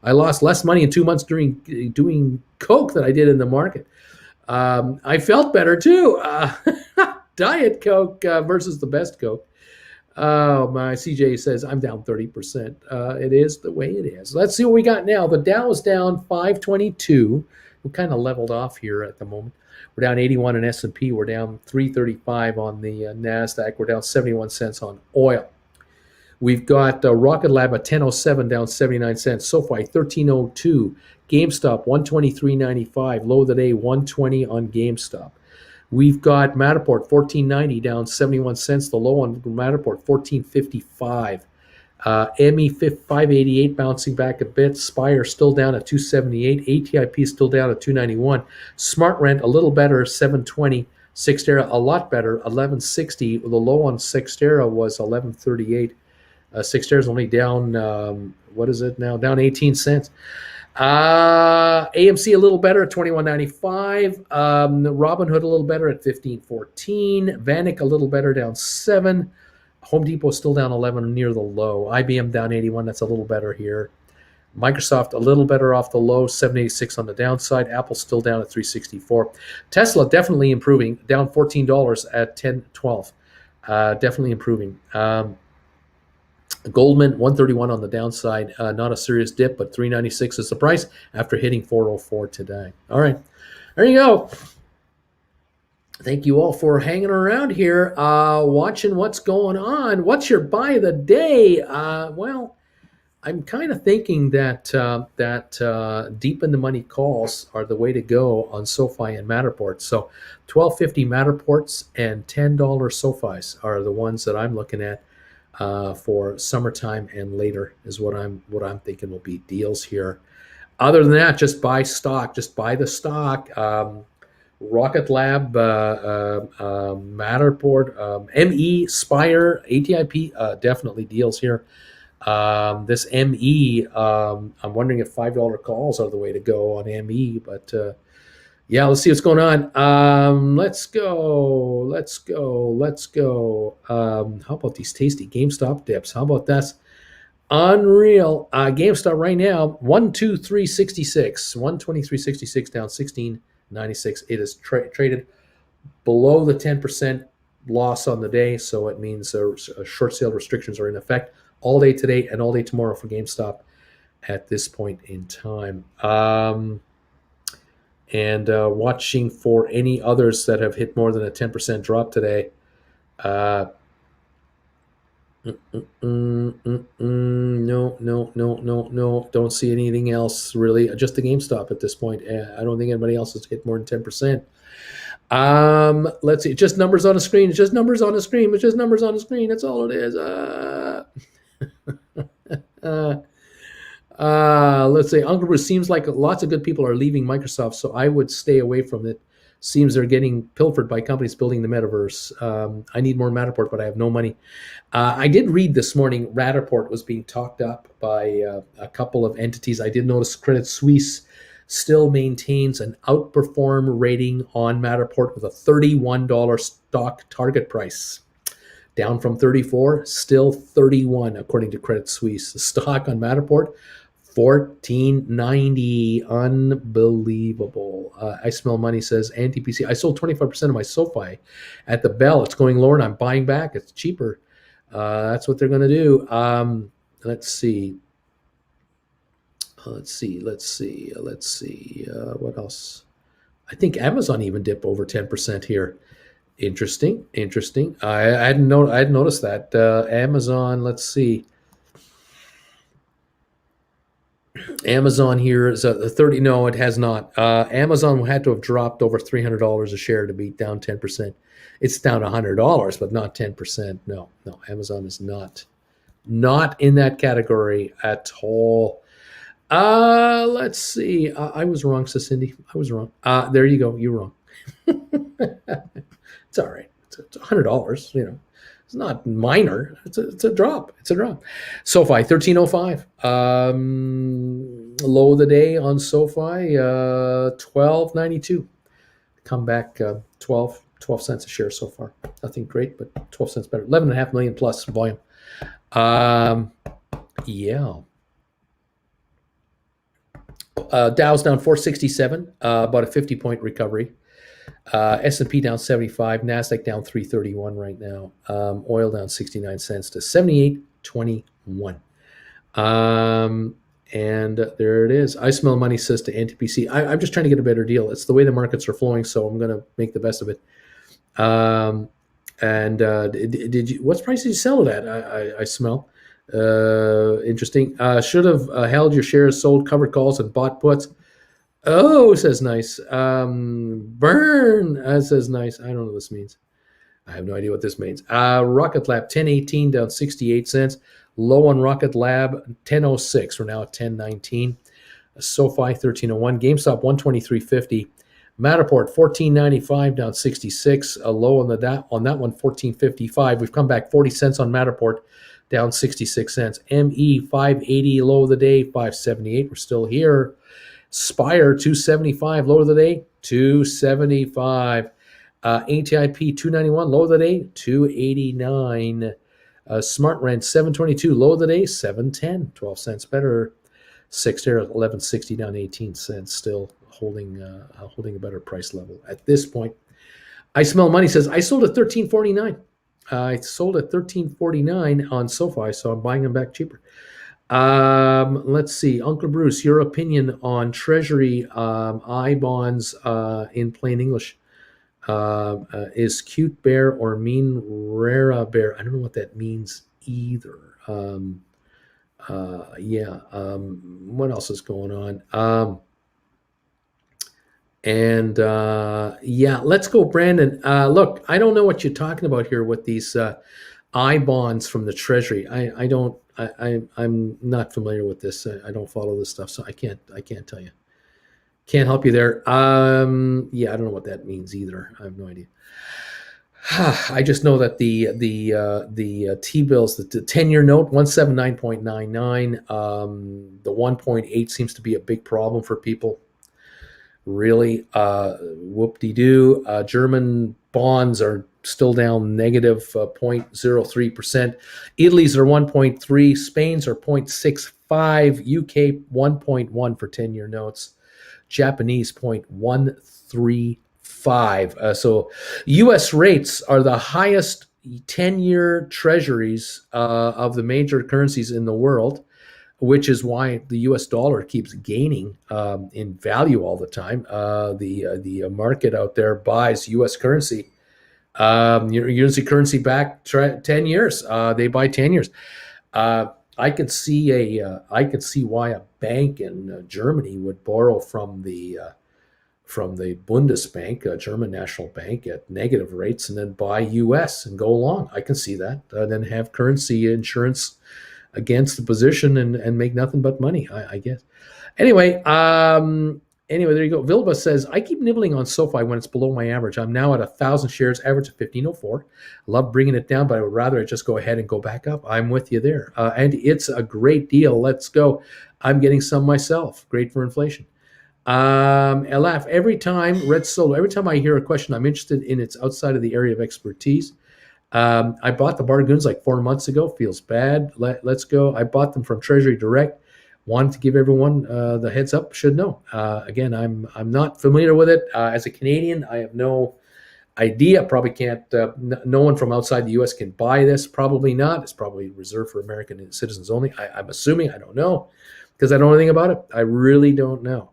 I lost less money in 2 months doing Coke than I did in the market. I felt better too. Diet Coke versus the best Coke. Oh, my CJ says I'm down 30%. It is the way it is. Let's see what we got now. The Dow is down 522. We kind of leveled off here at the moment. We're down 81 in S&P. We're down 335 on the NASDAQ. We're down 71 cents on oil. We've got Rocket Lab at 1007 down 79 cents. SoFi 1302. GameStop 123.95. Low of the day 120 on GameStop. We've got Matterport 1490 down 71 cents. The low on Matterport 1455. ME 588 bouncing back a bit. Spire still down at 278. ATIP still down at 291. Smart Rent a little better, 720. Sixtera a lot better, 1160. The low on Sixtera was 1138. Sixtera is only down, what is it now? Down 18 cents. AMC a little better at 21.95. Robinhood a little better at 15.14. Vanik a little better, down 7. Home Depot still down 11 near the low. IBM down 81. That's a little better here. Microsoft a little better off the low, 786 on the downside. Apple still down at 364. Tesla definitely improving, down $14 at 10.12. Definitely improving. Goldman 131 on the downside, not a serious dip, but 396 is the price after hitting 404 today. All right, there you go. Thank you all for hanging around here, watching what's going on. What's your buy of the day? Well, I'm kind of thinking that deep in the money calls are the way to go on SoFi and Matterport. So $12.50 Matterports and $10 SoFis are the ones that I'm looking at. For summertime and later is what I'm thinking will be deals here. Other than that, just buy stock. Just buy the stock. Rocket Lab, Matterport, ME, Spire, ATIP, definitely deals here. This ME, I'm wondering if $5 calls are the way to go on ME, but yeah, let's see what's going on. Let's go. How about these tasty GameStop dips? How about that? Unreal. GameStop right now, 123.66. 123.66 down 16.96. It is traded below the 10% loss on the day, so it means short sale restrictions are in effect all day today and all day tomorrow for GameStop at this point in time. And watching for any others that have hit more than a 10% drop today. No. Don't see anything else really. Just the GameStop at this point. I don't think anybody else has hit more than 10%. Let's see. Just numbers on a screen. It's just numbers on a screen. It's just numbers on a screen. That's all it is. Let's say Uncle Bruce, seems like lots of good people are leaving Microsoft, so I would stay away from it. Seems they're getting pilfered by companies building the metaverse. I need more Matterport, but I have no money. I did read this morning Matterport was being talked up by a couple of entities. I did notice Credit Suisse still maintains an outperform rating on Matterport with a $31 stock target price. Down from 34, still 31, according to Credit Suisse. The stock on Matterport, $14.90. Unbelievable. I Smell Money says, anti-PC. I sold 25% of my SoFi at the bell. It's going lower and I'm buying back. It's cheaper. That's what they're going to do. Let's see. What else? I think Amazon even dipped over 10% here. Interesting. I hadn't noticed that. Amazon, let's see. Amazon here is a 30. No, it has not. Amazon had to have dropped over $300 a share to be down 10%. It's down $100, but not 10%. No, Amazon is not in that category at all. Let's see. I was wrong, says Cindy. I was wrong. There you go. You're wrong. It's all right. It's $100. It's not minor. It's a drop. SoFi 1305. Low of the day on SoFi 12.92. Come back 12 cents a share so far. Nothing great, but 12 cents better. 11.5 million plus volume. Yeah. Dow's down 467, about a 50-point recovery. S&P down 75, NASDAQ down 331 right now. Oil down 69 cents to 78.21. And there it is. I smell money, says to NTPC. I'm just trying to get a better deal. It's the way the markets are flowing, so I'm going to make the best of it. Did you? What price did you sell it at? I smell. Interesting. Should have held your shares, sold covered calls, and bought puts. Oh, says nice. Burn, says nice. I don't know what this means. I have no idea what this means. Rocket Lab 1018 down 68 cents. Low on Rocket Lab 1006. We're now at 1019. SoFi 1301. GameStop 123.50. Matterport 14.95 down 66. A low on that one 14.55. We've come back 40 cents on Matterport, down 66 cents. ME 580 low of the day 578. We're still here. Spire 275 low of the day 275. ATIP 291 low of the day 289. Smart Rent 722 low of the day 710, 12 cents better. Cyxtera 1160 down 18 cents, still holding a better price level at this point. I smell money, says I sold at 13.49. I sold at 13.49 on SoFi, so I'm buying them back cheaper. Let's see, Uncle Bruce, your opinion on Treasury I bonds in plain English. Is cute bear or mean rara bear? I don't know what that means either. What else is going on? Let's go, Brandon. Look, I don't know what you're talking about here with these I bonds from the Treasury. I'm not familiar with this. I don't follow this stuff, so I can't tell you. Can't help you there. I don't know what that means either. I have no idea. I just know that the T-bills, the 10-year note, 179.99. The 1.8 seems to be a big problem for people. Really, whoop-de-doo. German bonds are still down negative 0.03%. Italy's are 1.3. Spain's are 0.65. UK 1.1 for 10-year notes. Japanese 0.135. So U.S. rates are the highest 10-year treasuries of the major currencies in the world, which is why the U.S. dollar keeps gaining in value all the time. The market out there buys U.S. currency. U.S. currency back 10 years. They buy 10 years. I could see why a bank in Germany would borrow from the Bundesbank, German National Bank, at negative rates, and then buy U.S. and go along. I can see that. Then have currency insurance against the position and make nothing but money, I guess. Anyway, there you go. Vilba says, I keep nibbling on SoFi when it's below my average. I'm now at 1,000 shares, average of 1504. Love bringing it down, but I would rather just go ahead and go back up. I'm with you there. And it's a great deal. Let's go. I'm getting some myself. Great for inflation. I laugh every time, Red Solo, every time I hear a question I'm interested in, it's outside of the area of expertise. I bought the bargains like 4 months ago. Feels bad. Let's go. I bought them from Treasury Direct. Wanted to give everyone the heads up. Should know. Again, I'm not familiar with it. As a Canadian, I have no idea. Probably can't. No one from outside the U.S. can buy this. Probably not. It's probably reserved for American citizens only. I'm assuming. I don't know because I don't know anything about it. I really don't know.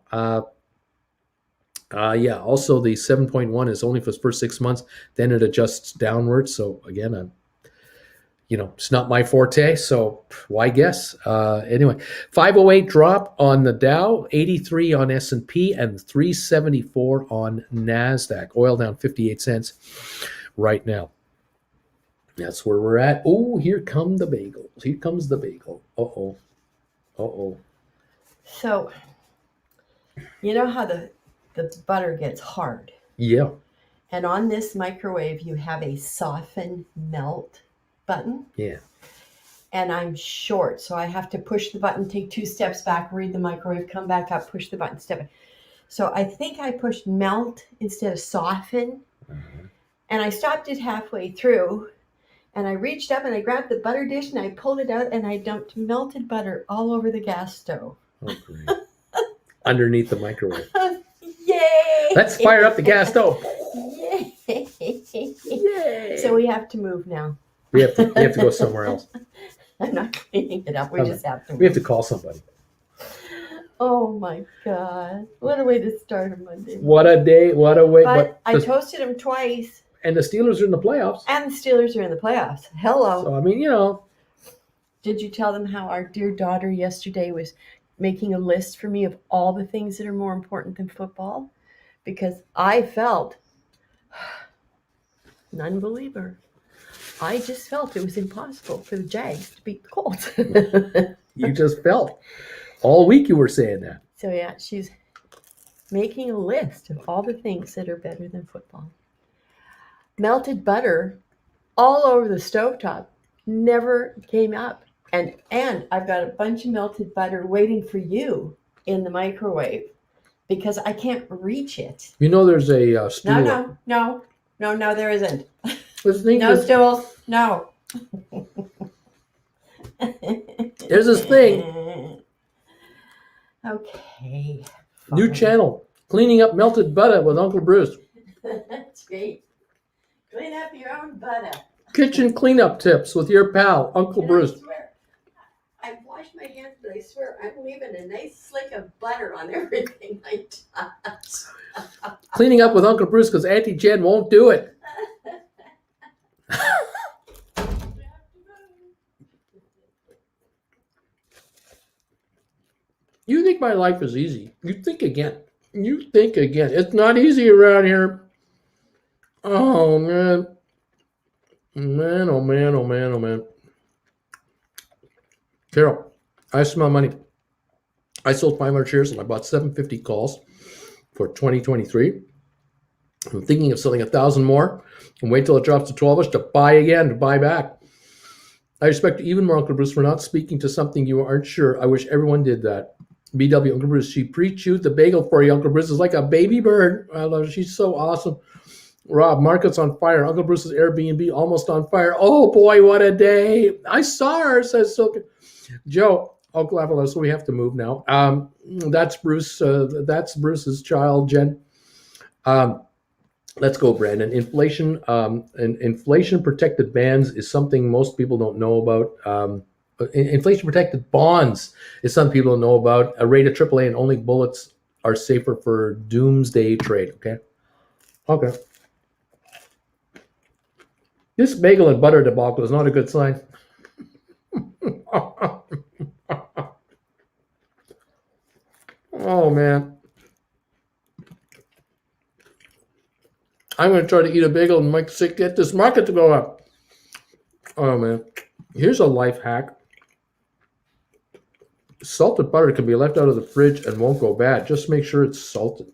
Also, the 7.1 is only for the first 6 months. Then it adjusts downwards. So again, it's not my forte. So why guess? Anyway, 508 drop on the Dow, 83 on S&P, and 374 on NASDAQ. Oil down 58 cents right now. That's where we're at. Oh, here come the bagel. Here comes the bagel. Uh-oh. So, you know how the butter gets hard? Yeah. And on this microwave, you have a soften melt button. Yeah. And I'm short, so I have to push the button, take 2 steps back, read the microwave, come back up, push the button, step back. So I think I pushed melt instead of soften. Mm-hmm. And I stopped it halfway through. And I reached up and I grabbed the butter dish and I pulled it out and I dumped melted butter all over the gas stove. Oh, great. Underneath the microwave. Yay! Let's fire up the gas stove. we have to move now. We have to go somewhere else. I'm not cleaning it up. We just have to move. We have to call somebody. Oh my God. What a way to start a Monday. What a day. What a way. But I toasted them twice. And the Steelers are in the playoffs. And the Steelers are in the playoffs. Hello. So, I mean, you know. Did you tell them how our dear daughter yesterday was making a list for me of all the things that are more important than football? Because I felt, non-believer, I just felt it was impossible for the Jags to beat the Colts. You just felt. All week you were saying that. So yeah, she's making a list of all the things that are better than football. Melted butter all over the stovetop never came up. And I've got a bunch of melted butter waiting for you in the microwave because I can't reach it. You know there's a stool. No, there isn't. No stool. No. There's this thing. Okay. Fine. New channel. Cleaning up melted butter with Uncle Bruce. That's great. Clean up your own butter. Kitchen cleanup tips with your pal, Uncle Bruce. I swear, I wash my hands, but I swear I'm leaving a nice slick of butter on everything I touch. Cleaning up with Uncle Bruce because Auntie Jen won't do it. You think my life is easy. You think again. It's not easy around here. Oh, man. Man, oh, man, oh, man, oh, man. Carol, I smell money. I sold 500 shares and I bought 750 calls for 2023. I'm thinking of selling 1,000 more and wait till it drops to 12ish to buy again, to buy back. I respect you even more, Uncle Bruce, for not speaking to something you aren't sure. I wish everyone did that. BW, Uncle Bruce, she pre-chewed the bagel for you. Uncle Bruce is like a baby bird. I love her. She's so awesome. Rob, market's on fire. Uncle Bruce's Airbnb almost on fire. Oh boy, what a day. I saw her, says Silke. Joe, Uncle Apple, so we have to move now. That's Bruce. That's Bruce's child, Jen. Let's go, Brandon. Inflation and inflation-protected bands is something most people don't know about. Inflation-protected bonds is something people don't know about. A rate of AAA and only bullets are safer for doomsday trade. Okay. This bagel and butter debacle is not a good sign. Oh, man. I'm going to try to eat a bagel and get this market to go up. Oh, man. Here's a life hack. Salted butter can be left out of the fridge and won't go bad. Just make sure it's salted.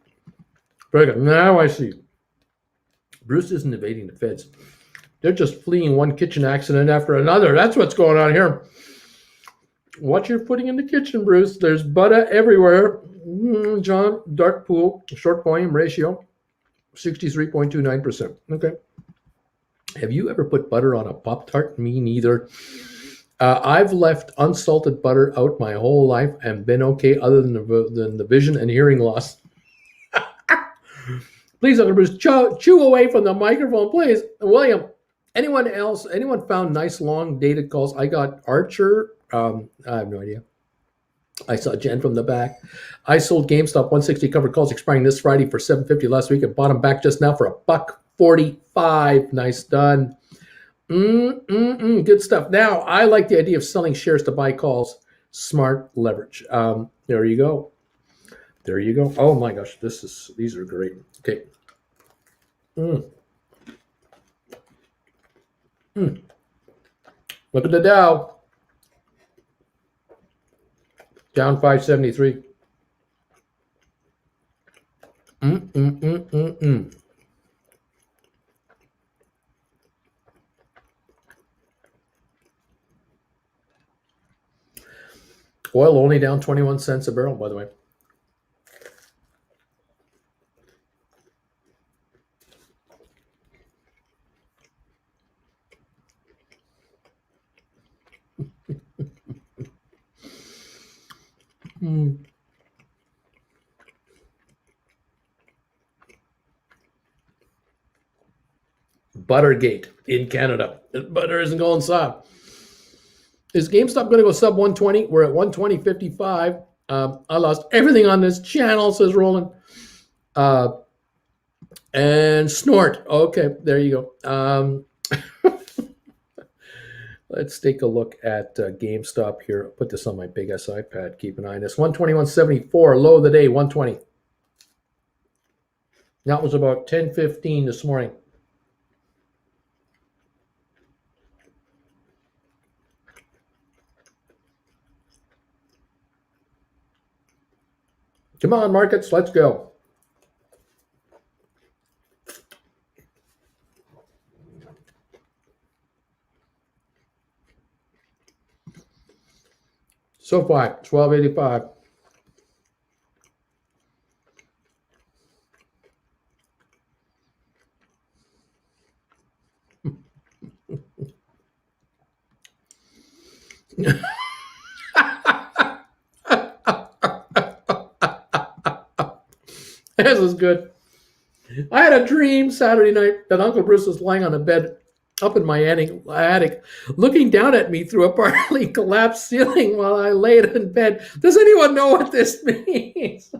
Very good. Now I see. Bruce isn't evading the feds. They're just fleeing one kitchen accident after another. That's what's going on here. What you're putting in the kitchen, Bruce. There's butter everywhere. John, dark pool, short volume ratio, 63.29%. Okay. Have you ever put butter on a Pop-Tart? Me neither. I've left unsalted butter out my whole life and been okay other than the vision and hearing loss. Please, Uncle Bruce, chew away from the microphone, please. William, anyone found nice long dated calls? I got Archer. I have no idea. I saw Jen from the back. I sold GameStop 160 covered calls expiring this Friday for $7.50 last week and bought them back just now for $1.45. Nice done. Good stuff. Now, I like the idea of selling shares to buy calls. Smart leverage. There you go. Oh my gosh, these are great. Okay. Look at the Dow. Down 573. Oil only down 21 cents a barrel, by the way. Buttergate in Canada. Butter isn't going sub. Is GameStop going to go sub 120? We're at 120.55. I lost everything on this channel, says Roland. And snort. Okay, there you go. Let's take a look at GameStop here. I'll put this on my big S iPad. Keep an eye on this. 121.74, low of the day, 120. That was about 10:15 this morning. Come on, markets, let's go. SoFi, 1285. This is good. I had a dream Saturday night that Uncle Bruce was lying on a bed up in my attic, looking down at me through a partly collapsed ceiling while I laid in bed. Does anyone know what this means?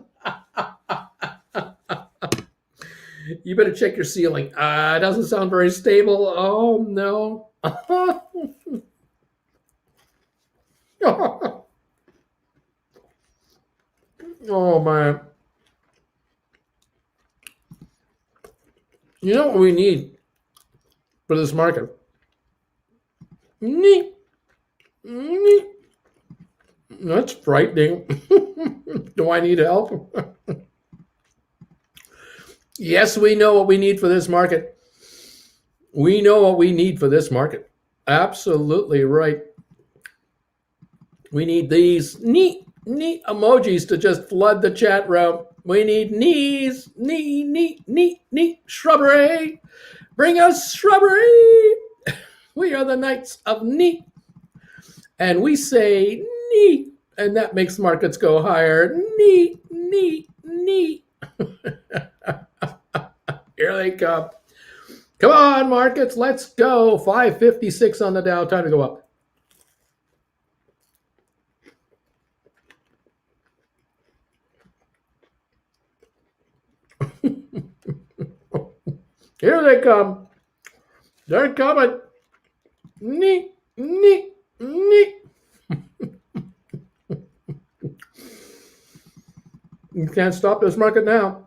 You better check your ceiling. It doesn't sound very stable. Oh, no. Oh, man. You know what we need for this market? That's frightening. Do I need help? Yes, we know what we need for this market. We know what we need for this market. Absolutely right. We need these neat emojis to just flood the chat room. We need knees, knee, shrubbery. Bring us shrubbery. We are the Knights of Knee. And we say knee, and that makes markets go higher. Knee. Here they come. Come on, markets, let's go. 556 on the Dow. Time to go up. Here they come. They're coming. Knee. You can't stop this market now.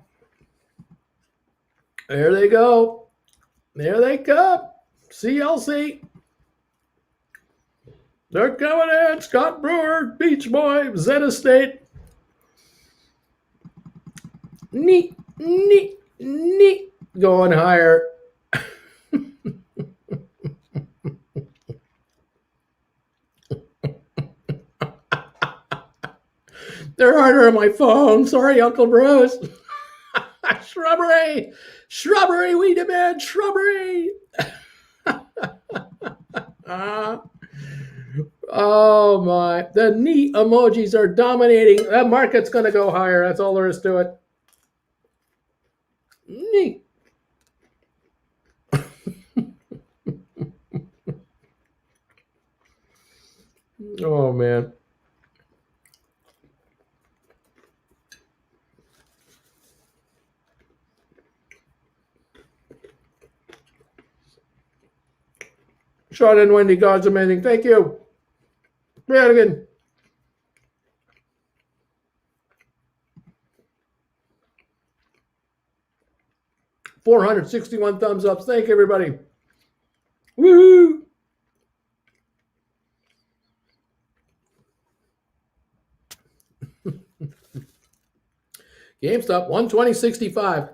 There they go. There they come. CLC. They're coming in. Scott Brewer, Beach Boy, Zen Estate. Neat. Going higher. They're harder on my phone. Sorry, Uncle Bruce. Shrubbery, we demand shrubbery. Oh my, the knee emojis are dominating. That market's going to go higher. That's all there is to it. Knee. Oh man. Sean and Wendy, God's amazing. Thank you. Brannigan. $461 thumbs up. Thank you, everybody. Woohoo! GameStop 120.65.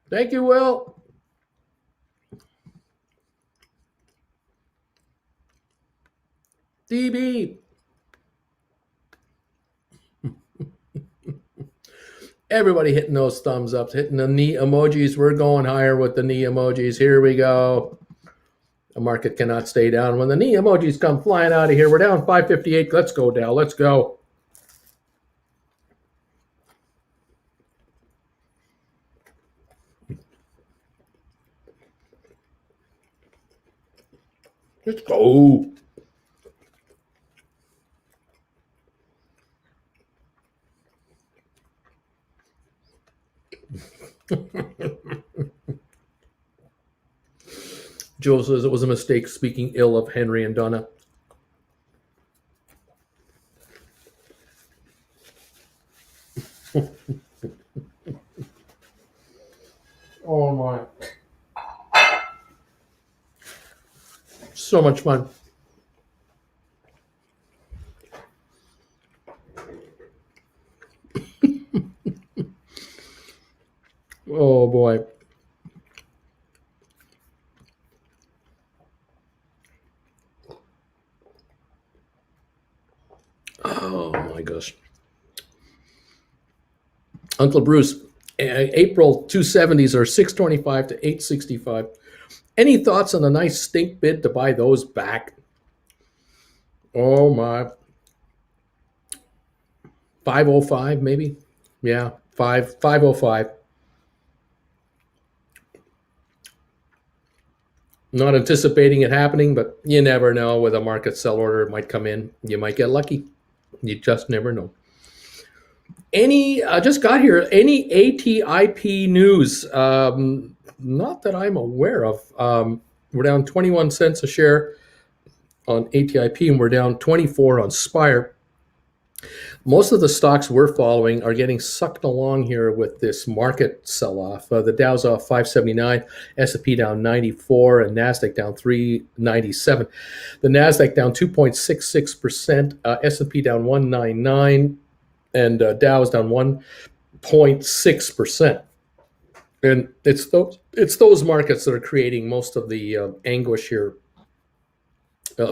Thank you, Will. DB. Everybody hitting those thumbs ups, hitting the knee emojis. We're going higher with the knee emojis. Here we go. The market cannot stay down. When the knee emojis come flying out of here, we're down 558. Let's go, Dow. Let's go. Let's go. Joe says it was a mistake speaking ill of Henry and Donna. Oh my. So much fun. Oh boy. Oh my gosh. Uncle Bruce, April 270s are 625 to 865. Any thoughts on a nice stink bid to buy those back? Oh my. 505 maybe? Yeah, 505. Not anticipating it happening, but you never know. With a market sell order, it might come in. You might get lucky. You just never know. Any just got here. Any ATIP news? Not that I'm aware of. We're down 21 cents a share on ATIP, and we're down 24 on Spire. Most of the stocks we're following are getting sucked along here with this market sell-off. The Dow's off 579, S&P down 94, and NASDAQ down 397. The NASDAQ down 2.66%, S&P down 199, and Dow's down 1.6%. And it's those markets that are creating most of the anguish here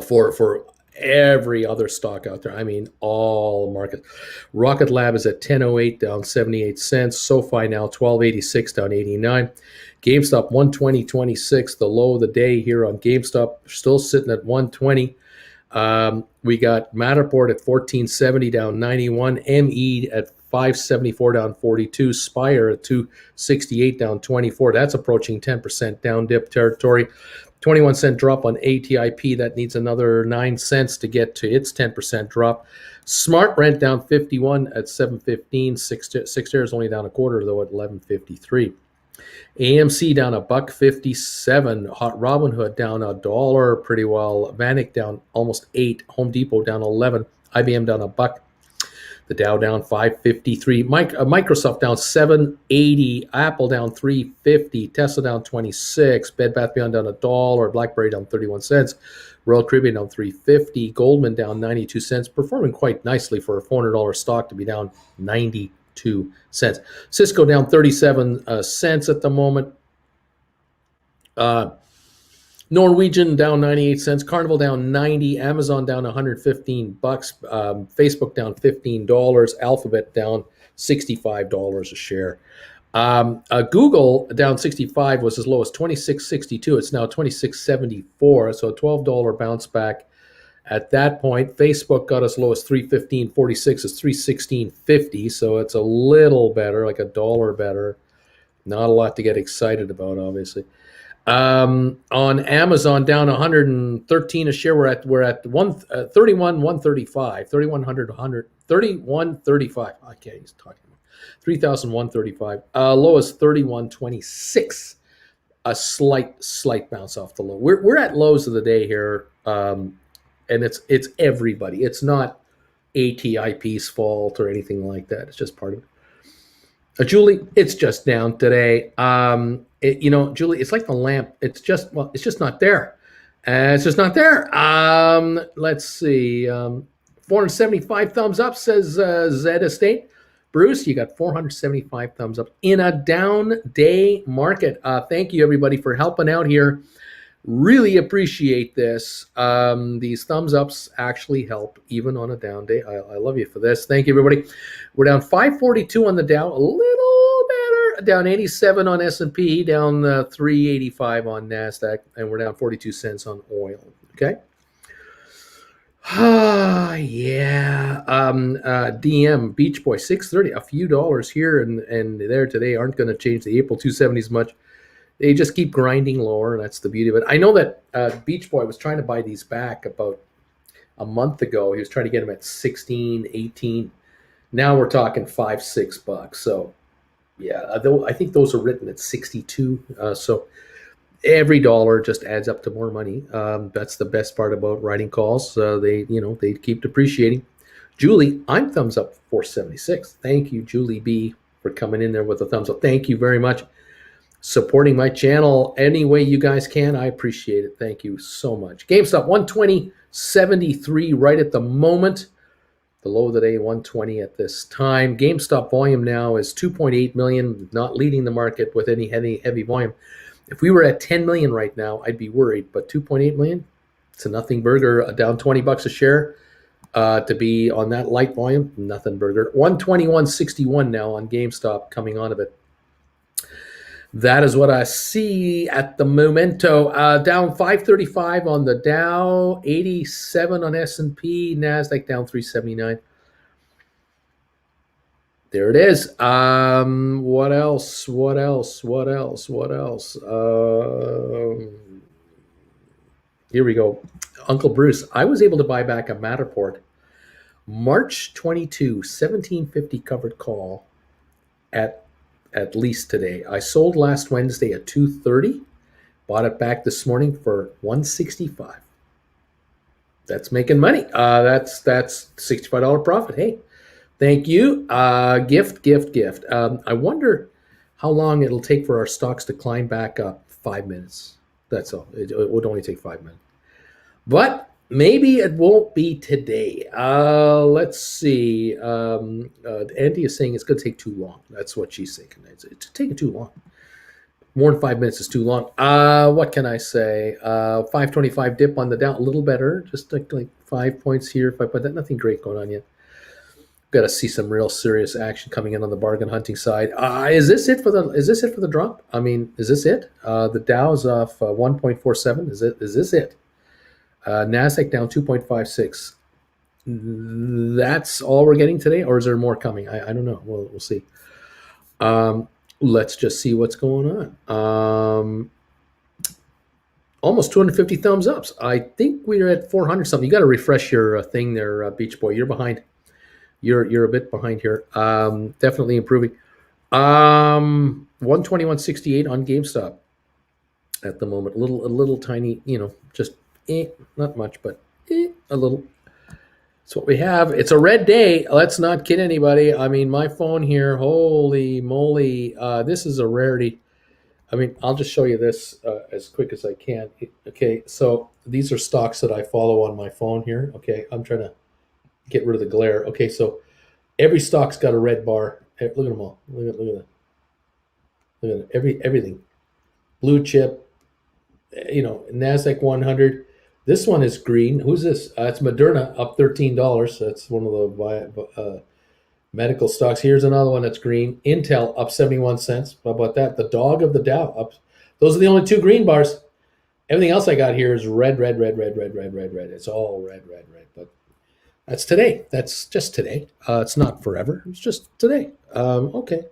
for every other stock out there. I mean, all markets. Rocket Lab is at 10.08, down 78 cents. SoFi now 12.86, down 89. GameStop 120.26, the low of the day here on GameStop, still sitting at 120. We got Matterport at 14.70, down 91. ME at 574, down 42. Spire at 268, down 24. That's approaching 10% down dip territory. 21-cent drop on ATIP. That needs another 9 cents to get to its 10% drop. Smart Rent down 51 at 7.15. Six shares only down a quarter, though, at 11.53. AMC down $1.57. Hot Robinhood down $1 pretty well. Vanik down almost 8. Home Depot down 11. IBM down $1. The Dow down 553. Microsoft down 780. Apple down 350. Tesla down 26. Bed Bath Beyond down $1. BlackBerry down 31 cents. Royal Caribbean down 350. Goldman down 92 cents. Performing quite nicely for a $400 stock to be down 92 cents. Cisco down 37 cents at the moment. Norwegian down 98 cents, Carnival down 90, Amazon down 115 bucks, Facebook down $15, Alphabet down $65 a share. Google down 65 was as low as 26.62. It's now 26.74, so a $12 bounce back at that point. Facebook got as low as 315.46. It's 316.50, so it's a little better, like $1 better. Not a lot to get excited about, obviously. On Amazon down 113 a share. We're at 31 135 3135. I can't. He's talking about 3,135. Low is 3126. A slight bounce off the low. We're at lows of the day here, and it's everybody. It's not ATIP's fault or anything like that. It's just part of it. Julie, it's just down today. Julie, it's like the lamp. It's just not there. It's just not there. Let's see. 475 thumbs up, says Zed Estate. Bruce, you got 475 thumbs up in a down day market. Thank you, everybody, for helping out here. Really appreciate this. These thumbs ups actually help even on a down day. I love you for this. Thank you, everybody. We're down 542 on the Dow, a little better. Down 87 on S&P, down 385 on NASDAQ, and we're down 42 cents on oil. Okay. Ah, yeah. DM Beach Boy 630. A few dollars here and there today aren't going to change the April 270s much. They just keep grinding lower, and that's the beauty of it. I know that Beach Boy was trying to buy these back about a month ago. He was trying to get them at 16, 18. Now we're talking $5, $6. So yeah, I think those are written at 62. So every dollar just adds up to more money. That's the best part about writing calls. They keep depreciating. Julie, I'm thumbs up 476. Thank you, Julie B, for coming in there with a thumbs up. Thank you very much. Supporting my channel any way you guys can. I appreciate it. Thank you so much. GameStop 120.73 right at the moment. The low of the day 120 at this time. GameStop volume now is 2.8 million, not leading the market with any heavy volume. If we were at 10 million right now, I'd be worried. But 2.8 million, it's a nothing burger. Down $20 a share to be on that light volume, nothing burger. 121.61 now on GameStop coming on of it. That is what I see at the momento. Down 535 on the Dow, 87 on S&P, NASDAQ down 379. There it is. What else? Here we go. Uncle Bruce, I was able to buy back a Matterport March 22, 1750 covered call at least today. I sold last Wednesday at 230, bought it back this morning for 165. That's making money. That's $65 profit. Hey, thank you. Gift. I wonder how long it'll take for our stocks to climb back up. 5 minutes. That's all. It would only take 5 minutes. But maybe it won't be today. Let's see. Andy is saying it's going to take too long. That's what she's thinking. It's taking too long. More than 5 minutes is too long. What can I say? 525 dip on the Dow, a little better. Just like 5 points here, 5 points. Nothing great going on yet. Got to see some real serious action coming in on the bargain hunting side. Is this it for the drop? I mean, is this it? The Dow's off 1.47. Is this it? NASDAQ down 2.56. That's all we're getting today, or is there more coming? I don't know. We'll see. Let's just see what's going on. Almost 250 thumbs ups. I think we're at 400 something. You got to refresh your thing there, Beach Boy. You're behind. You're a bit behind here. Definitely improving. 121.68 on GameStop at the moment. A little tiny, just not much, but a little. That's what we have. It's a red day. Let's not kid anybody. I mean, my phone here, holy moly, this is a rarity. I mean, I'll just show you this as quick as I can. Okay, so these are stocks that I follow on my phone here. Okay, I'm trying to get rid of the glare. Okay, so every stock's got a red bar. Hey, look at them all. Look at that. Look at it. Everything. Blue chip, NASDAQ 100. This one is green. Who's this? It's Moderna, up $13. That's one of the medical stocks. Here's another one that's green. Intel, up 71 cents. How about that? The dog of the Dow, up. Those are the only two green bars. Everything else I got here is red. It's all red. But that's today. That's just today. It's not forever. It's just today. Okay.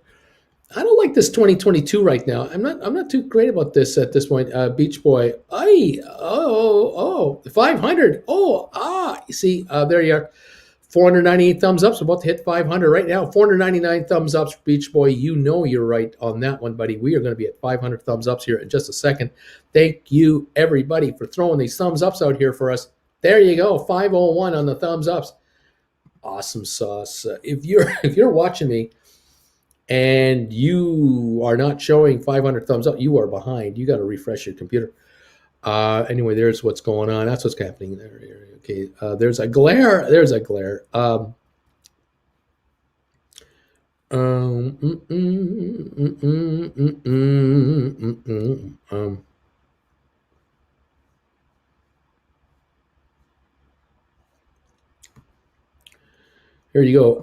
I don't like this 2022 right now. I'm not too great about this at this point. Beach Boy, 500. You see, there you are. 498 thumbs ups. About to hit 500 right now. 499 thumbs ups, Beach Boy. You know you're right on that one, buddy. We are going to be at 500 thumbs ups here in just a second. Thank you, everybody, for throwing these thumbs ups out here for us. There you go, 501 on the thumbs ups. Awesome sauce. If you're watching me, and you are not showing 500 thumbs up, you are behind. You got to refresh your computer. Anyway, there's what's going on. That's what's happening there. Okay, there's a glare. Here you go.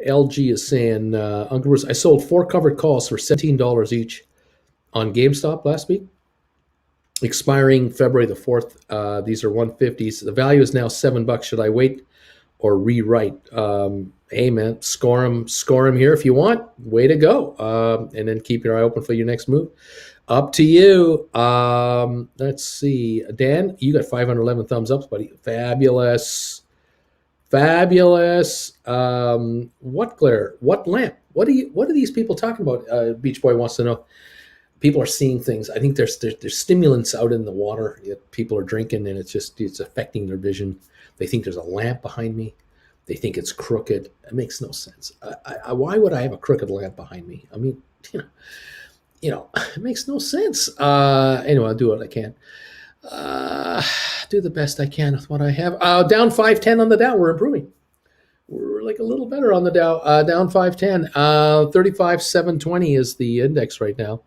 LG is saying, Uncle Bruce, I sold 4 covered calls for $17 each on GameStop last week, expiring February the 4th. These are 150s. The value is now $7. Should I wait or rewrite? Hey, man, score them here if you want. Way to go. And then keep your eye open for your next move. Up to you. Let's see. Dan, you got 511 thumbs up, buddy. Fabulous. Fabulous. What glare? What lamp? What are these people talking about? Beach Boy wants to know. People are seeing things. I think there's stimulants out in the water that people are drinking, and it's affecting their vision. They think there's a lamp behind me. They think it's crooked. It makes no sense. Why would I have a crooked lamp behind me? I mean, it makes no sense. Anyway, I'll do what I can. Do the best I can with what I have. Down 510 on the Dow. We're improving. We're like a little better on the Dow. Down 510. 35,720 is the index right now.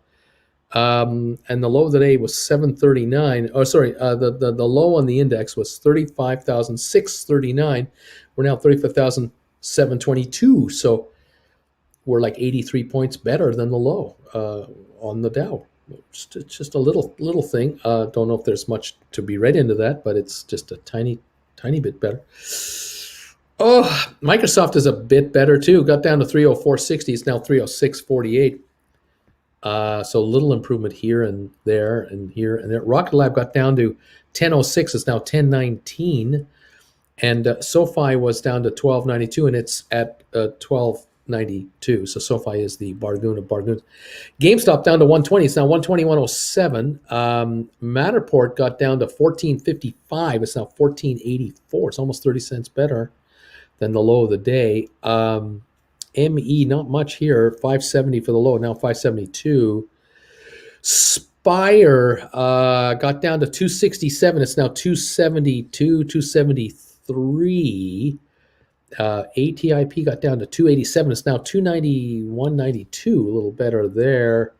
And the low of the day was 739. Oh, sorry. The low on the index was 35,639. We're now 35,722. So we're like 83 points better than the low on the Dow. It's just a little thing. Don't know if there's much to be read into that, but it's just a tiny bit better. Oh, Microsoft is a bit better too. Got down to 304.60. It's now 306.48. So a little improvement here and there and here and there. Rocket Lab got down to 10.06. It's now 10.19. And SoFi was down to 12.92, and it's at 12.92. So SoFi is the Bargoon of Bargoons. GameStop down to 120. It's now 121.07. Matterport got down to 14.55. It's now 14.84. It's almost 30 cents better than the low of the day. ME, not much here. 570 for the low, now 572. Spire got down to 267. It's now 272, 273. ATIP got down to 287. It's now 291.92. A little better there.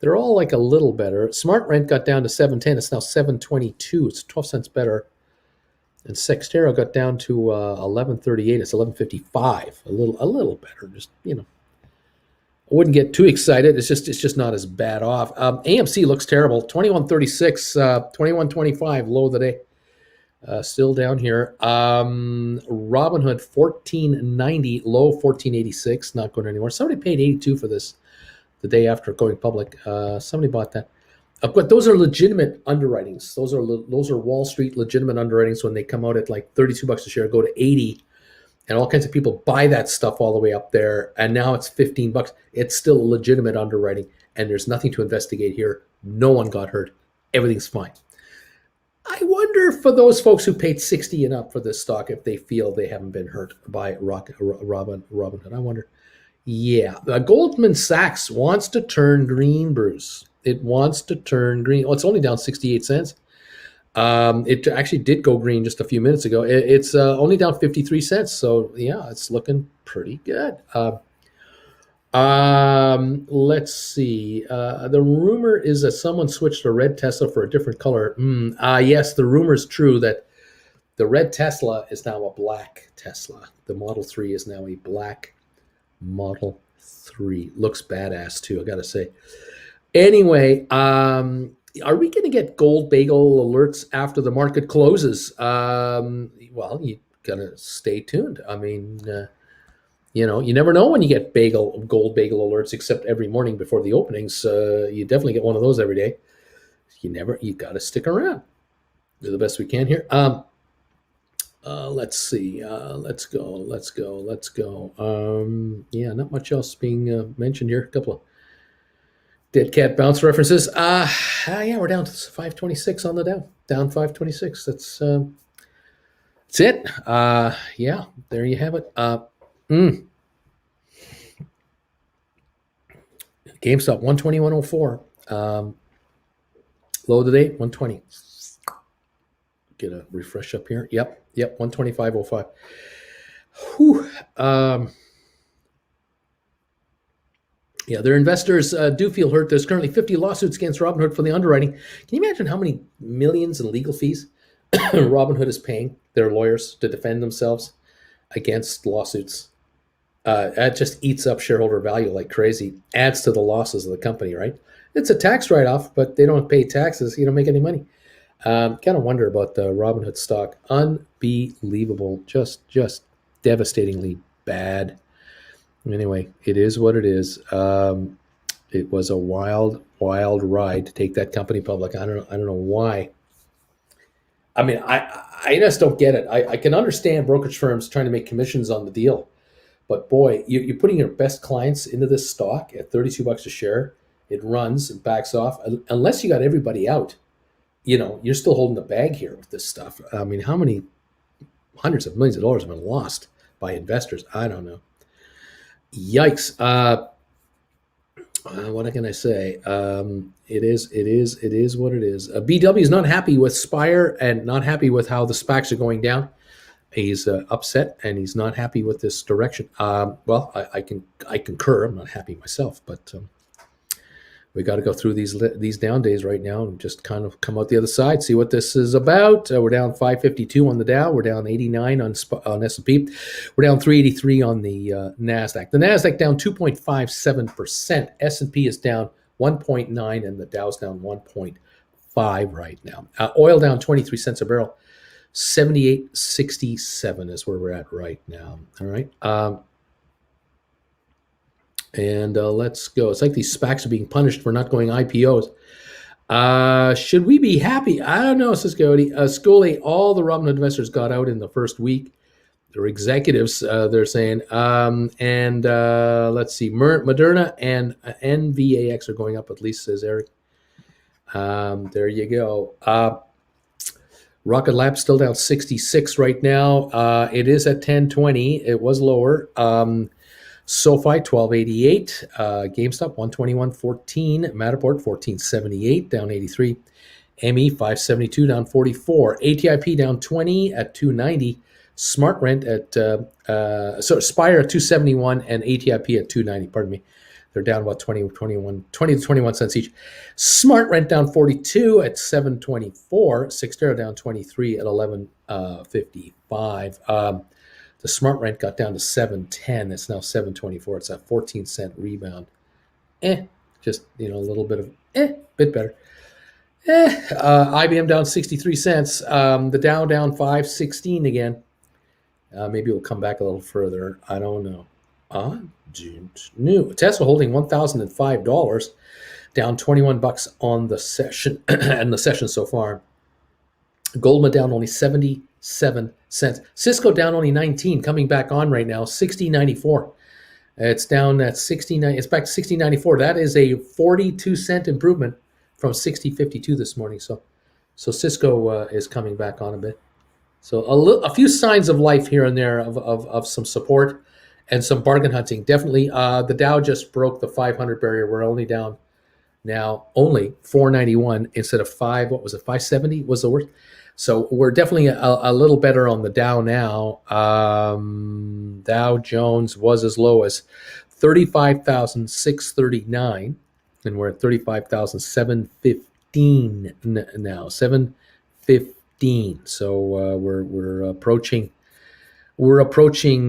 They're all like a little better. Smart Rent got down to 710. It's now 722. It's 12 cents better. And Sextero got down to 1138. It's 1155. A little better. Just I wouldn't get too excited. It's just not as bad off. AMC looks terrible. 2136, 2125 low of the day. Still down here. Robinhood 1490 low 1486. Not going anywhere. Somebody paid 82 for this the day after going public. Somebody bought that. But those are legitimate underwritings. Those are Wall Street legitimate underwritings when they come out at like $32 a share, go to 80, and all kinds of people buy that stuff all the way up there, and now it's $15. It's still a legitimate underwriting, and there's nothing to investigate here. No one got hurt. Everything's fine. I wonder for those folks who paid 60 and up for this stock if they feel they haven't been hurt by Robinhood. I wonder. Yeah, Goldman Sachs wants to turn green, Bruce. It wants to turn green. Oh, it's only down 68 cents. It actually did go green just a few minutes ago. It's only down 53 cents. So, yeah, it's looking pretty good. Let's see. The rumor is that someone switched a red Tesla for a different color. Yes, the rumor is true that the red Tesla is now a black Tesla. The Model 3 is now a black Model 3. Looks badass, too, I got to say. Anyway, are we going to get gold bagel alerts after the market closes? Well, you got to stay tuned. I mean, you never know when you get gold bagel alerts, except every morning before the openings. You definitely get one of those every day. You got to stick around. Do the best we can here. Let's see. Let's go. Yeah, not much else being mentioned here. A couple of dead cat bounce references. Yeah, we're down to 526 on the Dow. Down 526. That's it. Yeah, there you have it. GameStop 121.04. Low of the day 120. Get a refresh up here. Yep, 125.05. Whew. Yeah, their investors do feel hurt. There's currently 50 lawsuits against Robinhood for the underwriting. Can you imagine how many millions in legal fees Robinhood is paying their lawyers to defend themselves against lawsuits. That just eats up shareholder value like crazy, adds to the losses of the company, right? It's a tax write-off, but they don't pay taxes. You don't make any money. Kind of wonder about the Robinhood stock. Unbelievable, just devastatingly bad. Anyway, it is what it is. It was a wild, wild ride to take that company public. I don't know why. I mean, I just don't get it. I can understand brokerage firms trying to make commissions on the deal, but boy, you're putting your best clients into this stock at $32 a share. It runs and backs off. Unless you got everybody out, you're still holding the bag here with this stuff. I mean, how many hundreds of millions of dollars have been lost by investors? I don't know. Yikes. What can I say? It is what it is. BW is not happy with Spire and not happy with how the SPACs are going down. He's upset and he's not happy with this direction. Well, I concur. I'm not happy myself, but we got to go through these down days right now and just kind of come out the other side, see what this is about. We're down 552 on the Dow. We're down 89 on S&P. We're down 383 on the NASDAQ. The NASDAQ down 2.57%. S&P is down 1.9 and the Dow's down 1.5 right now. Oil down 23 cents a barrel. 78.67 is where we're at right now. All right. And let's go. It's like these SPACs are being punished for not going IPOs. Should we be happy? I don't know, says Cody. Scully, all the Robinhood investors got out in the first week. Their executives, they're saying. And let's see. Moderna and NVAX are going up, at least, says Eric. There you go. Rocket Lab still down 66 right now. It is at 1020. It was lower. SoFi 1288, GameStop 121.14, Matterport 1478 down 83, ME 572 down 44, ATIP down 20 at 290, SmartRent at Spire at 271 and ATIP at 290. Pardon me, they're down about 20 to 21 cents each. SmartRent down 42 at 724, Cyxtera down 23 at 1155. The SmartRent got down to 710. It's now 724. It's a 14-cent rebound. Just a little bit of bit better. IBM down 63 cents. The Dow down 516 again. Maybe it'll come back a little further. I don't know. New Tesla holding $1,005, down $21 on the session and the session so far. Goldman down only 77 cents. Cisco down only 19, coming back on right now, 60.94. It's down at 69. It's back to 60.94. That is a 42-cent improvement from 60.52 this morning. So Cisco is coming back on a bit. So a few signs of life here and there of some support and some bargain hunting. Definitely, the Dow just broke the 500 barrier. We're only down now only 491 instead of 570 was the worst. So we're definitely a little better on the Dow now. Dow Jones was as low as 35,639, and we're at 35,715 now. 715. So we're approaching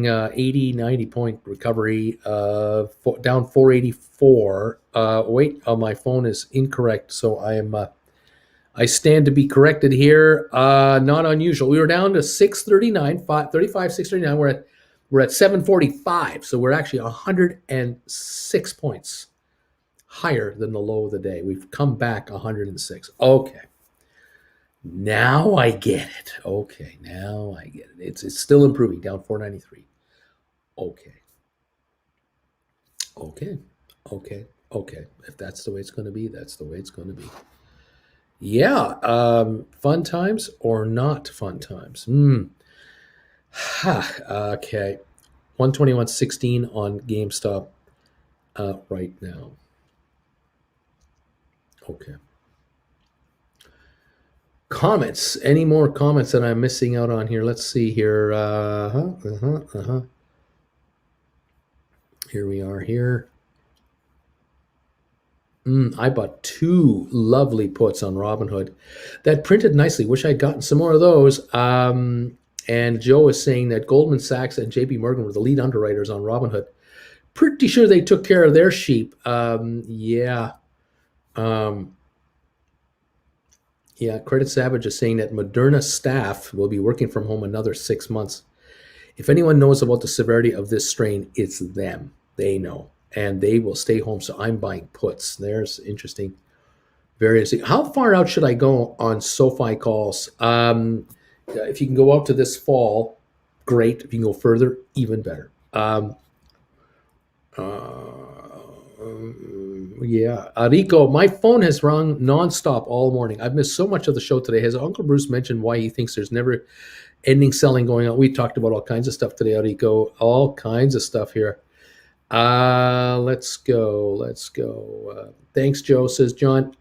80, 90 point recovery. Down 484. Wait, my phone is incorrect. So I stand to be corrected here. Not unusual. We were down to 639, 35, 639. We're at 745. So we're actually 106 points higher than the low of the day. We've come back 106. Okay. Now I get it. Okay, now I get it. It's still improving, down 493. Okay. If that's the way it's going to be, that's the way it's going to be. Yeah, fun times or not fun times? Okay, 121.16 on GameStop right now. Okay. Comments? Any more comments that I'm missing out on here? Let's see here. Here we are here. I bought two lovely puts on Robinhood that printed nicely. Wish I'd gotten some more of those. And Joe is saying that Goldman Sachs and JP Morgan were the lead underwriters on Robinhood. Pretty sure they took care of their sheep. Yeah. Um, yeah, Credit Savage is saying that Moderna staff will be working from home another 6 months. If anyone knows about the severity of this strain, it's them. They know. And they will stay home. So I'm buying puts. There's interesting. Very interesting. How far out should I go on SoFi calls? If you can go out to this fall, great. If you can go further, even better. Yeah. Rico, my phone has rung nonstop all morning. I've missed so much of the show today. Has Uncle Bruce mentioned why he thinks there's never ending selling going on? We talked about all kinds of stuff today, Rico. All kinds of stuff here. Let's go. Let's go. Thanks, Joe, says John.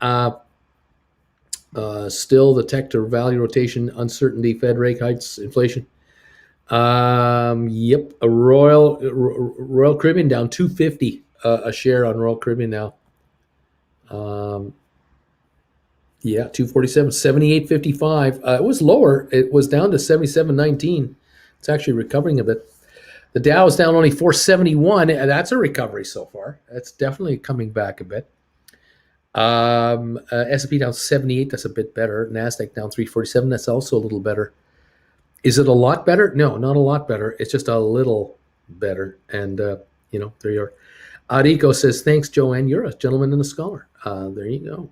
Still the tech to value rotation, uncertainty, Fed rate hikes, inflation. Yep. A Royal Caribbean down 250 a share on Royal Caribbean now. Yeah, 247, 78.55. It was lower. It was down to 77.19. It's actually recovering a bit. The Dow is down only 471. That's a recovery so far. That's definitely coming back a bit. S&P down 78. That's a bit better. NASDAQ down 347. That's also a little better. Is it a lot better? No, not a lot better. It's just a little better. And, there you are. Arico says, thanks, Joanne. You're a gentleman and a scholar. There you go.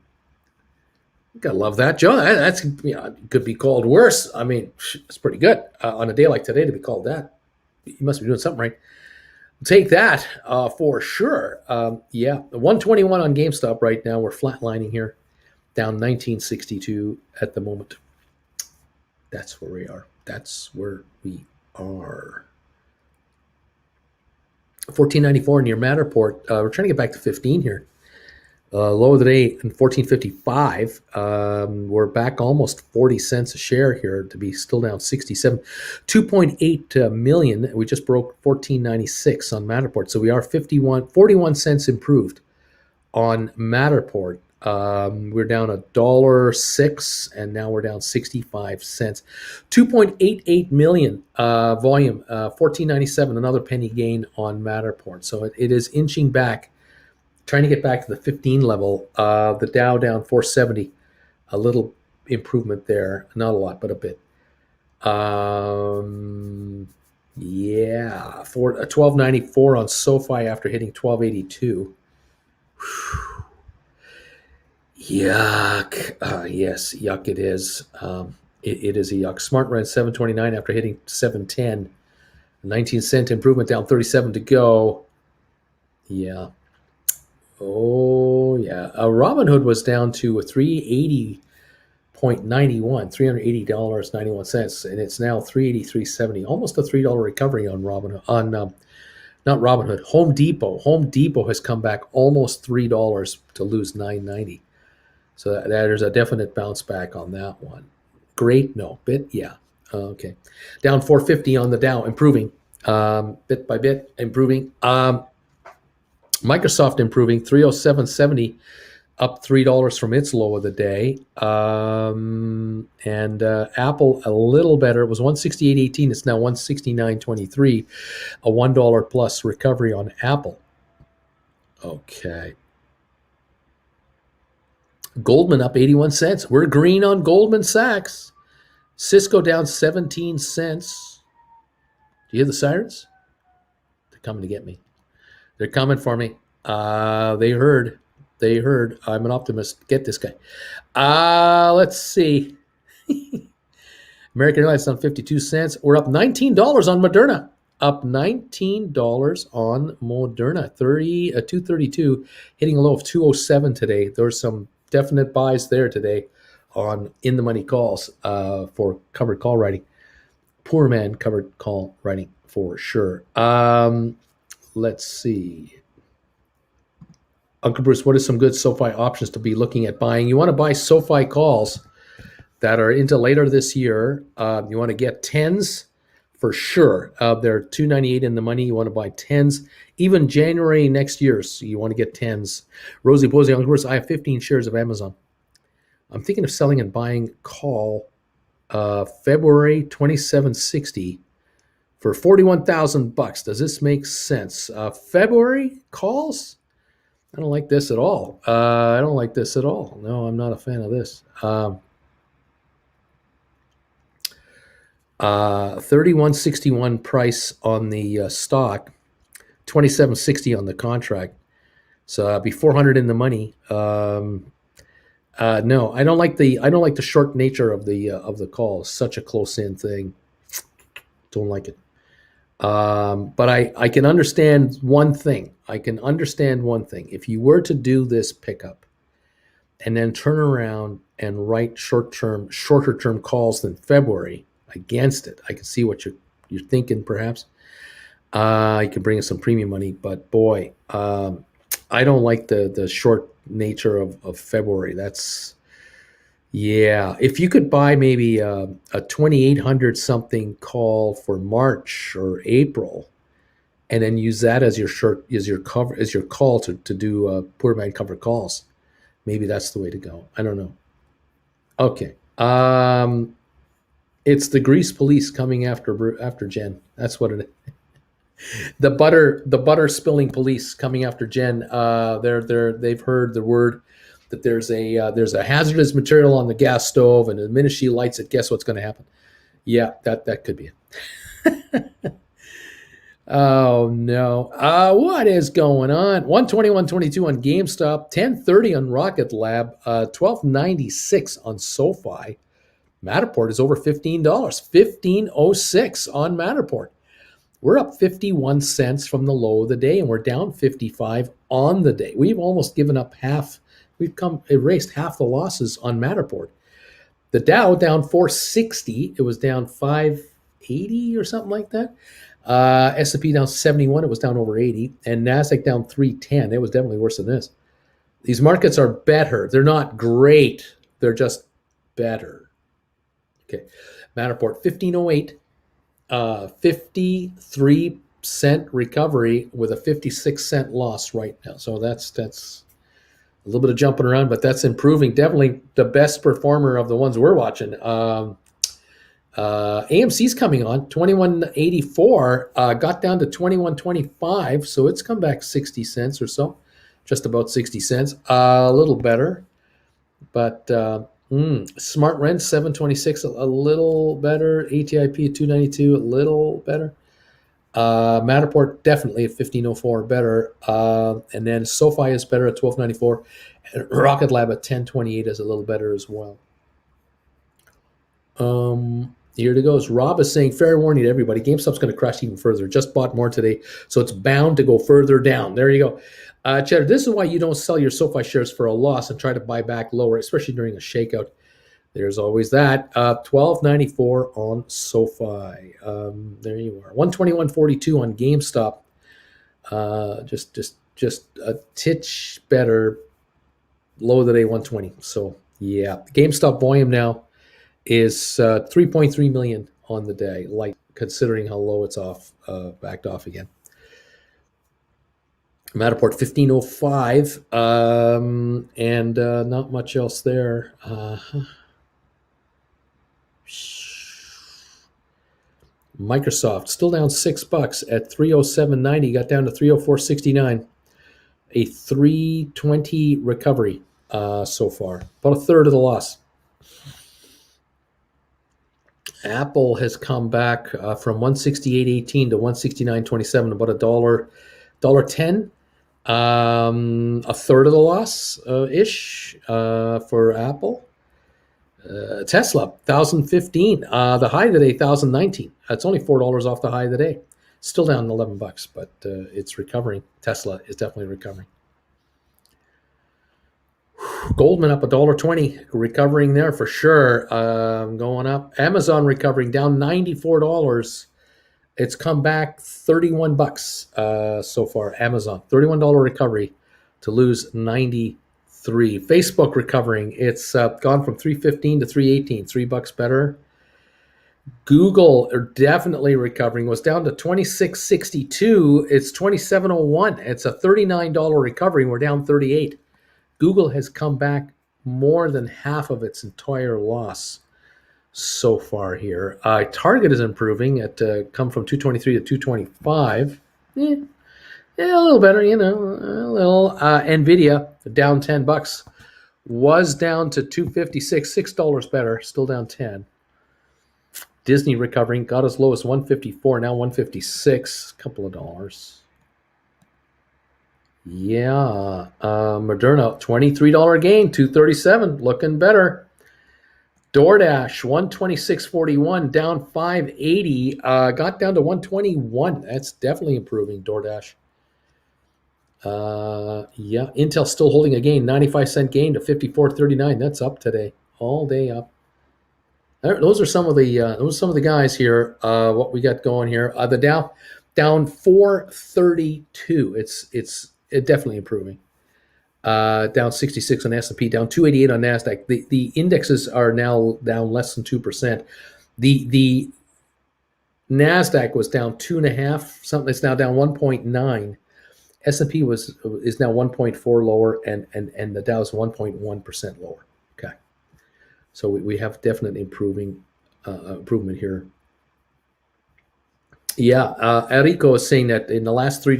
You gotta love that, Joe. That's could be called worse. I mean, it's pretty good on a day like today to be called that. You must be doing something right. Take that for sure. Yeah, 121 on GameStop right now. We're flatlining here, down 1962 at the moment. That's where we are. That's where we are. 1494 near Matterport. We're trying to get back to 15 here. Low of the day in 1455. We're back almost 40 cents a share here to be still down 67. 2.8 million. We just broke 1496 on Matterport. So we are 41 cents improved on Matterport. We're down $1.06 and now we're down 65 cents. 2.88 million volume, 1497, another penny gain on Matterport. So it is inching back, trying to get back to the 15 level. The Dow down 470, a little improvement there. Not a lot, but a bit. Yeah, for a 1294 on SoFi after hitting 1282. Yuck. Yes, yuck it is. It is a yuck. Smart ran 729 after hitting 710. 19-cent improvement, down 37 to go. Yeah. Oh, yeah. Robinhood was down to a $380.91, $380.91, and it's now $383.70, almost a $3 recovery on Robinhood. Not Robinhood, Home Depot. Home Depot has come back almost $3 to lose $9.90. So there's a definite bounce back on that one. Great, no, bit, yeah. Okay. Down 450 on the Dow, improving bit by bit, improving. Microsoft improving 307.70, up $3 from its low of the day. And Apple a little better. It was 168.18. It's now 169.23. A $1 plus recovery on Apple. Okay. Goldman up 81 cents. We're green on Goldman Sachs. Cisco down 17 cents. Do you hear the sirens? They're coming to get me. They're coming for me. They heard. I'm an optimist. Get this guy. Let's see. American Airlines down 52 cents. We're up $19 on Moderna. Up $19 on Moderna. 232, hitting a low of 207 today. There's some definite buys there today on in the money calls for covered call writing. Poor man covered call writing for sure. Let's see. Uncle Bruce, what are some good SoFi options to be looking at buying? You want to buy SoFi calls that are into later this year. You want to get 10s, for sure. They're $2.98 in the money. You want to buy tens. Even January next year, so you want to get tens. Rosie Posey, of course, I have 15 shares of Amazon. I'm thinking of selling and buying call February 2760 for $41,000. Does this make sense? February calls? I don't like this at all. I don't like this at all. No, I'm not a fan of this. 3161 price on the stock, 2760 on the contract. So be 400 in the money. No, I don't like the short nature of the call. Such a close in thing. Don't like it. But I can understand one thing. If you were to do this pickup and then turn around and write shorter term calls than February against it, I can see what you're thinking. Perhaps you can bring in some premium money, but boy, I don't like the short nature of February. That's if you could buy maybe a 2,800 something call for March or April, and then use that as your call to do poor man cover calls, maybe that's the way to go. I don't know. Okay, it's the grease police coming after Jen. That's what it is. The butter spilling police coming after Jen. They've heard the word that there's a hazardous material on the gas stove, and the minute she lights it, guess what's going to happen? Yeah, that could be it. Oh no! What is going on? 121.22 on GameStop, 1030 on Rocket Lab, 1296 on SoFi. Matterport is over $15, 1506 on Matterport. We're up 51 cents from the low of the day, and we're down 55 on the day. We've almost given up half. We've erased half the losses on Matterport. The Dow down 460. It was down 580 or something like that. S&P down 71. It was down over 80. And NASDAQ down 310. It was definitely worse than this. These markets are better. They're not great. They're just better. Okay. Matterport, 1508. 53-cent recovery with a 56-cent loss right now. So that's a little bit of jumping around, but that's improving. Definitely the best performer of the ones we're watching. AMC's coming on 2184, got down to 2125, so it's come back 60 cents or so, just about 60 cents, a little better. But Smart Rent 726, a little better. ATIP 292, a little better. Matterport definitely at 1504 better. And then SoFi is better at 1294. And Rocket Lab at 1028 is a little better as well. Here it goes. Rob is saying, fair warning to everybody, GameStop's going to crash even further. Just bought more today, so it's bound to go further down. There you go. Cheddar, this is why you don't sell your SoFi shares for a loss and try to buy back lower, especially during a shakeout. There's always that. $12.94 on SoFi. There you are. 121.42 on GameStop. Just a titch better. Low of the day, 120. So yeah, GameStop volume now is 3.3 million on the day, light considering how low it's off, backed off again. Matterport 1505, and not much else there. Microsoft still down $6 at 307.90, got down to 304.69. A 320 recovery so far, about a third of the loss. Apple has come back from 168.18 to 169.27, about $1.10. A third of the loss ish for Apple. Tesla 1,015. The high today 1,019. That's only $4 off the high of the day. Still down $11, but it's recovering. Tesla is definitely recovering. Goldman up $1.20, recovering there for sure. Going up. Amazon recovering, down $94. It's come back $31 so far. Amazon $31 recovery to lose 93. Facebook recovering. It's gone from 315 to 318, $3 better. Google are definitely recovering. Was down to 26.62. It's 27.01. It's a $39 recovery. We're down 38. Google has come back more than half of its entire loss so far here. Target is improving. It come from 223 to 225. Yeah, yeah, a little better, a little. Nvidia down $10. Was down to 256, $6 better, still down 10. Disney recovering, got as low as 154, now 156, a couple of dollars. Yeah, Moderna, $23 gain, 237, looking better. DoorDash, 126.41, down 580, got down to 121. That's definitely improving, DoorDash. Yeah, Intel still holding a gain, 95-cent gain to 54.39. That's up today, all day up. Those are some of the guys here. What we got going here? The Dow down 432. It's definitely improving. Down 66 on S&P, down 288 on Nasdaq. The indexes are now down less than 2%. The Nasdaq was down 2.5 something. It's now down 1.9. S&P is now 1.4 lower, and the Dow is 1.1% lower. Okay. So we have definite improvement here. Yeah, Enrico is saying that in the last 3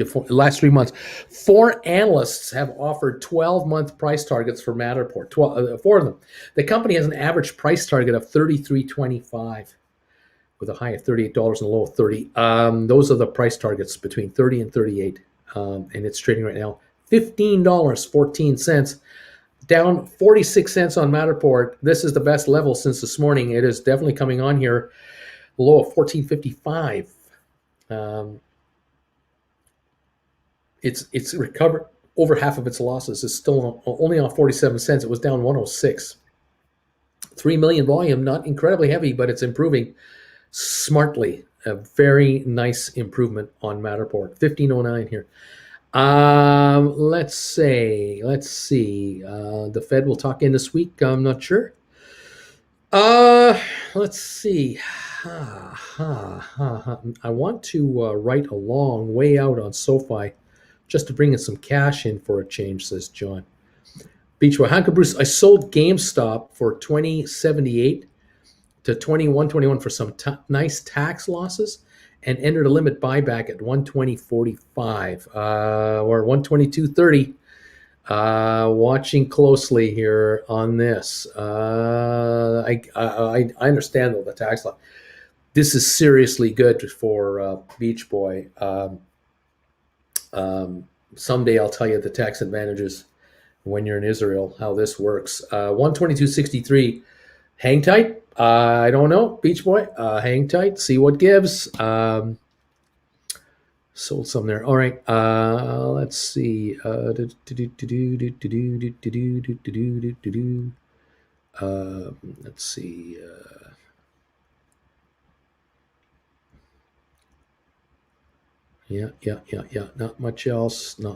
months, 4 analysts have offered 12-month price targets for Matterport. 4 of them. The company has an average price target of $33.25, with a high of $38 and a low of $30. Those are the price targets between $30 and $38, and it's trading right now $15.14. Down 46 cents on Matterport. This is the best level since this morning. It is definitely coming on here. Low of 14.55. It's recovered over half of its losses. It's still only on 47 cents. It was down 106. 3 million volume, not incredibly heavy, but it's improving smartly. A very nice improvement on Matterport. 15.09 here. Let's see. The Fed will talk in this week. I'm not sure. Let's see. I want to write a long way out on SoFi just to bring in some cash in for a change, says John. Beachboy, Hanka Bruce, I sold GameStop for $20.78 to $21.21 for some nice tax losses, and entered a limit buyback at $120.45 or $122.30. Watching closely here on this. I understand though the tax law. This is seriously good for Beach Boy. Someday I'll tell you the tax advantages when you're in Israel, how this works. 122.63. Hang tight. I don't know, Beach Boy. Hang tight. See what gives. Sold some there. All right. Let's see. Let's see. Yeah. Not much else. The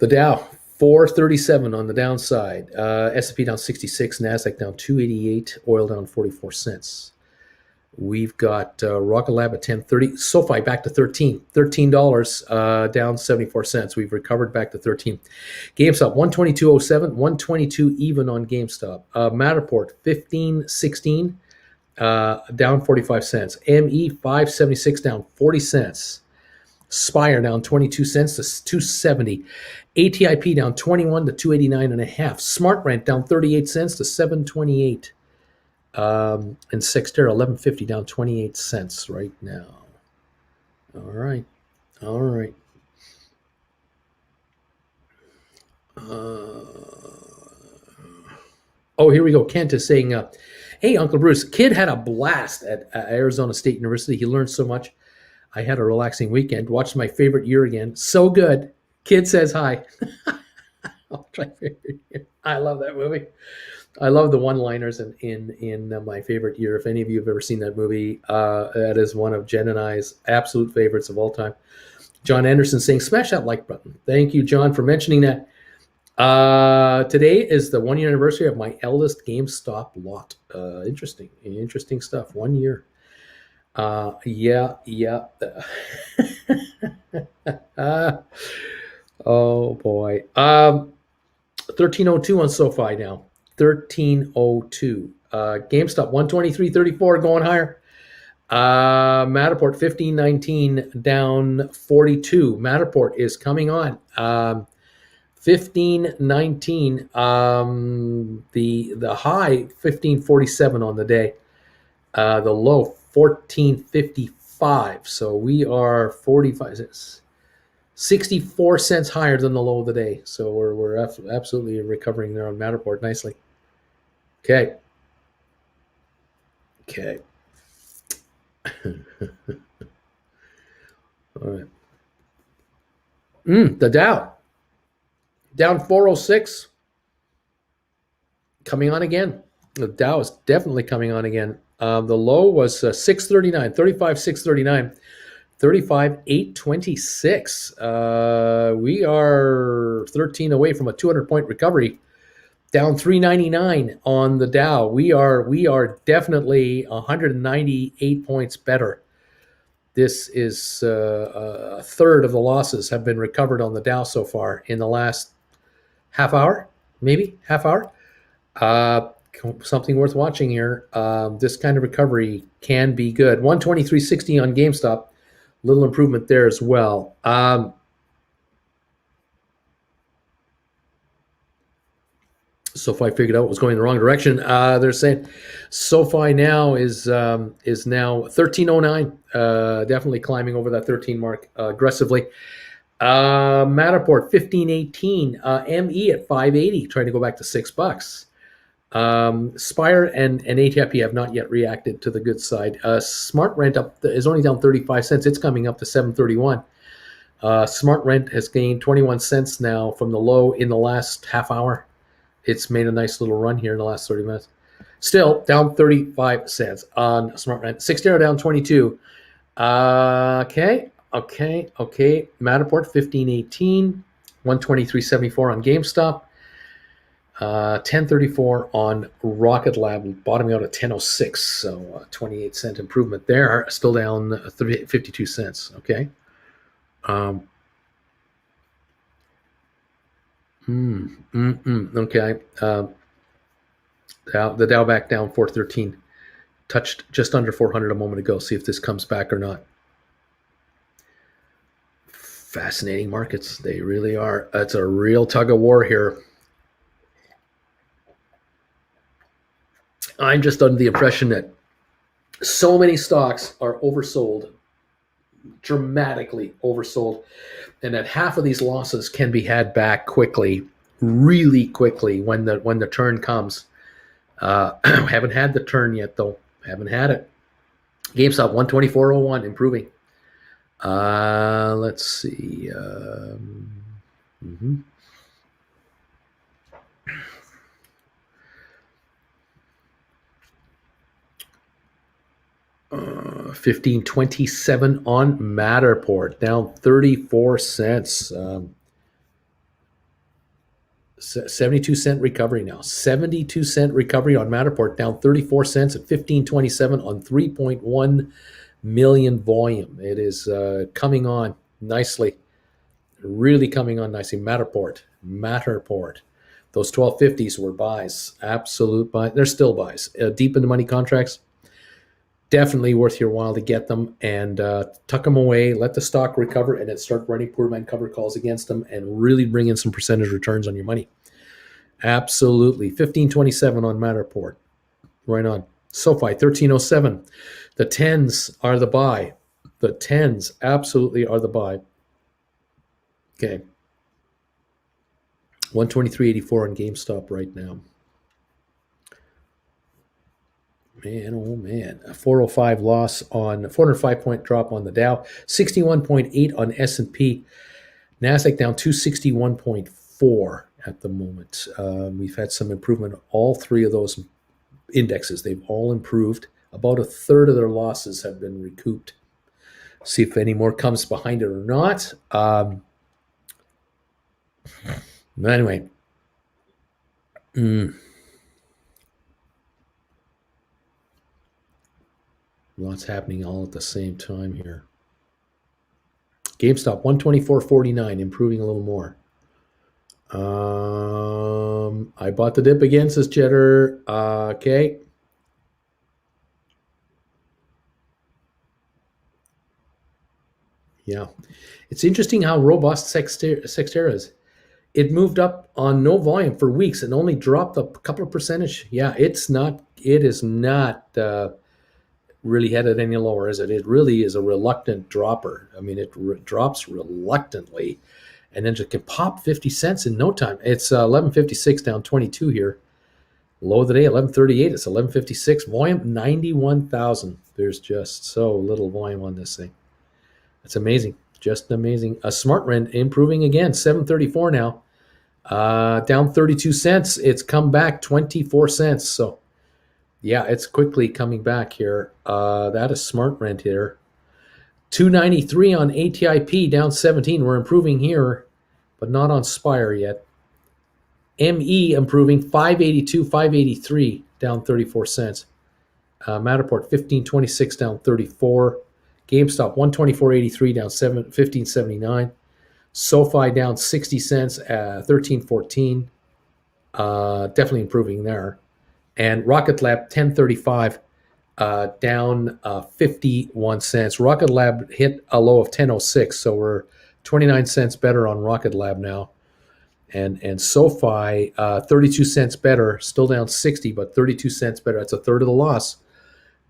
Dow, 437 on the downside. S&P down 66, Nasdaq down 288, oil down 44 cents. We've got Rocket Lab at 1030. SoFi back to $13, down 74 cents. We've recovered back to 13. GameStop 122.07, 122 even on GameStop. Matterport 15.16, down 45 cents. ME 576, down 40 cents. Spire down 22 cents to 270. ATIP down 21 to 289 and a half. SmartRent down 38 cents to 728. And Sextera 1150 down 28 cents right now. All right. Oh, here we go. Kent is saying, hey, Uncle Bruce, kid had a blast at Arizona State University. He learned so much. I had a relaxing weekend. Watched My Favorite Year again. So good. Kid says hi. I love that movie. I love the one-liners in My Favorite Year. If any of you have ever seen that movie, that is one of Jen and I's absolute favorites of all time. John Anderson saying, smash that like button. Thank you, John, for mentioning that. Today is the 1 year anniversary of my eldest GameStop lot. Interesting stuff. 1 year. Yeah. Oh boy. 1302 on SoFi now. 1302. GameStop 123.34 going higher. Matterport 1519 down 42. Matterport is coming on. 1519. The high 1547 on the day. The low 1455. So we are 64 cents higher than the low of the day. So we're absolutely recovering there on Matterport nicely. Okay. All right. The Dow down 406, coming on again. The Dow is definitely coming on again. The low was 639, 35,639, 35,826. We are 13 away from a 200-point recovery. Down 399 on the Dow. We are definitely 198 points better. This is a third of the losses have been recovered on the Dow so far in the last half hour, maybe half hour. Something worth watching here. This kind of recovery can be good. 123.60 on GameStop. Little improvement there as well. SoFi figured out what was going the wrong direction. They're saying SoFi now is now 1309. Definitely climbing over that 13 mark aggressively. Matterport 1518. ME at 580, trying to go back to $6. Spire and ATP have not yet reacted to the good side. Smart Rent is only down 35 cents. It's coming up to 731. Smart Rent has gained 21 cents now from the low in the last half hour. It's made a nice little run here in the last 30 minutes. Still down 35 cents on Smart Rent. 60 down 22. Okay. Matterport 1518, 123.74 on GameStop. 1034 on Rocket Lab, bottoming out at 1006. So 28 cent improvement there. Still down 52 cents. Okay. Okay. The Dow back down 413. Touched just under 400 a moment ago. See if this comes back or not. Fascinating markets. They really are. It's a real tug of war here. I'm just under the impression that so many stocks are oversold, dramatically oversold, and that half of these losses can be had back quickly, really quickly when the turn comes. Haven't had the turn yet though. Haven't had it. GameStop 124.01 improving. Let's see. 1527 on Matterport, down 34 cents. 72 cent recovery now. 72 cent recovery on Matterport, down 34 cents at 1527 on 3.1 million volume. It is coming on nicely. Really coming on nicely. Matterport. Those 1250s were buys. Absolute buys. They're still buys. Deep in the money contracts. Definitely worth your while to get them and tuck them away, let the stock recover, and then start running poor man cover calls against them and really bring in some percentage returns on your money. Absolutely. 1527 on Matterport. Right on. SoFi, 1307. The 10s are the buy. The 10s absolutely are the buy. Okay. 123.84 on GameStop right now. Man, oh man, a 405 loss on 405-point drop on the Dow, 61.8 on S&P, Nasdaq down 261.4 at the moment. We've had some improvement. All three of those indexes, they've all improved. About a third of their losses have been recouped. See if any more comes behind it or not. Anyway. Lots happening all at the same time here. GameStop 124.49, improving a little more. I bought the dip again, says Cheddar. Okay. Yeah. It's interesting how robust Sextera is. It moved up on no volume for weeks and only dropped a couple of percentage. Yeah, it is not really headed any lower, is it? It really is a reluctant dropper. I mean, it drops reluctantly and then just can pop 50 cents in no time. It's 11.56 down 22 here. Low of the day, 11.38. It's 11.56. Volume, 91,000. There's just so little volume on this thing. It's amazing. Just amazing. A smart rent improving again, 7.34 now. Down 32 cents. It's come back 24 cents. So, yeah, it's quickly coming back here. That is smart rent here. 293 on ATIP, down 17. We're improving here, but not on Spire yet. ME improving 582, 583, down 34 cents. Matterport 1526, down 34. GameStop 124.83, down 15.79. SoFi down 60 cents at 13.14. Definitely improving there. And Rocket Lab 1035, down 51 cents. Rocket Lab hit a low of 1006, so we're 29 cents better on Rocket Lab now. And SoFi 32 cents better, still down 60, but 32 cents better. That's a third of the loss.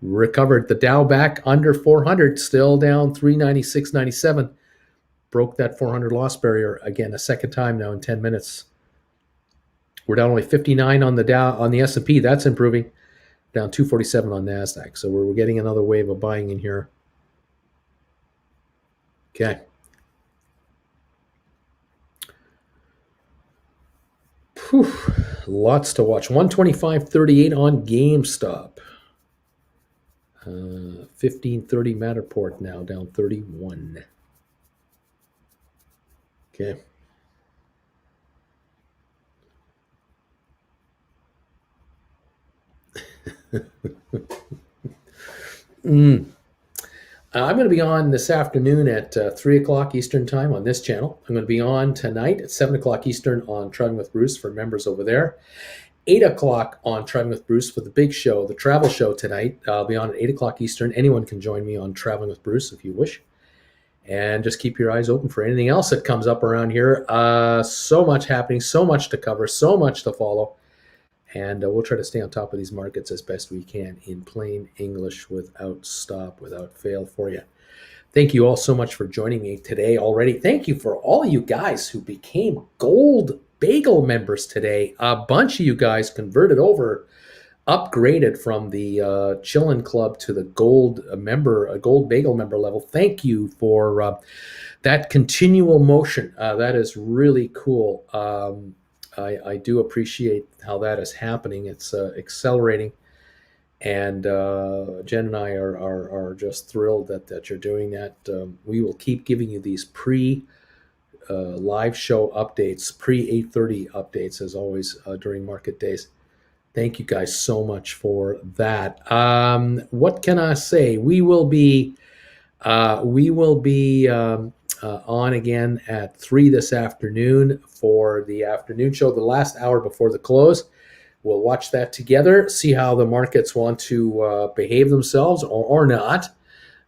Recovered the Dow back under 400, still down 396.97. Broke that 400 loss barrier again a second time now in 10 minutes. We're down only 59 on the Dow, on the S&P. That's improving. Down 247 on NASDAQ. So we're getting another wave of buying in here. Okay. Whew. Lots to watch. 125.38 on GameStop. 15.30 Matterport now, down 31. Okay. I'm going to be on this afternoon at 3 o'clock Eastern time on this channel. I'm going to be on tonight at 7 o'clock Eastern on Traveling with Bruce for members over there. 8 o'clock on Traveling with Bruce for the big show, the travel show tonight. I'll be on at 8 o'clock Eastern. Anyone can join me on Traveling with Bruce if you wish. And just keep your eyes open for anything else that comes up around here. So much happening, so much to cover, so much to follow. And we'll try to stay on top of these markets as best we can in plain English without stop, without fail for you. Thank you all so much for joining me today already. Thank you for all you guys who became Gold Bagel members today. A bunch of you guys converted over, upgraded from the Chillin' Club to the Gold member, a Gold Bagel member level. Thank you for that continual motion. That is really cool. I do appreciate how that is happening. It's accelerating, and Jen and I are just thrilled that you're doing that. We will keep giving you these live show updates, pre 8:30 updates, as always during market days. Thank you guys so much for that. What can I say? We will be on again at 3 this afternoon for the afternoon show, the last hour before the close. We'll watch that together, see how the markets want to behave themselves or not.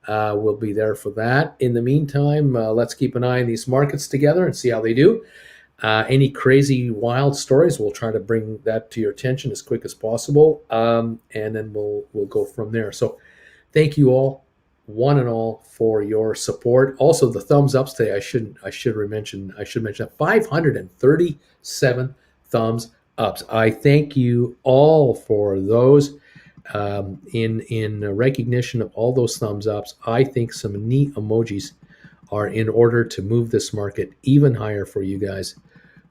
We'll be there for that. In the meantime, let's keep an eye on these markets together and see how they do. Any crazy wild stories, we'll try to bring that to your attention as quick as possible, and then we'll go from there. So thank you all, one and all, for your support. Also, the thumbs ups today. I should mention that 537 thumbs ups. I thank you all for those. In recognition of all those thumbs ups, I think some neat emojis are in order to move this market even higher for you guys,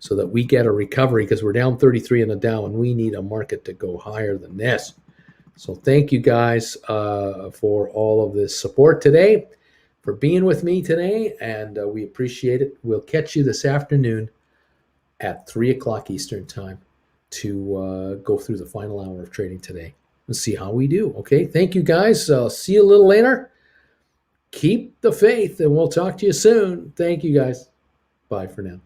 so that we get a recovery, because we're down 33 in the Dow and we need a market to go higher than this. So thank you guys for all of this support today. for being with me today, and we appreciate it. We'll catch you this afternoon at 3 o'clock Eastern Time to go through the final hour of trading today and see how we do. Okay, thank you guys. I'll see you a little later. Keep the faith, and we'll talk to you soon. Thank you guys. Bye for now.